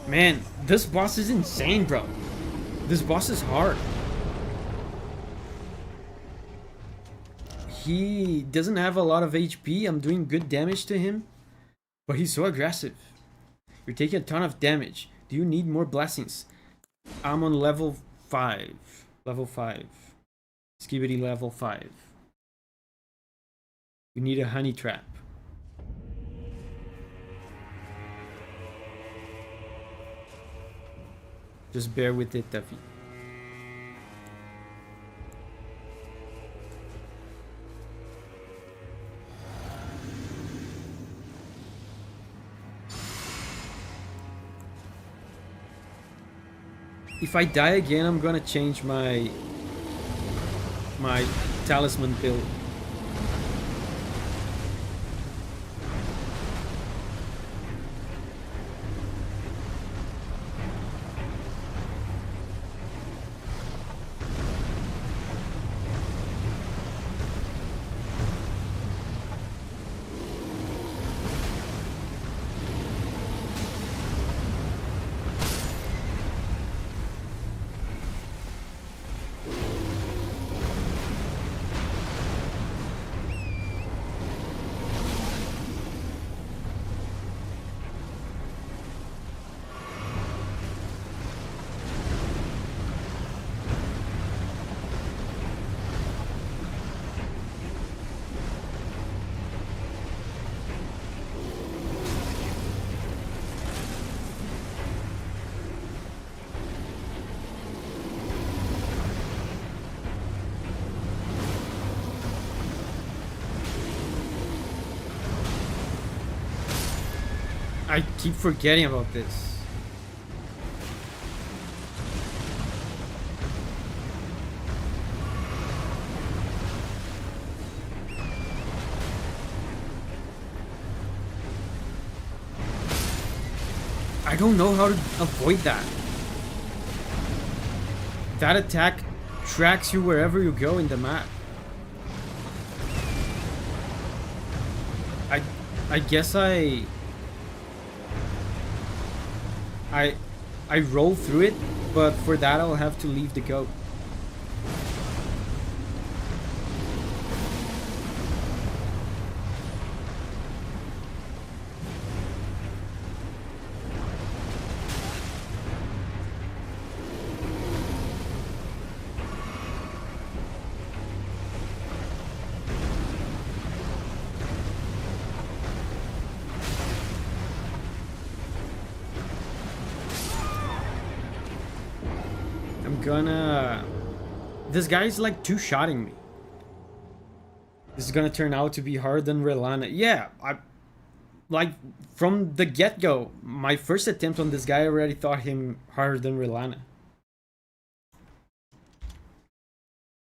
man, this boss is insane, bro. This boss is hard. He doesn't have a lot of HP. I'm doing good damage to him, but he's so aggressive. You're taking a ton of damage. Do you need more blessings? I'm on level 5. Level 5. Skibidi level 5. We need a honey trap. Just bear with it, Davi. If I die again, I'm gonna change my talisman build. I keep forgetting about this. I don't know how to avoid that. That attack tracks you wherever you go in the map. I guess I roll through it, but for that I'll have to leave the goat. This guy's like two-shotting me. This is gonna turn out to be harder than Rellana. Yeah, like from the get-go, my first attempt on this guy, I already thought him harder than Rellana.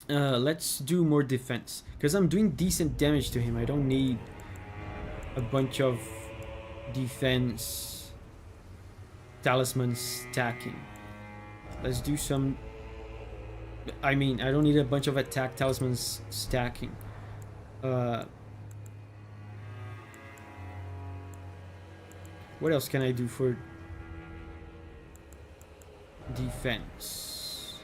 Let's do more defense, because I'm doing decent damage to him. I don't need a bunch of defense talismans stacking. Let's do some... I mean, I don't need a bunch of attack talismans stacking. What else can I do for defense?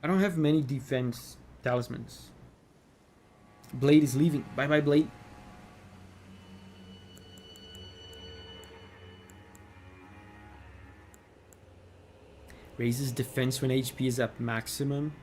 I don't have many defense talismans. Blade is leaving. Bye bye, Blade. Raises defense when HP is at maximum.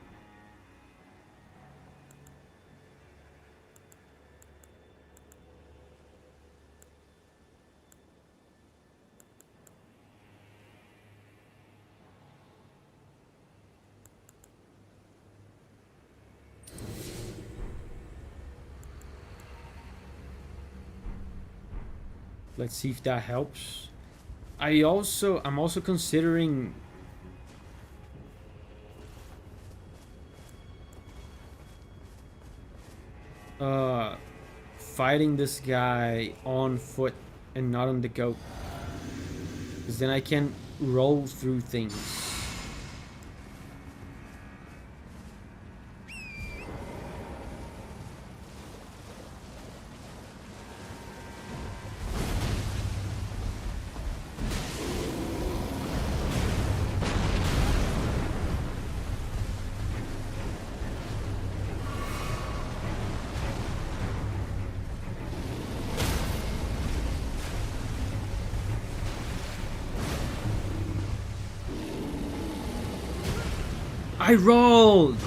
Let's see if that helps. I'm also considering fighting this guy on foot and not on the goat, because then I can roll through things. I rolled!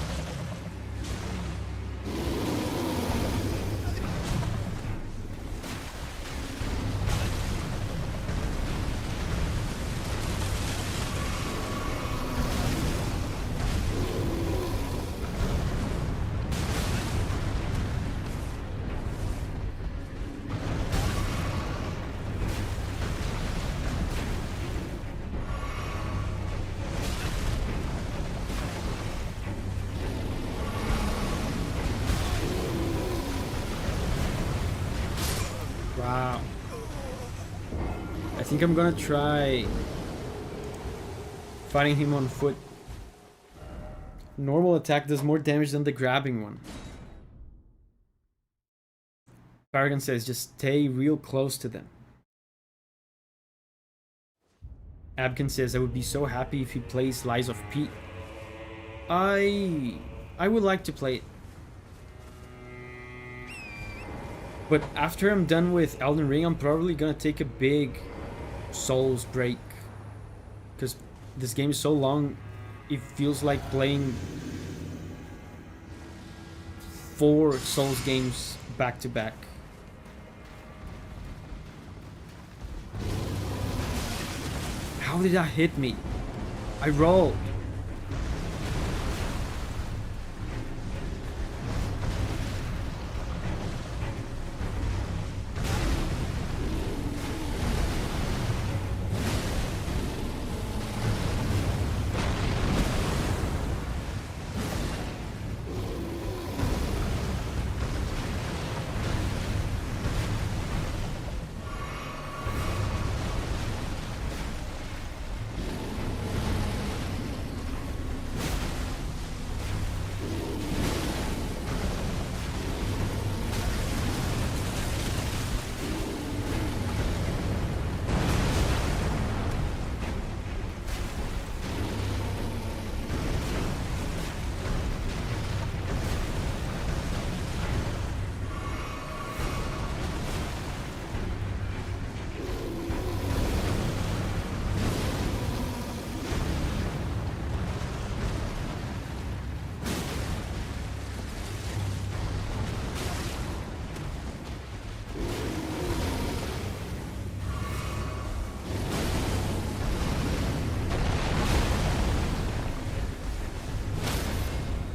Wow. I think I'm gonna try fighting him on foot. Normal attack does more damage than the grabbing one. Paragon says just stay real close to them. Abkin says I would be so happy if he plays Lies of P. I would like to play it. But after I'm done with Elden Ring, I'm probably gonna take a big Souls break. Because this game is so long, it feels like playing 4 Souls games back to back. How did that hit me? I rolled.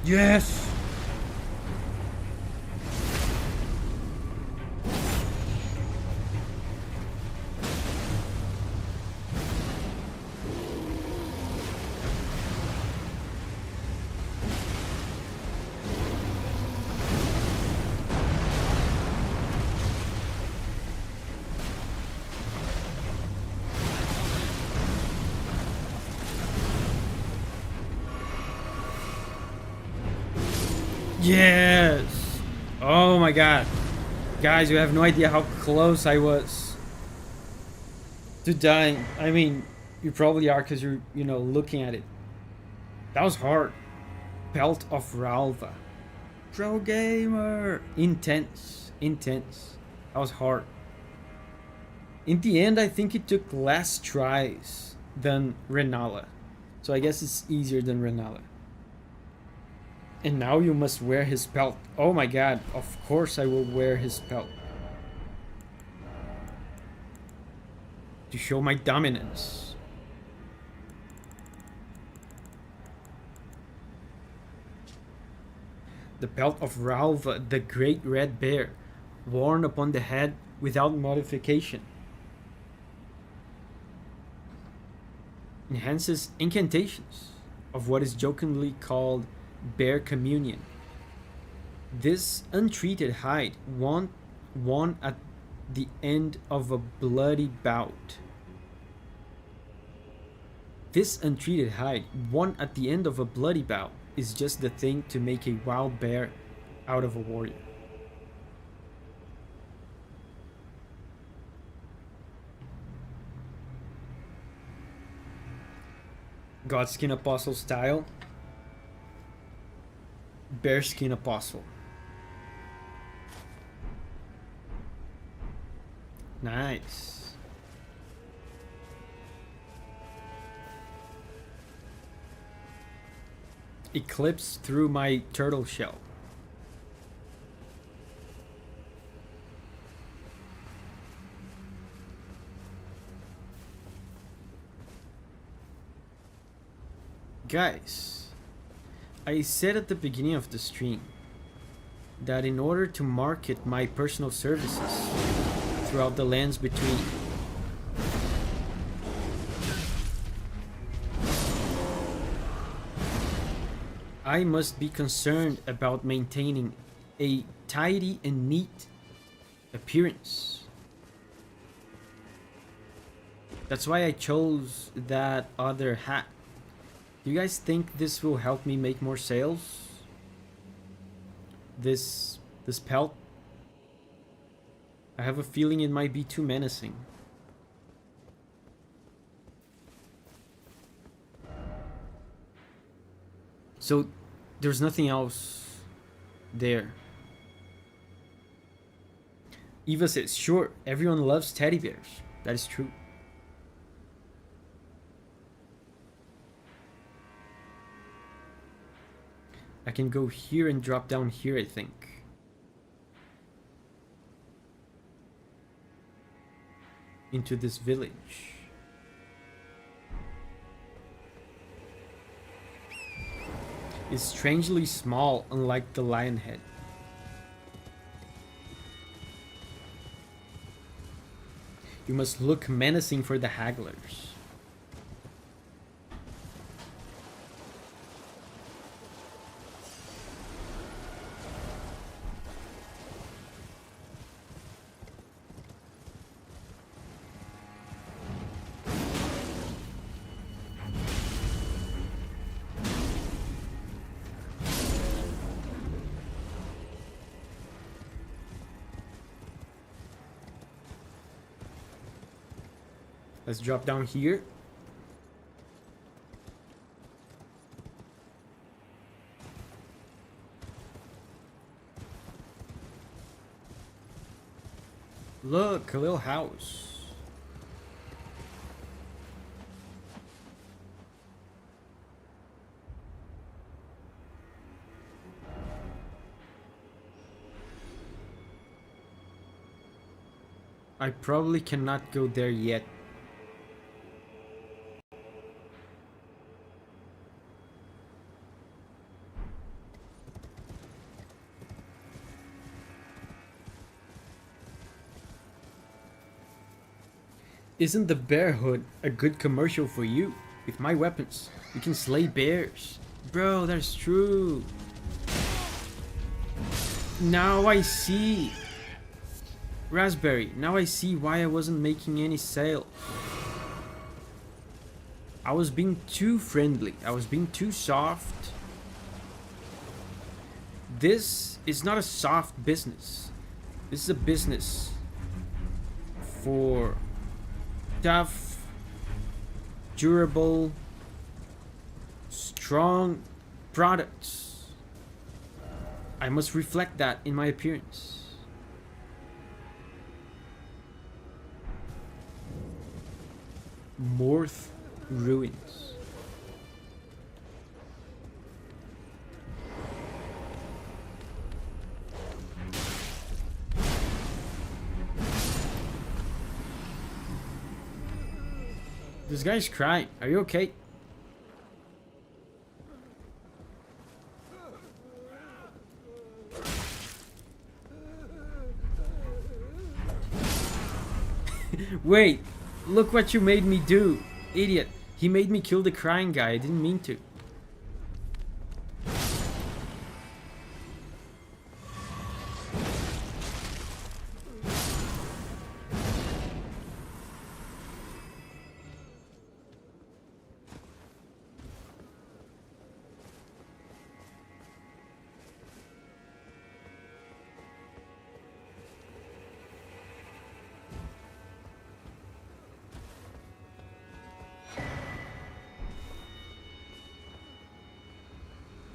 Yes! Yes! Oh my god. Guys, you have no idea how close I was to dying. I mean, you probably are because you're, you know, looking at it. That was hard. Belt of Ralva. Pro gamer. Intense. Intense. That was hard. In the end, I think it took less tries than Rellana. So I guess it's easier than Rellana. And now you must wear his belt. Oh my god, of course I will wear his belt. To show my dominance. The belt of Ralva, the great red bear, worn upon the head without modification. Enhances incantations of what is jokingly called Bear Communion. This untreated hide won at the end of a bloody bout. This untreated hide, won at the end of a bloody bout, is just the thing to make a wild bear out of a warrior. Godskin Apostle style. Bearskin Apostle. Nice. Eclipse through my turtle shell. Guys, I said at the beginning of the stream that in order to market my personal services throughout the lands between, I must be concerned about maintaining a tidy and neat appearance. That's why I chose that other hat. Do you guys think this will help me make more sales? This pelt? I have a feeling it might be too menacing. So there's nothing else there. Eva says, sure, everyone loves teddy bears. That is true. I can go here and drop down here, I think. Into this village. It's strangely small, unlike the lion head. You must look menacing for the hagglers. Let's drop down here. Look, a little house. I probably cannot go there yet. Isn't the bear hood a good commercial for you? With my weapons, you can slay bears. Bro, that's true. Now I see. Raspberry, now I see why I wasn't making any sale. I was being too friendly. I was being too soft. this is not a soft business. This is a business for tough, durable, strong products. I must reflect that in my appearance. Morth ruins. This guy's crying. Are you okay? Wait, look what you made me do, idiot. He made me kill the crying guy. I didn't mean to.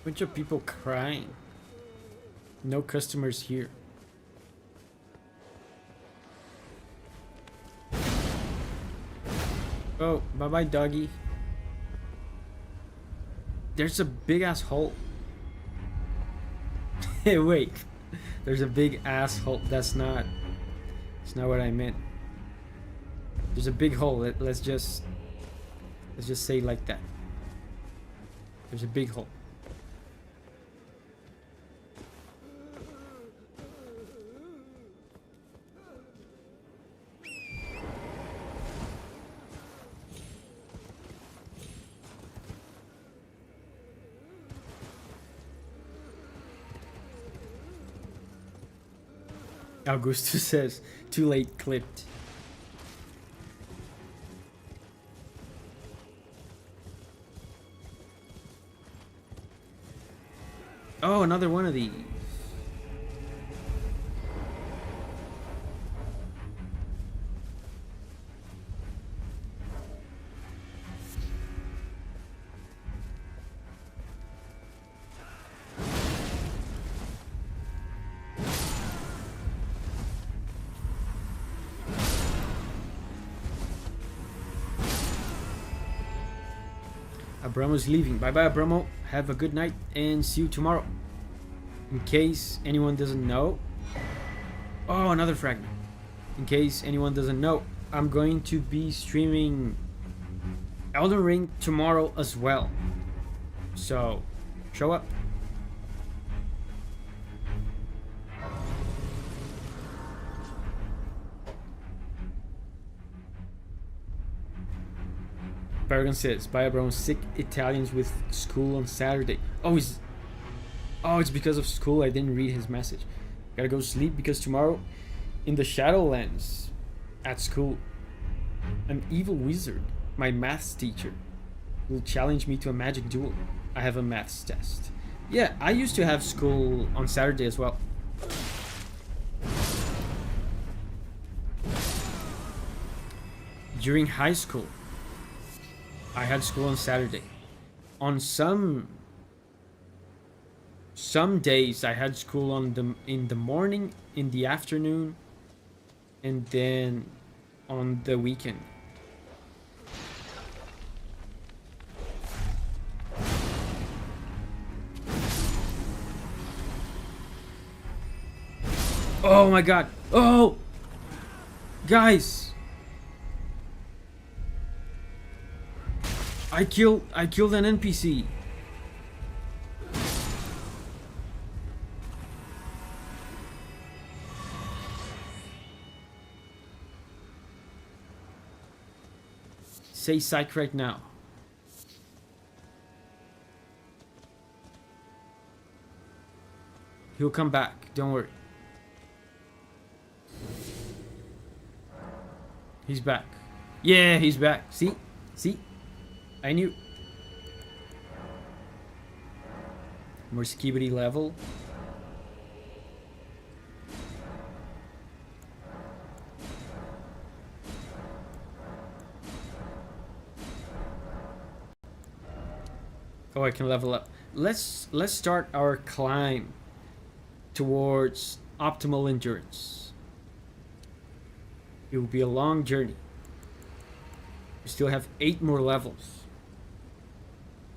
Bunch of people crying. No customers here. Oh, bye-bye, doggy. There's a big-ass hole. Hey, wait. There's a big asshole. That's not what I meant. There's a big hole. Let's just say it like that. There's a big hole. Augusto says, too late, clipped. Oh, another one of these. Abramo's leaving. Bye bye, Abramo. Have a good night and see you tomorrow. In case anyone doesn't know. Oh, another fragment. In case anyone doesn't know, I'm going to be streaming Elden Ring tomorrow as well. So, show up. Paragon says, bye Abramo, sick Italians with school on Saturday. Oh, it's because of school. I didn't read his message. Gotta go sleep because tomorrow in the Shadowlands at school, an evil wizard, my maths teacher, will challenge me to a magic duel. I have a maths test. Yeah, I used to have school on Saturday as well. During high school, I had school on Saturday. On some days I had school in the morning, in the afternoon, and then on the weekend. Oh my god. Oh! Guys! I killed an NPC. Say psych right now. He'll come back, don't worry. He's back. Yeah, he's back. See? See? I knew. More skibidi level. Oh, I can level up. Let's start our climb towards optimal endurance. It will be a long journey. We still have 8 more levels.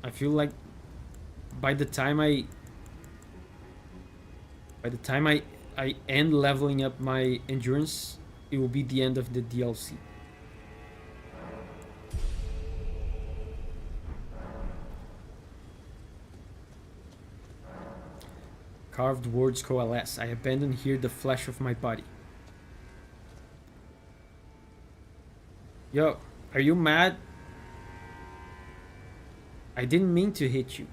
I feel like by the time I end leveling up my endurance, it will be the end of the DLC. Carved words coalesce. I abandon here the flesh of my body. Yo, are you mad? I didn't mean to hit you.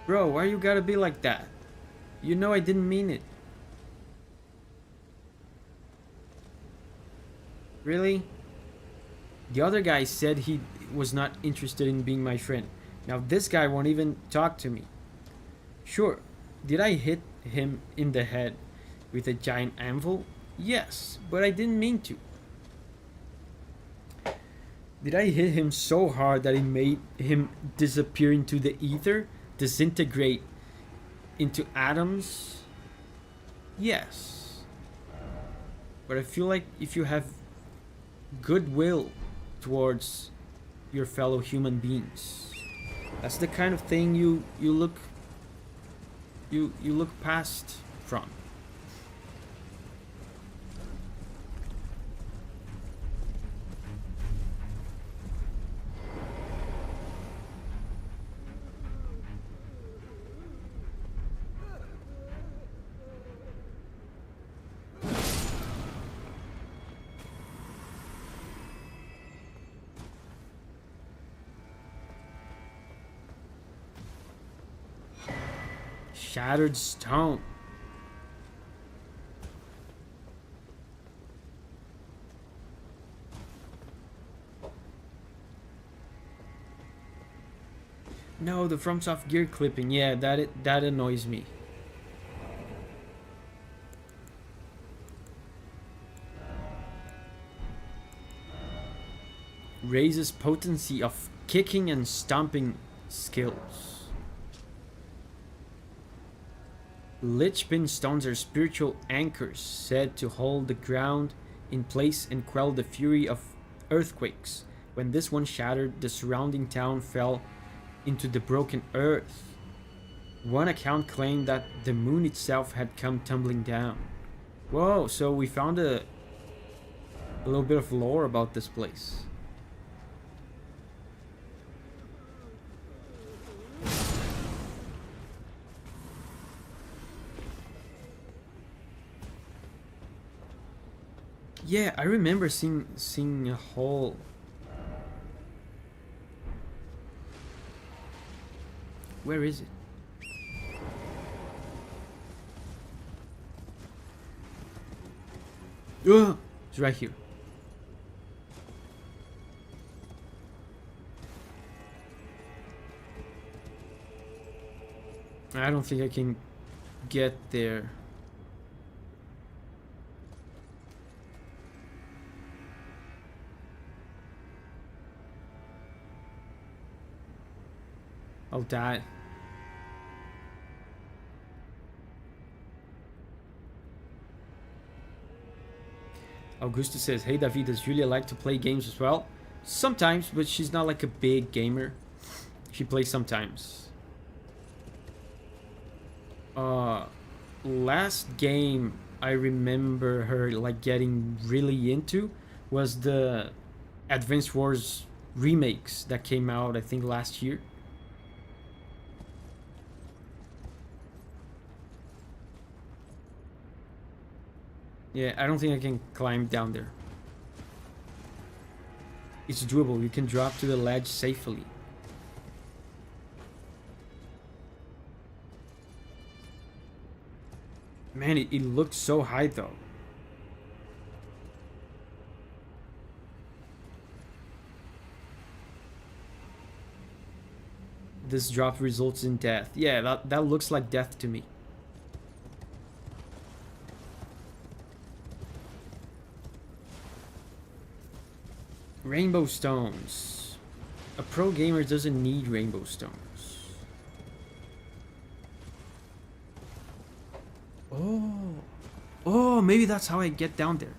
Bro, why you gotta be like that? You know I didn't mean it. Really? The other guy said he was not interested in being my friend. Now this guy won't even talk to me. Sure, did I hit him in the head with a giant anvil? Yes, but I didn't mean to. Did I hit him so hard that it made him disappear into the ether? Disintegrate into atoms? Yes. But I feel like if you have goodwill towards your fellow human beings, that's the kind of thing you look past from. Shattered stone. No, the FromSoft gear clipping. Yeah, that annoys me. Raises potency of kicking and stomping skills. Lichpin stones are spiritual anchors said to hold the ground in place and quell the fury of earthquakes. When this one shattered, the surrounding town fell into the broken earth. One account claimed that the moon itself had come tumbling down. Whoa, so we found a little bit of lore about this place. Yeah, I remember seeing a whole... Where is it? Ugh! It's right here. I don't think I can get there. I'll die. Augusto says, hey Davi, does Julia like to play games as well? Sometimes, but she's not like a big gamer. She plays sometimes. Last game I remember her like getting really into was the Advance Wars remakes that came out I think last year. Yeah, I don't think I can climb down there. It's doable. You can drop to the ledge safely. Man, it looked so high though. This drop results in death. Yeah, that looks like death to me. Rainbow stones. A pro gamer doesn't need rainbow stones. Oh. Oh, maybe that's how I get down there.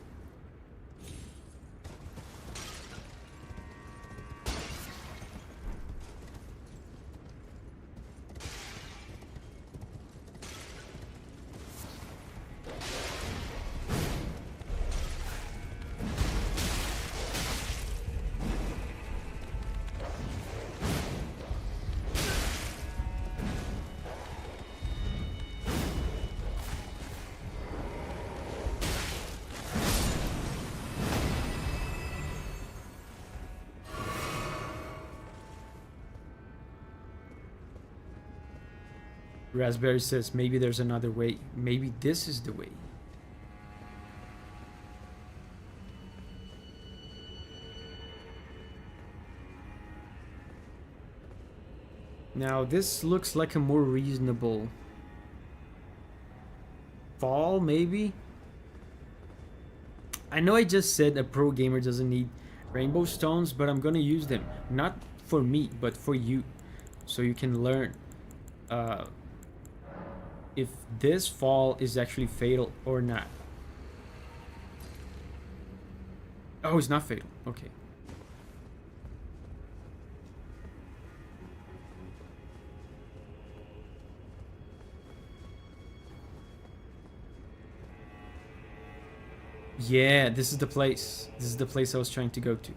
Raspberry says maybe there's another way. Maybe this is the way. Now this looks like a more reasonable fall, maybe? I know I just said a pro gamer doesn't need rainbow stones, but I'm gonna use them. Not for me, but for you. So you can learn if this fall is actually fatal or not. Oh, it's not fatal. Okay. Yeah, this is the place. This is the place I was trying to go to.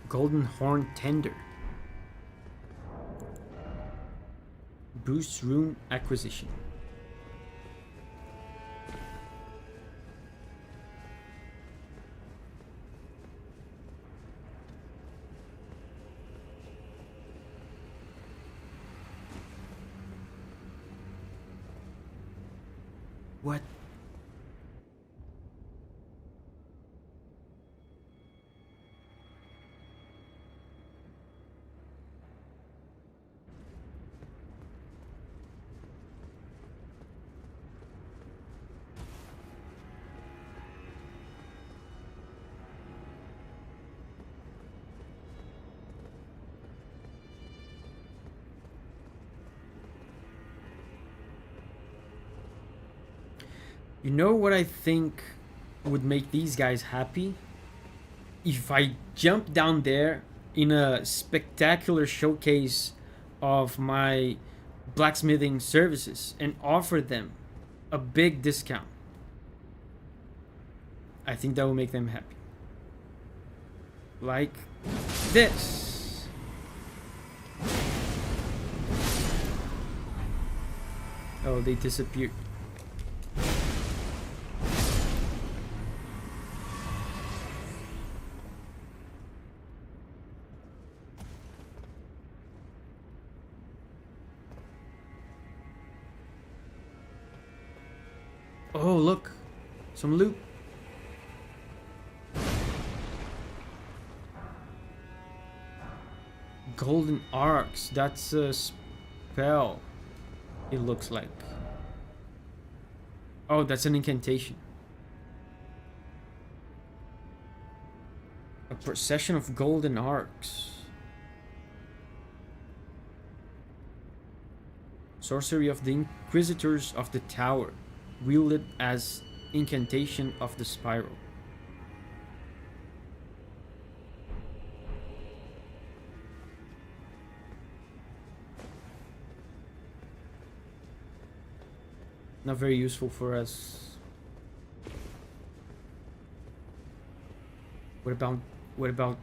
Golden Horn Tender. Boost Rune Acquisition. What? You know what I think would make these guys happy? If I jump down there in a spectacular showcase of my blacksmithing services and offer them a big discount. I think that will make them happy. Like this. Oh, they disappeared. Oh, look. Some loot. Golden arcs. That's a spell. It looks like. Oh, that's an incantation. A procession of golden arcs. Sorcery of the Inquisitors of the Tower. Wielded as incantation of the spiral. Not very useful for us. What about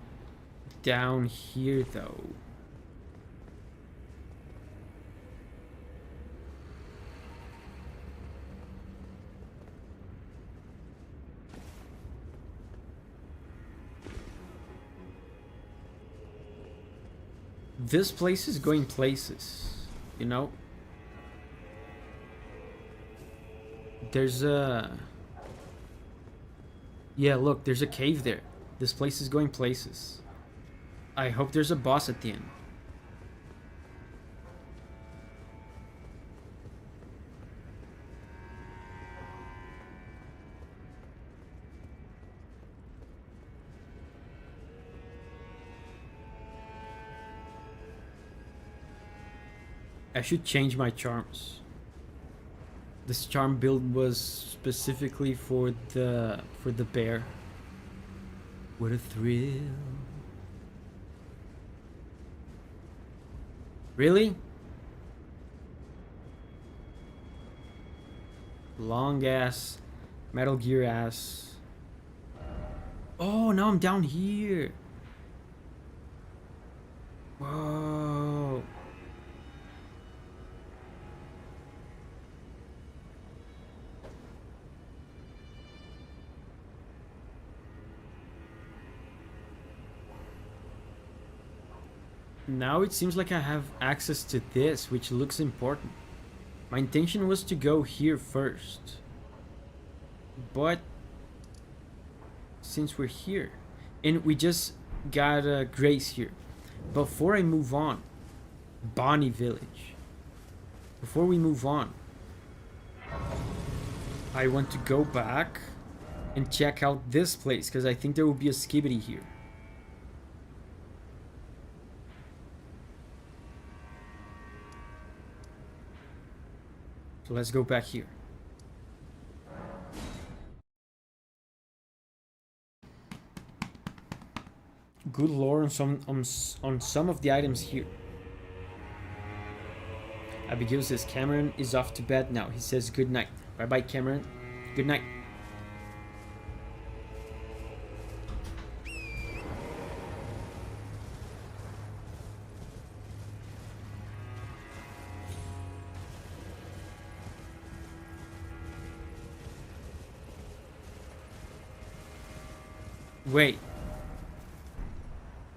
down here though? This place is going places, you know? There's a... Yeah, look, there's a cave there. This place is going places. I hope there's a boss at the end. I should change my charms. This charm build was specifically for the bear. What a thrill. Really? Long ass, Metal Gear ass. Oh, now I'm down here. Whoa. Now it seems like I have access to this, which looks important. My intention was to go here first. But since we're here, and we just got Grace here. Before I move on, Bonnie Village. Before we move on, I want to go back and check out this place, because I think there will be a skibidi here. So let's go back here. Good lore on some of the items here. Abigail says Cameron is off to bed now. He says good night. Bye bye, Cameron. Good night. Wait.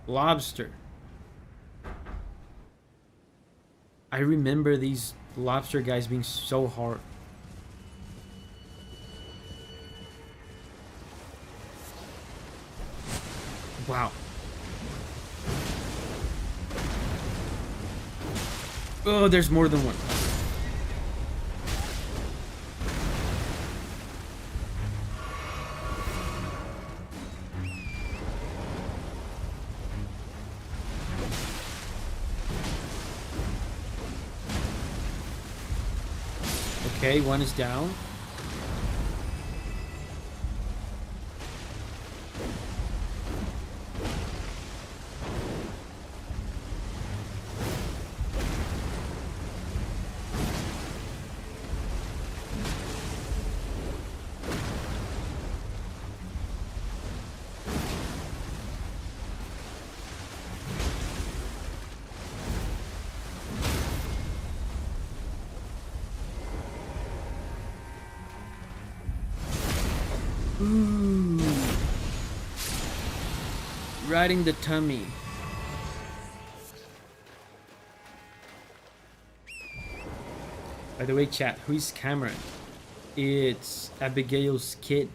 Lobster. I remember these lobster guys being so hard. Wow. Oh, there's more than one. Okay, one is down. Ooh. Riding the tummy. By the way, chat, who is Cameron? It's Abigail's kid.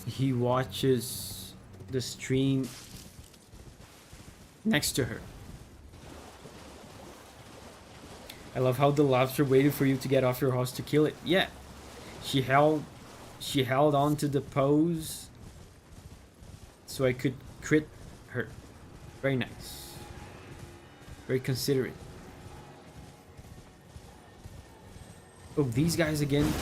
He watches the stream next to her. I love how the lobster waited for you to get off your horse to kill it. Yeah. She held on to the pose so I could crit her. Very nice. Very considerate. Oh, these guys again.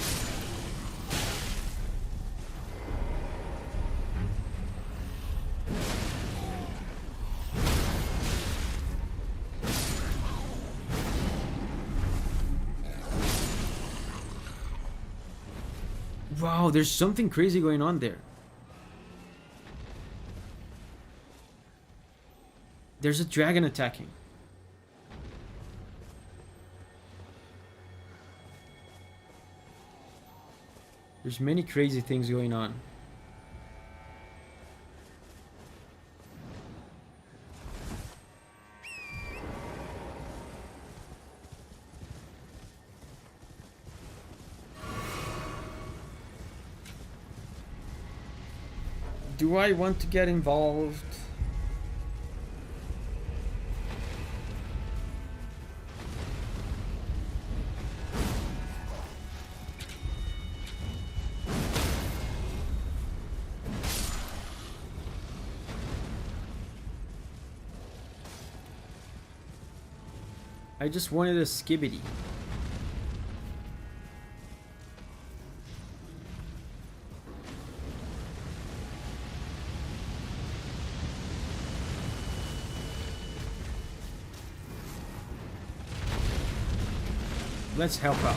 Wow, there's something crazy going on there. There's a dragon attacking. There's many crazy things going on. Do I want to get involved? I just wanted a skibidi. Let's help out.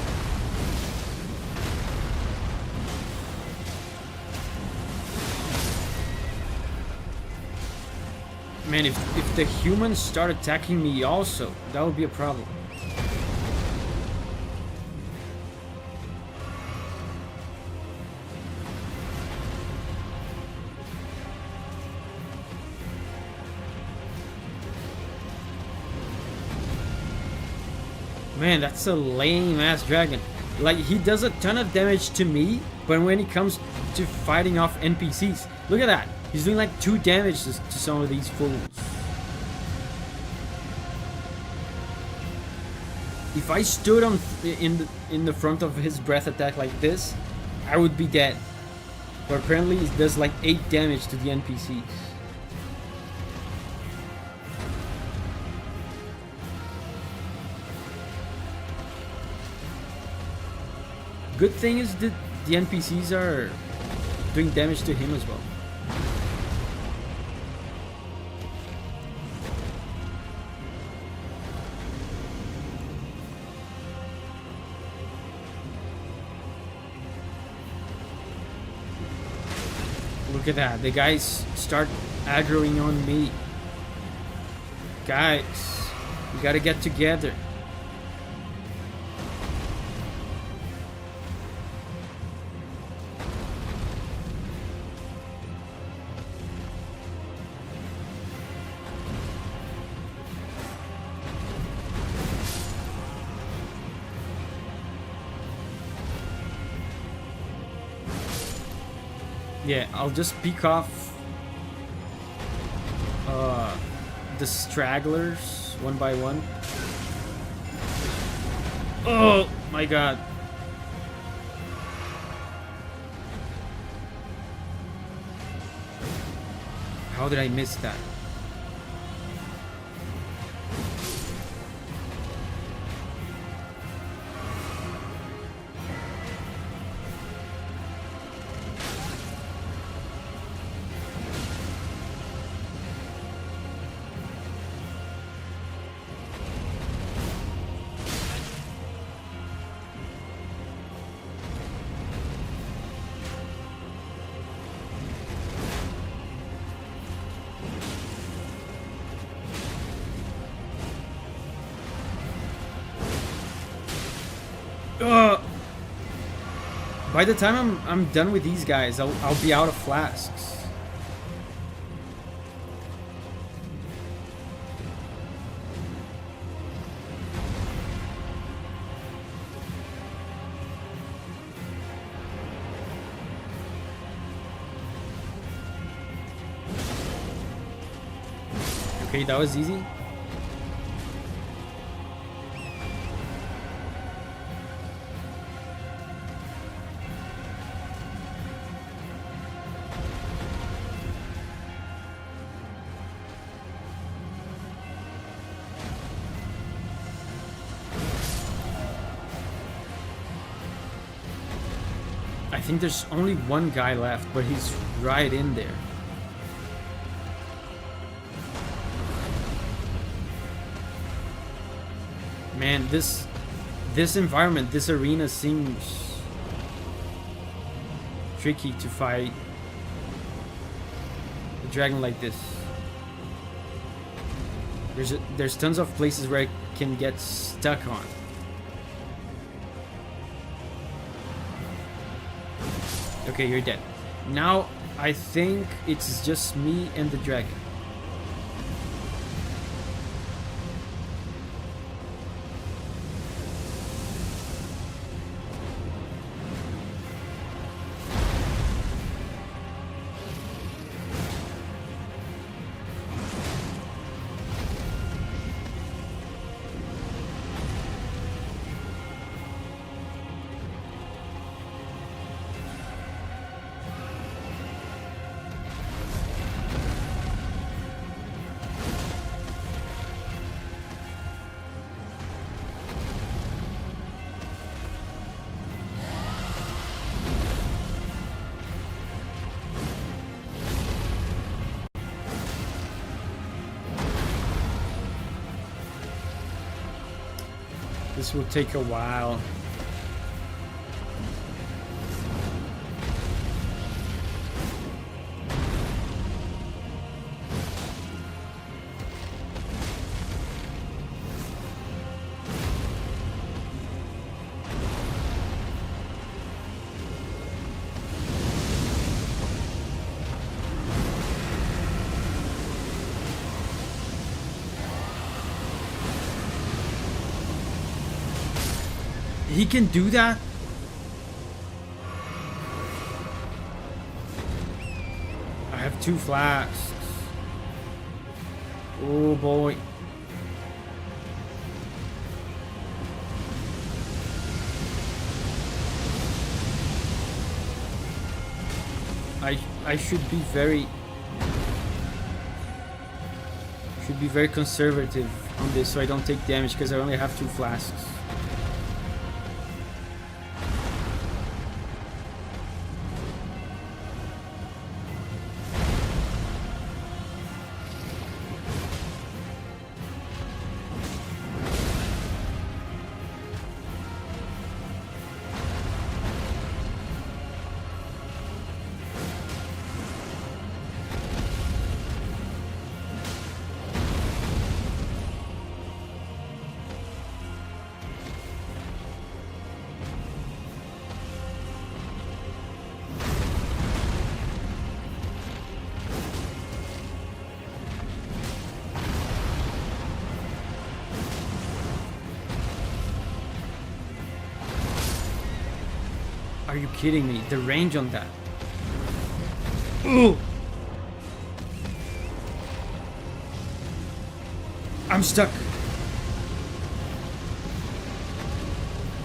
Man, if the humans start attacking me also, that would be a problem. Man, that's a lame ass dragon. Like, he does a ton of damage to me, but when it comes to fighting off NPCs, look at that. He's doing like 2 damage to some of these fools. If I stood on in the front of his breath attack like this, I would be dead. But apparently it does like 8 damage to the NPCs. Good thing is that the NPCs are doing damage to him as well. Look at that. The guys start aggroing on me. Guys, we gotta get together. Yeah, I'll just pick off the stragglers one by one. Oh my god. How did I miss that? By the time I'm done with these guys, I'll be out of flasks. Okay, that was easy. I think there's only one guy left, but he's right in there. Man, this environment, this arena seems tricky to fight a dragon like this. There's tons of places where I can get stuck on. Okay, you're dead. Now, I think it's just me and the dragon. This will take a while. He can do that? I have 2 flasks. Oh boy. I should be very conservative on this so I don't take damage because I only have 2 flasks. Are you kidding me? The range on that. Ooh. I'm stuck.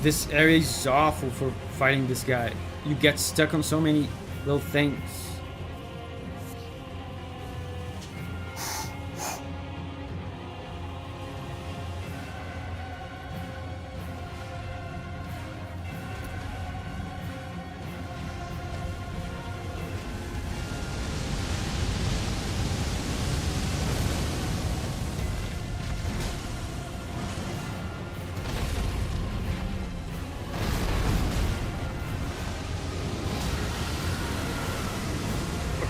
This area is awful for fighting this guy. You get stuck on so many little things.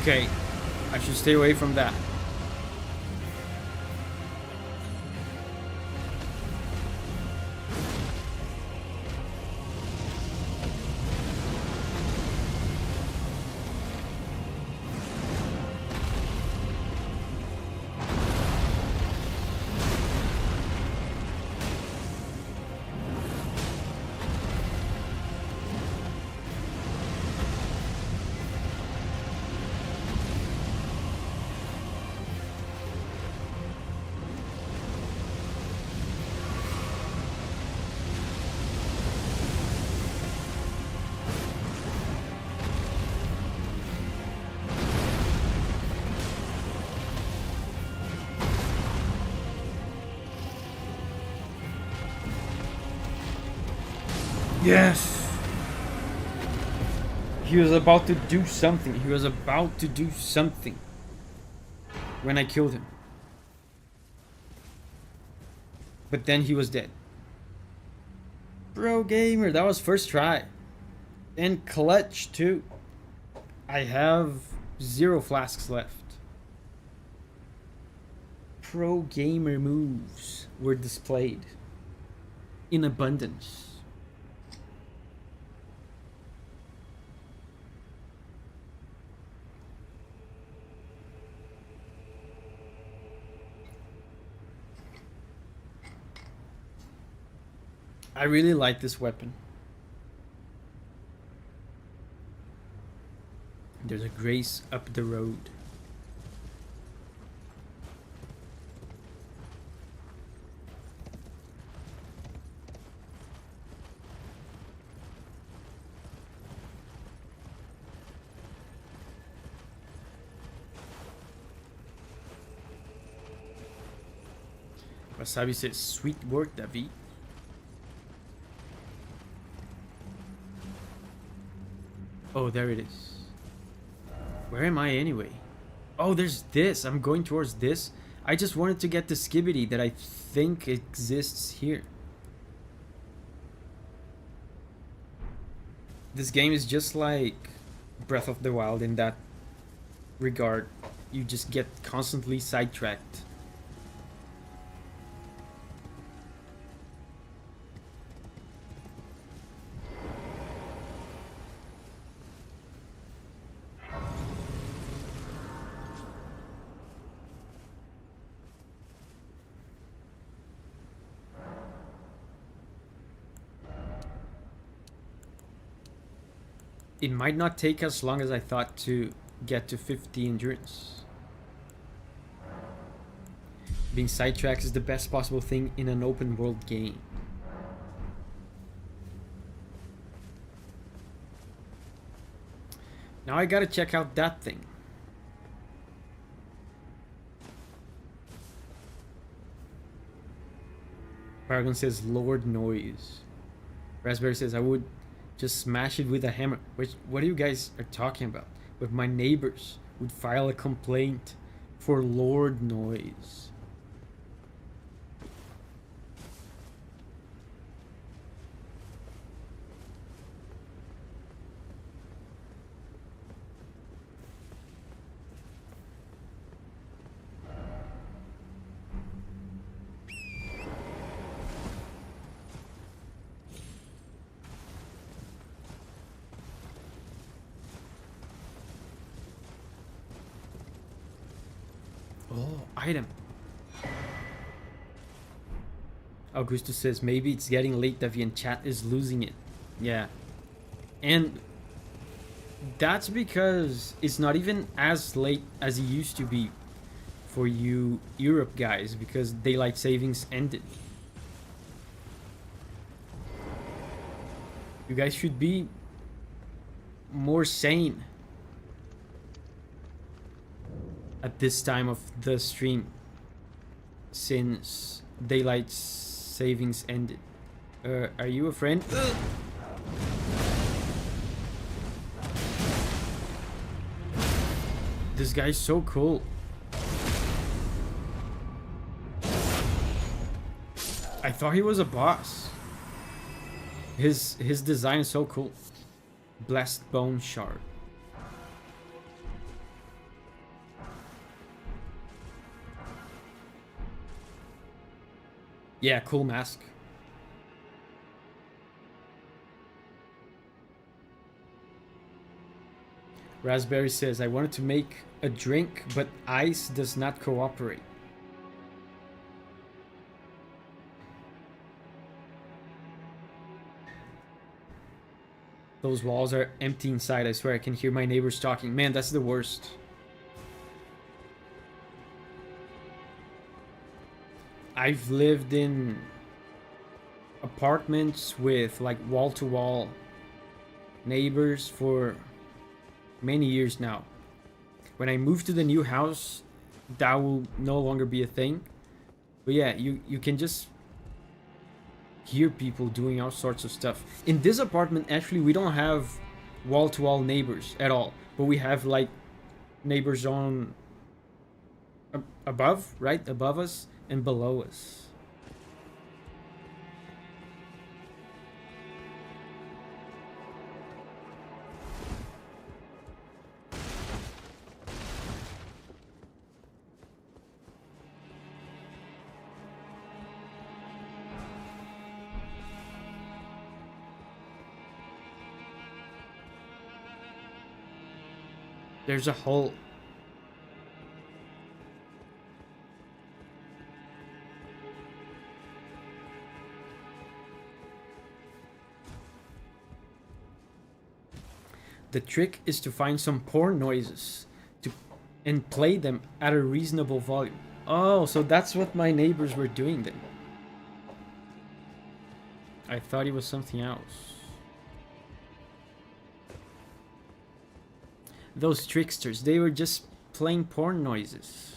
Okay, I should stay away from that. Yes! He was about to do something. He was about to do something when I killed him. But then he was dead. Pro gamer, that was first try. And clutch too. I have 0 flasks left. Pro gamer moves were displayed in abundance. I really like this weapon. There's a grace up the road. Wasabi says, sweet work, Davi. Oh, there it is. Where am I anyway? Oh, there's this. I'm going towards this. I just wanted to get the skibidi that I think exists here. This game is just like Breath of the Wild in that regard. You just get constantly sidetracked. It might not take as long as I thought to get to 50 endurance. Being sidetracked is the best possible thing in an open world game. Now I gotta check out that thing. Paragon says Lord Noise. Raspberry says I would just smash it with a hammer. Which, what are you guys are talking about? But my neighbors would file a complaint for Lord Noise. Oh, item. Augusto says maybe it's getting late, Davi, and chat is losing it. Yeah. And that's because it's not even as late as it used to be for you Europe guys, because daylight savings ended. You guys should be more sane at this time of the stream, since daylight savings ended. Are you a friend? This guy's so cool. I thought he was a boss. His design is so cool. Blessed Bone Shard. Yeah, cool mask. Raspberry says, I wanted to make a drink, but ice does not cooperate. Those walls are empty inside, I swear. I can hear my neighbors talking. Man, that's the worst. I've lived in apartments with like wall-to-wall neighbors for many years now. When I move to the new house, that will no longer be a thing. But yeah, you can just hear people doing all sorts of stuff. In this apartment, actually, we don't have wall-to-wall neighbors at all. But we have like neighbors on above, right? Above us and below us. There's a hole. The trick is to find some porn noises and play them at a reasonable volume. Oh, so that's what my neighbors were doing then. I thought it was something else. Those tricksters, they were just playing porn noises.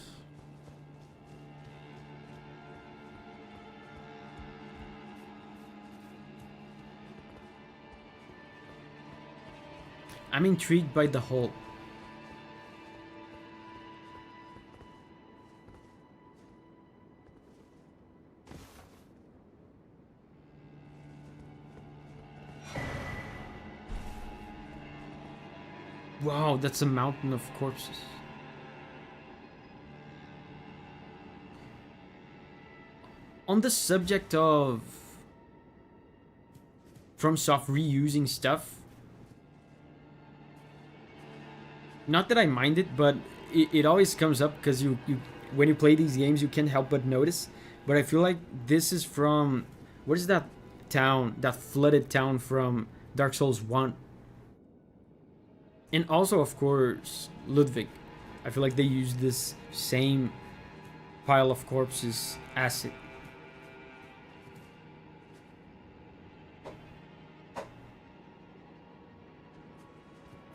I'm intrigued by the hole. Wow, that's a mountain of corpses. On the subject of FromSoft reusing stuff, not that I mind it, but it always comes up because you when you play these games you can't help but notice. But I feel like this is from, what is that town, that flooded town from Dark Souls 1? And also, of course, Ludwig. I feel like they use this same pile of corpses asset.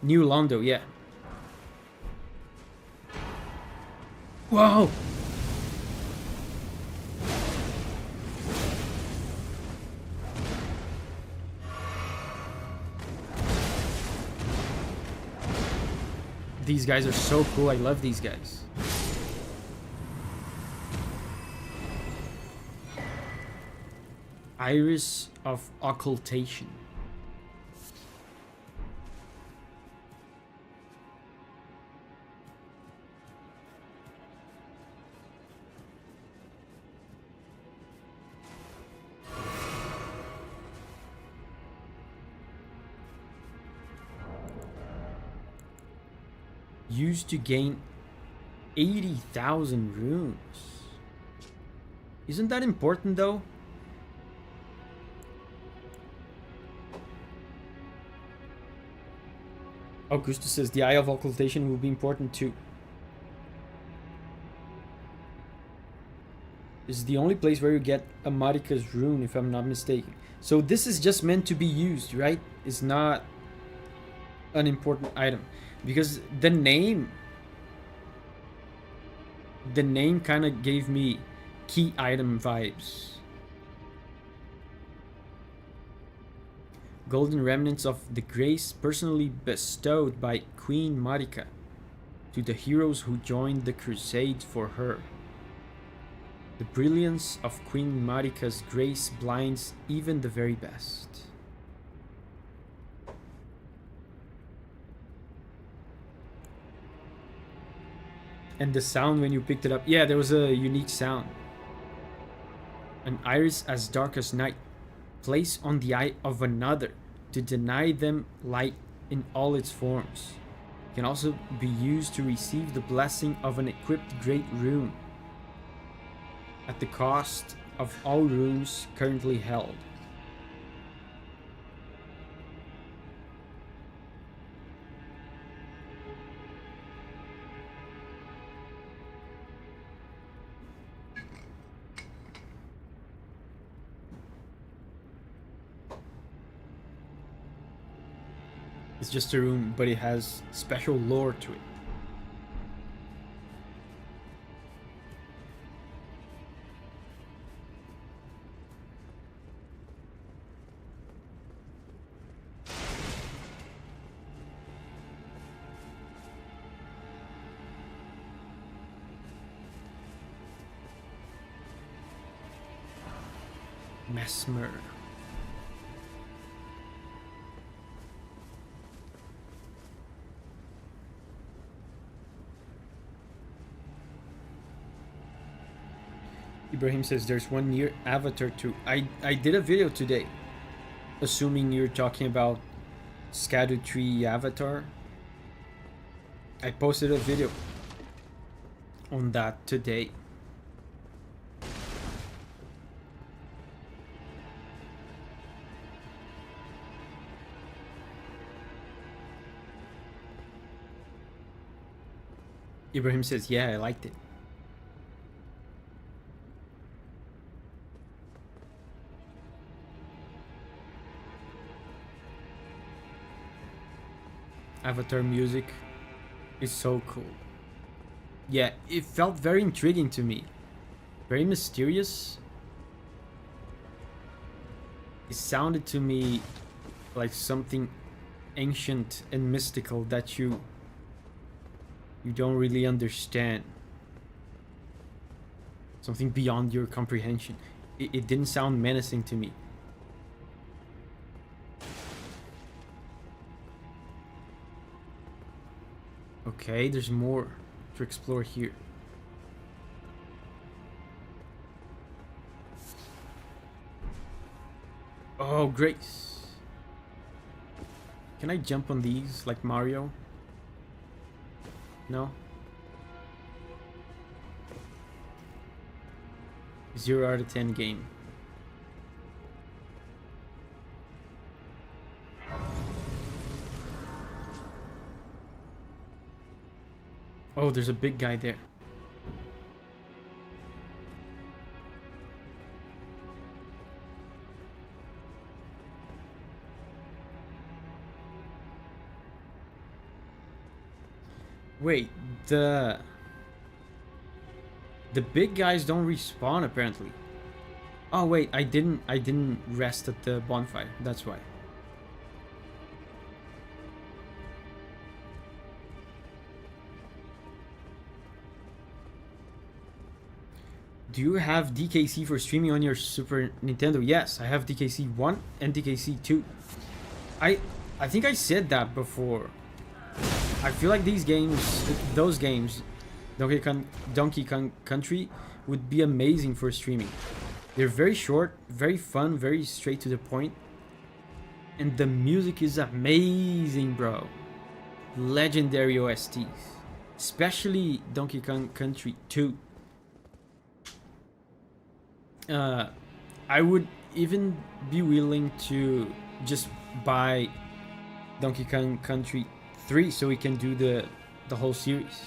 New Londo, yeah. Whoa! These guys are so cool. I love these guys. Iris of Occultation. Used to gain 80,000 runes. Isn't that important though? Augustus says the Eye of Occultation will be important too. This is the only place where you get a Marika's rune, if I'm not mistaken. So this is just meant to be used, right? It's not an important item. Because the name kind of gave me key item vibes. Golden remnants of the grace personally bestowed by Queen Marika to the heroes who joined the crusade for her. The brilliance of Queen Marika's grace blinds even the very best. And the sound when you picked it up, yeah, there was a unique sound. An iris as dark as night, placed on the eye of another to deny them light in all its forms, can also be used to receive the blessing of an equipped great rune at the cost of all runes currently held. It's just a rune, but it has special lore to it. Mesmer. Ibrahim says there's one near Avatar 2. I did a video today, assuming you're talking about Erdtree Avatar. I posted a video on that today. Ibrahim says, yeah, I liked it. Avatar music is so cool. Yeah, it felt very intriguing to me. Very mysterious. It sounded to me like something ancient and mystical that you don't really understand. Something beyond your comprehension. It didn't sound menacing to me. Okay, there's more to explore here. Oh, Grace. Can I jump on these like Mario? No? 0 out of 10 game. Oh, there's a big guy there. Wait, the big guys don't respawn apparently. Oh wait, I didn't rest at the bonfire. That's why. Do you have DKC for streaming on your Super Nintendo? Yes, I have DKC 1 and DKC 2. I think I said that before. I feel like these games, those games, Donkey Kong Country would be amazing for streaming. They're very short, very fun, very straight to the point. And the music is amazing, bro. Legendary OSTs. Especially Donkey Kong Country 2. I would even be willing to just buy Donkey Kong Country 3 so we can do the whole series.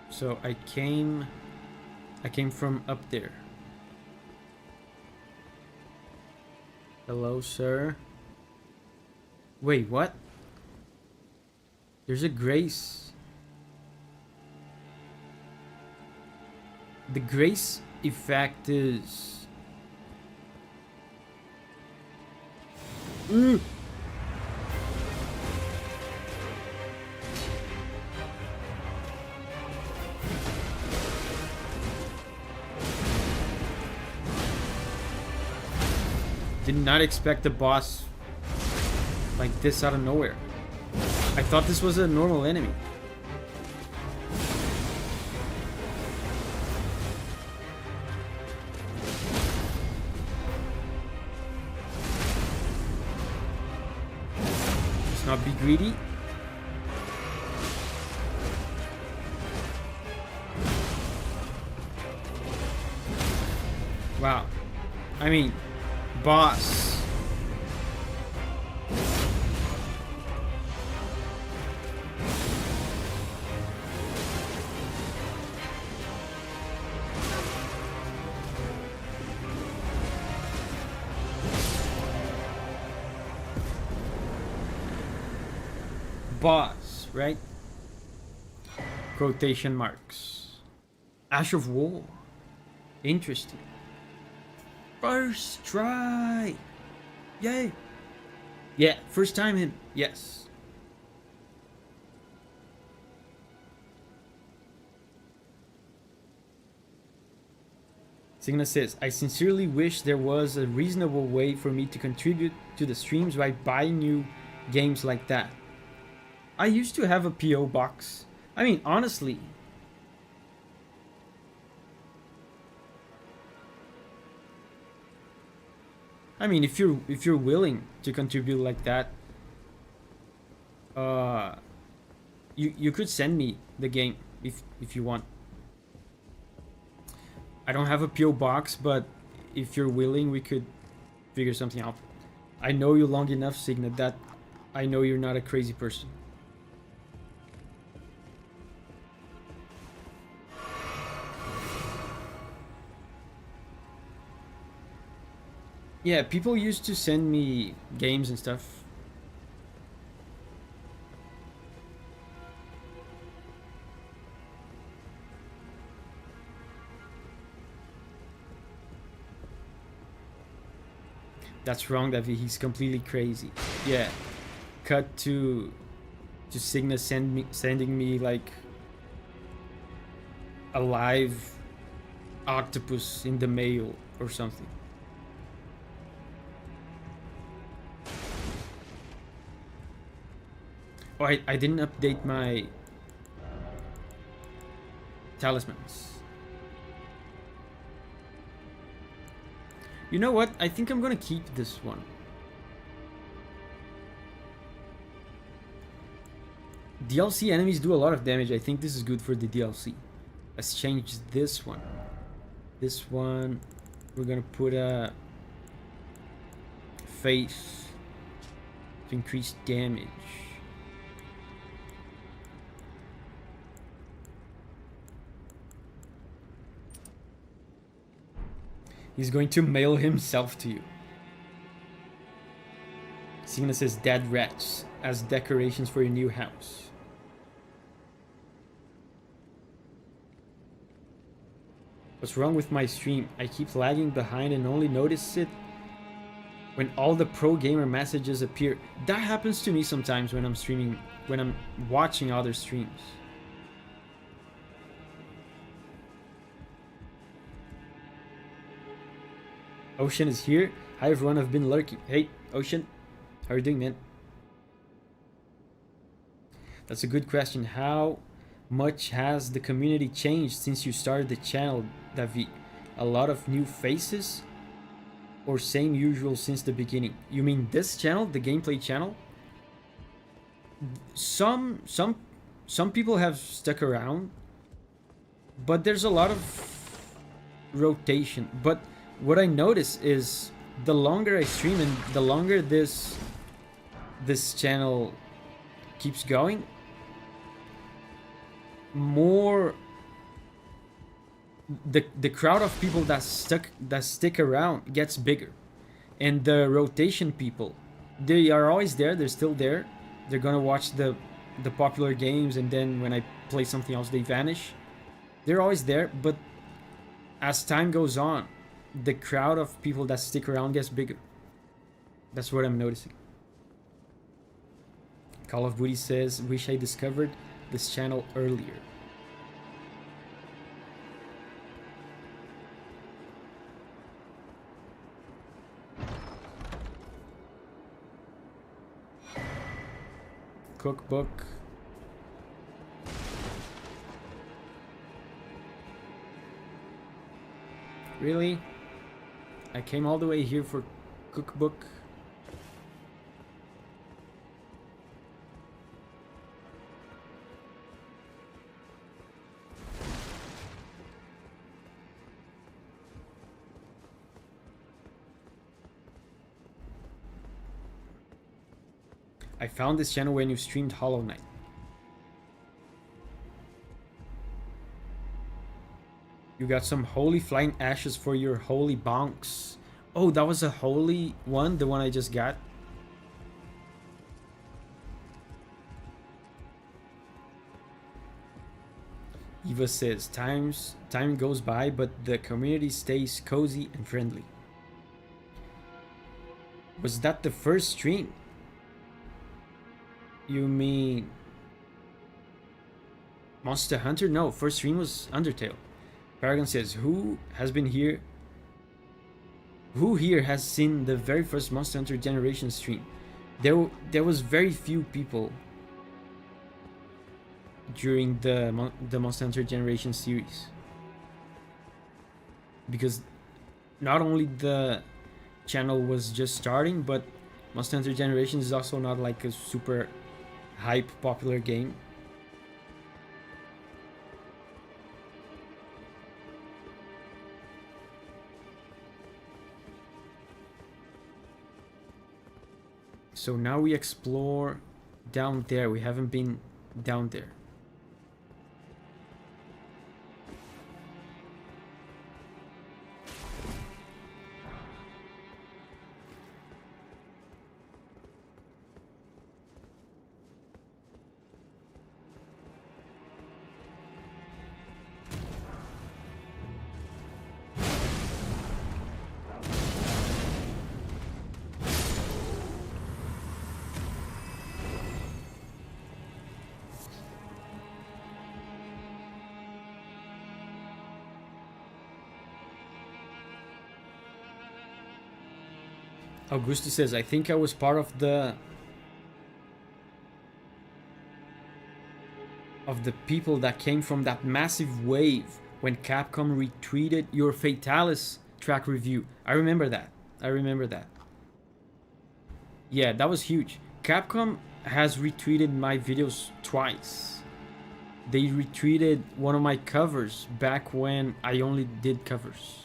So I came from up there. Hello, sir. Wait, what? There's a Grace. The Grace effect is... Did not expect a boss like this out of nowhere. I thought this was a normal enemy. Let's not be greedy. Wow. I mean, boss. Boss, right? Quotation marks. Ash of War. Interesting. First try! Yay! Yeah, first time in. Yes. Signa says, I sincerely wish there was a reasonable way for me to contribute to the streams by buying new games like that. I used to have a PO box. I mean, honestly, if you're willing to contribute like that, you could send me the game if you want. I don't have a PO box, but if you're willing, we could figure something out. I know you long enough, Signa, that I know you're not a crazy person. Yeah, people used to send me games and stuff. That's wrong, Davi. He's completely crazy. Yeah. Cut to Signa sending me like a live octopus in the mail or something. Oh, I didn't update my talismans. You know what? I think I'm gonna keep this one. DLC enemies do a lot of damage. I think this is good for the DLC. Let's change this one. This one, we're gonna put a faith to increase damage. He's going to mail himself to you. Signa says dead rats as decorations for your new house. What's wrong with my stream? I keep lagging behind and only notice it when all the pro gamer messages appear. That happens to me sometimes when I'm streaming, when I'm watching other streams. Ocean is here. Hi everyone, I've been lurking. Hey, Ocean. How are you doing, man? That's a good question. How much has the community changed since you started the channel, Davi? A lot of new faces? Or same usual since the beginning? You mean this channel, the gameplay channel? Some people have stuck around, but there's a lot of rotation. But what I notice is the longer I stream and the longer this channel keeps going, more the crowd of people that stick around gets bigger, and the rotation people, they are always there. They're still there. They're gonna watch the popular games, and then when I play something else, they vanish. They're always there, but as time goes on, the crowd of people that stick around gets bigger. That's what I'm noticing. Call of Duty says, wish I discovered this channel earlier. Cookbook. Really? I came all the way here for cookbook. I found this channel when you streamed Hollow Knight. You got some holy flying ashes for your holy bonks. Oh, that was a holy one, the one I just got. Eva says, time goes by, but the community stays cozy and friendly. Was that the first stream? You mean Monster Hunter? No, first stream was Undertale. Paragon says, who here has seen the very first Monster Hunter Generation stream? There was very few people during the Monster Hunter Generation series, because not only the channel was just starting, but Monster Hunter Generation is also not like a super hype popular game. So now we explore down there. We haven't been down there. Augusto says, I think I was part of the people that came from that massive wave when Capcom retweeted your Fatalis track review. I remember that. Yeah, that was huge. Capcom has retweeted my videos twice. They retweeted one of my covers back when I only did covers.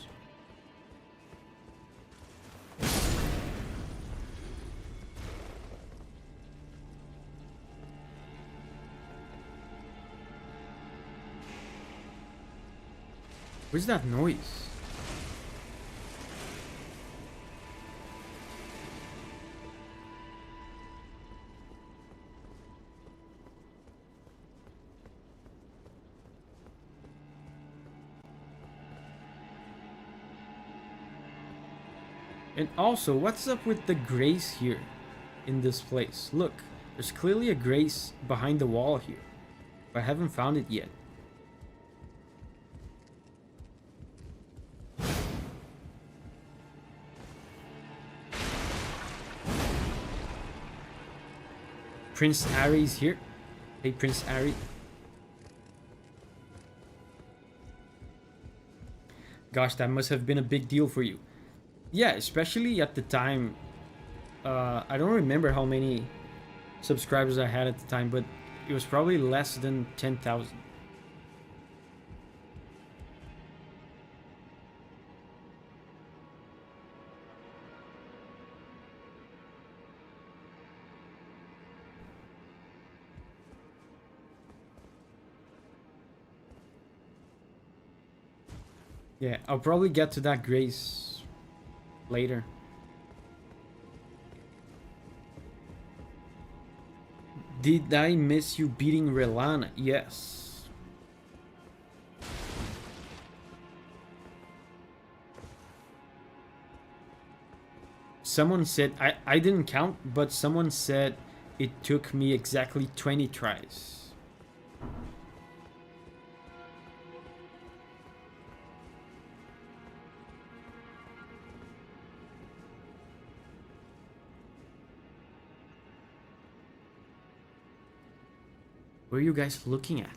What's that noise? And also, what's up with the grace here in this place? Look, there's clearly a grace behind the wall here. But I haven't found it yet. Prince Ari's here. Hey, Prince Ari. Gosh, that must have been a big deal for you. Yeah, especially at the time. I don't remember how many subscribers I had at the time, but it was probably less than 10,000. Yeah, I'll probably get to that grace later. Did I miss you beating Rellana? Yes. Someone said, I didn't count, but someone said it took me exactly 20 tries. What are you guys looking at?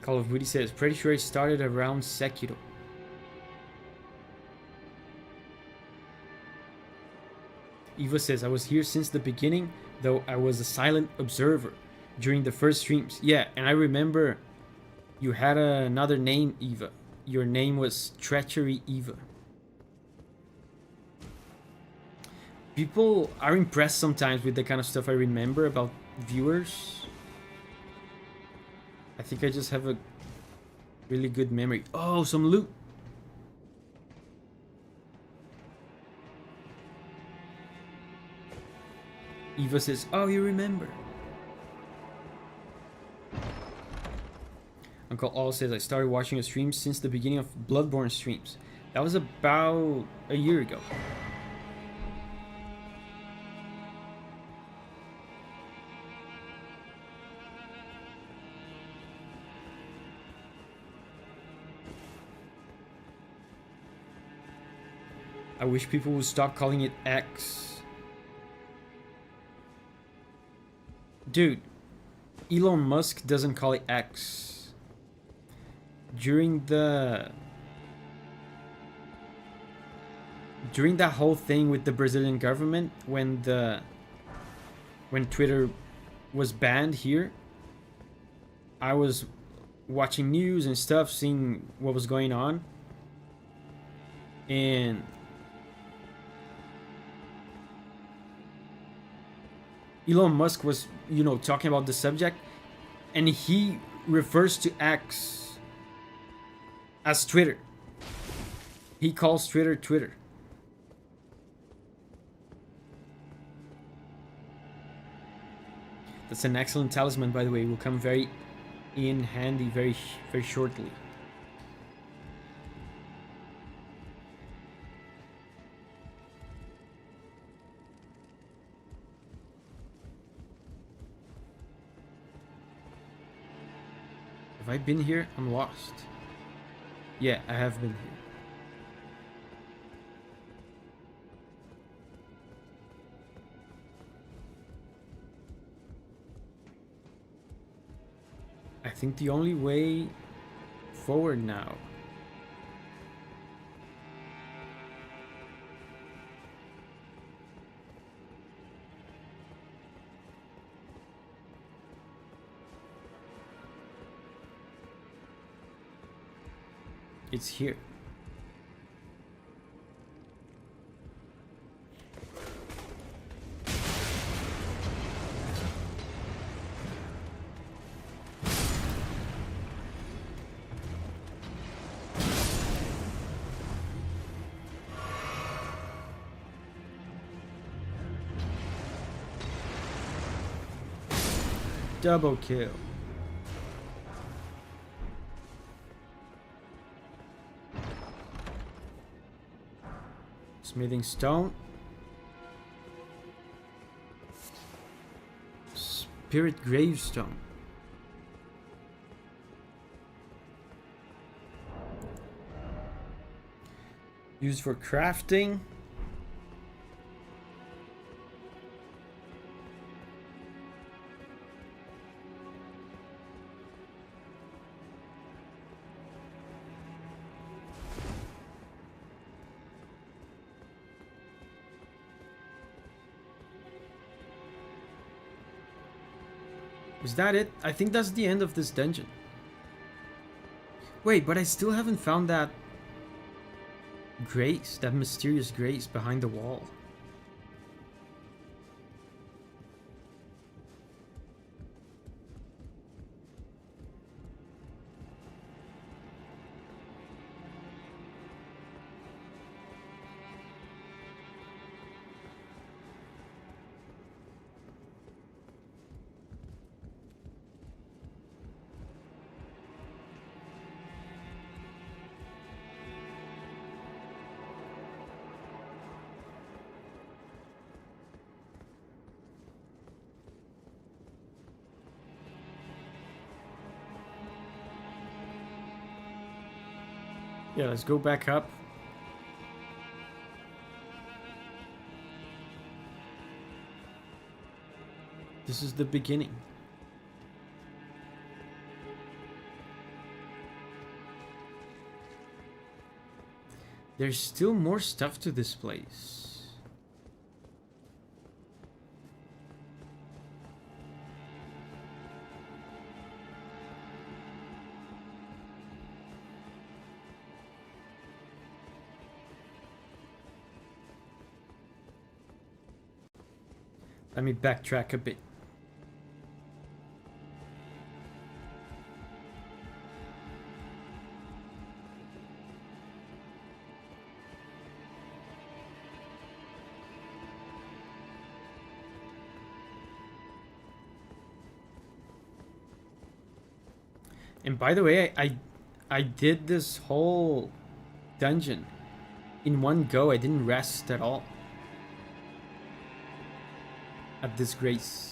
Call of Duty says, pretty sure it started around Sekiro. Eva says, I was here since the beginning, though I was a silent observer during the first streams. Yeah, and I remember you had another name, Eva. Your name was Treachery Eva. People are impressed sometimes with the kind of stuff I remember about viewers. I think I just have a really good memory. Oh, some loot. Eva says, oh, you remember. Uncle All says, I started watching your streams since the beginning of Bloodborne streams. That was about a year ago. I wish people would stop calling it X. Dude, Elon Musk doesn't call it X. During that whole thing with the Brazilian government, when Twitter was banned here, I was watching news and stuff, seeing what was going on, and Elon Musk was, talking about the subject, and he refers to X as Twitter. He calls Twitter Twitter. That's an excellent talisman, by the way. It will come very in handy very shortly. Have I been here? I'm lost. Yeah, I have been here. I think the only way forward now. It's here. Double kill. Smithing stone. Spirit gravestone. Used for crafting. Is that it? I think that's the end of this dungeon. Wait, but I still haven't found that grace, that mysterious grace behind the wall. Yeah, let's go back up. This is the beginning. There's still more stuff to this place. Let me backtrack a bit. And by the way, I did this whole dungeon in one go. I didn't rest at all. At this grace.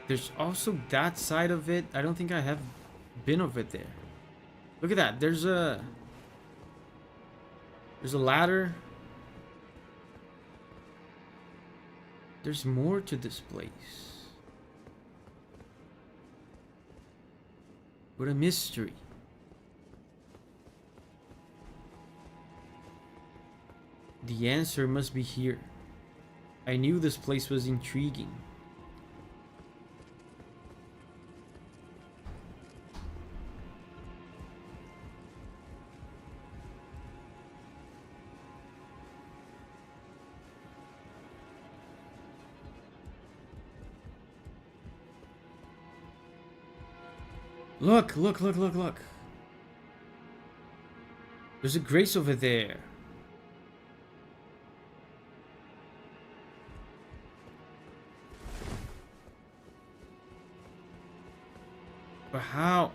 There's also that side of it. I don't think I have been over there. Look at that. There's a ladder. There's more to this place. What a mystery. The answer must be here. I knew this place was intriguing. Look, look, look, look, look. There's a grace over there. But how?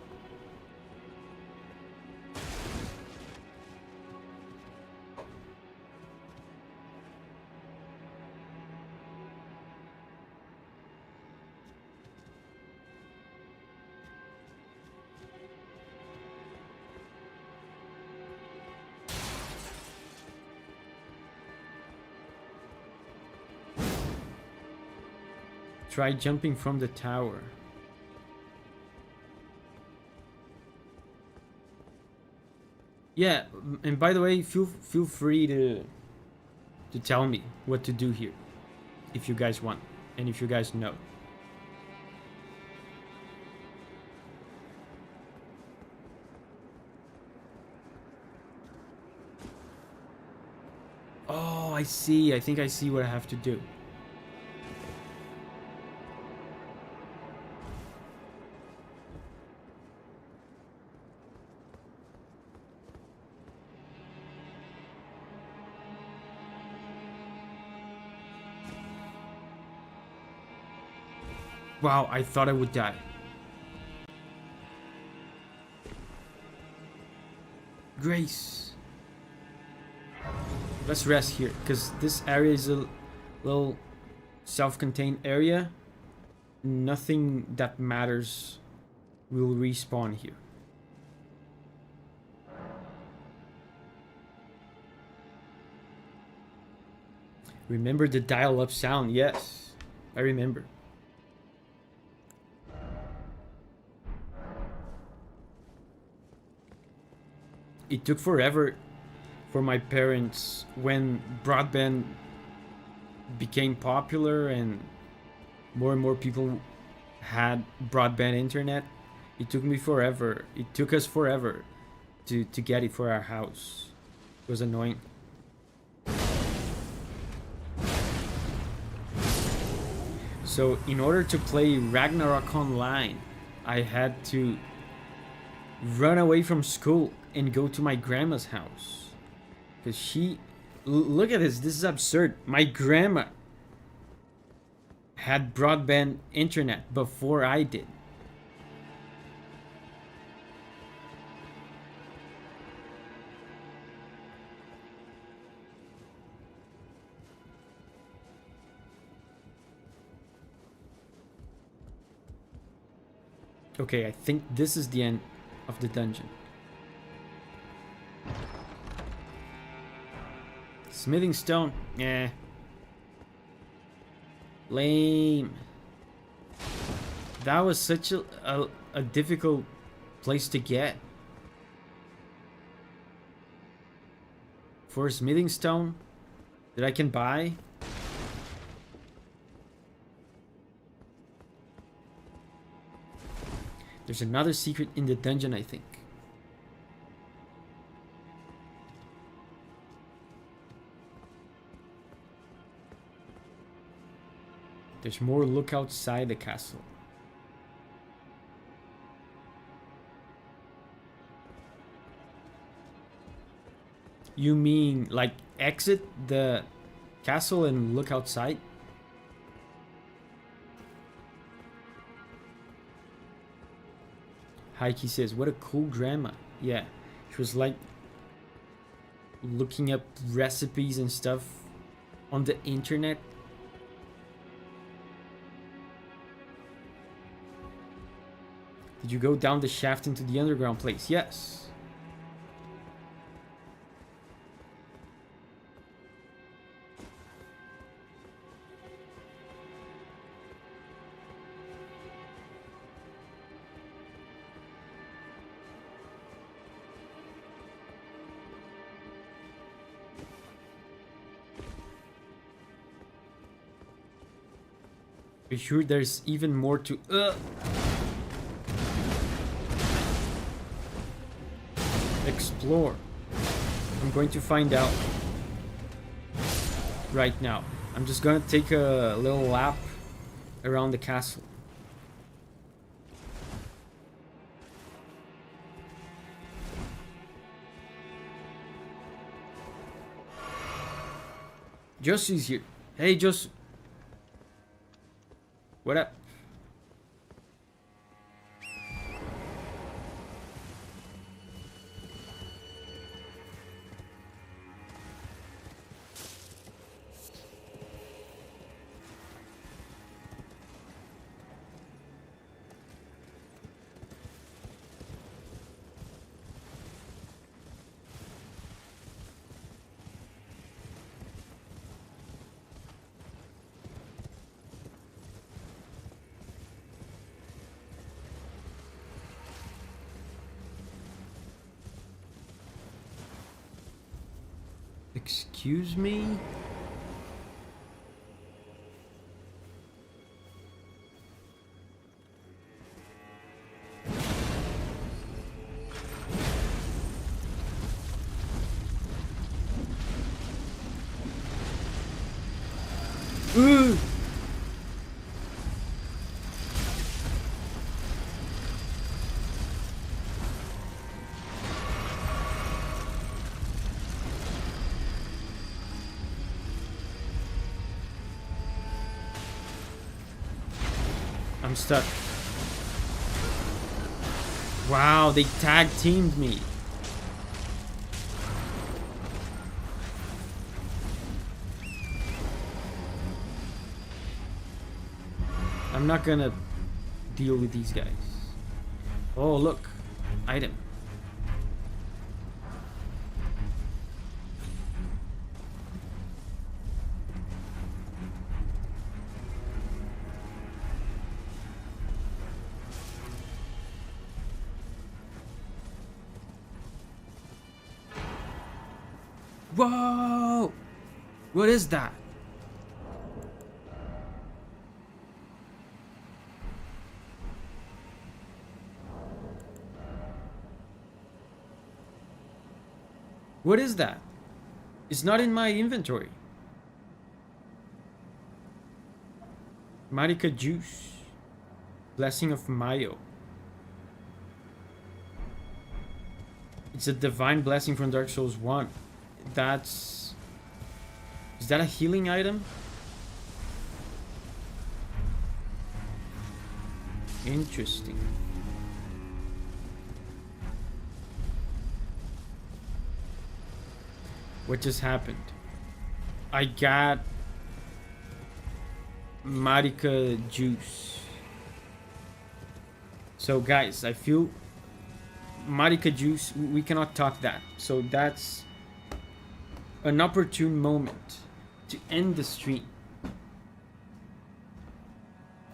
Try jumping from the tower. Yeah, and by the way, feel free to tell me what to do here, if you guys want, and if you guys know. Oh, I see. I think I see what I have to do. Wow, I thought I would die. Grace. Let's rest here, because this area is a little self-contained area. Nothing that matters will respawn here. Remember the dial-up sound? Yes, I remember. It took forever for my parents when broadband became popular and more people had broadband internet. It took me forever. It took us forever to get it for our house. It was annoying. So in order to play Ragnarok Online, I had to run away from school and go to my grandma's house. Because she... Look at this. This is absurd. My grandma had broadband internet before I did. Okay, I think this is the end of the dungeon. Smithing stone? Yeah. Lame. That was such a difficult place to get. For a smithing stone that I can buy. There's another secret in the dungeon, I think. There's more. Look outside the castle. You mean like exit the castle and look outside? Heike says, what a cool grandma. Yeah, she was like looking up recipes and stuff on the internet. Did you go down the shaft into the underground place? Yes. Be sure there's even more to... explore. I'm going to find out right now. I'm just gonna take a little lap around the castle. Josie's here. Hey, Josie. What up? Excuse me? Ooh! I'm stuck. Wow, they tag teamed me. I'm not gonna deal with these guys. Oh, look. Item. Whoa! What is that? What is that? It's not in my inventory. Marika Juice. Blessing of Mayo. It's a divine blessing from Dark Souls 1. That's... Is that a healing item? Interesting. What just happened? I got Marika Juice. So guys, I feel Marika Juice, we cannot talk that. So that's an opportune moment to end the stream.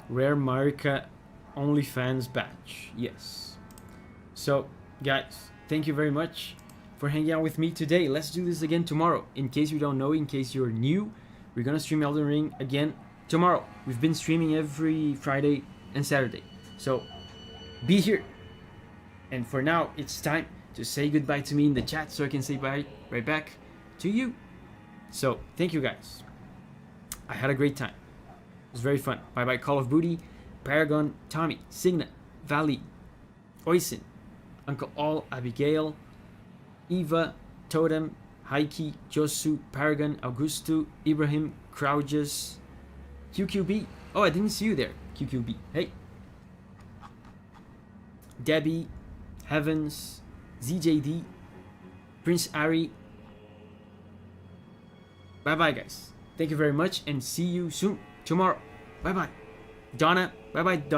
Rare Marika OnlyFans badge. Yes. So guys, thank you very much for hanging out with me today. Let's do this again tomorrow. In case you don't know, in case you're new, we're gonna stream Elden Ring again tomorrow. We've been streaming every Friday and Saturday. So be here. And for now, it's time to say goodbye to me in the chat so I can say bye right back to you. So thank you guys. I had a great time. It was very fun. Bye bye Call of Booty, Paragon, Tommy, Signa, Valley, Oisin, Uncle All, Abigail, Eva, Totem, Heike, Josu, Paragon, Augusto, Ibrahim, Crouges, QQB. Oh, I didn't see you there, QQB. Hey. Debbie, Heavens, ZJD, Prince Ari. Bye bye guys. Thank you very much and see you soon tomorrow. Bye bye. Donna. Bye bye Donna.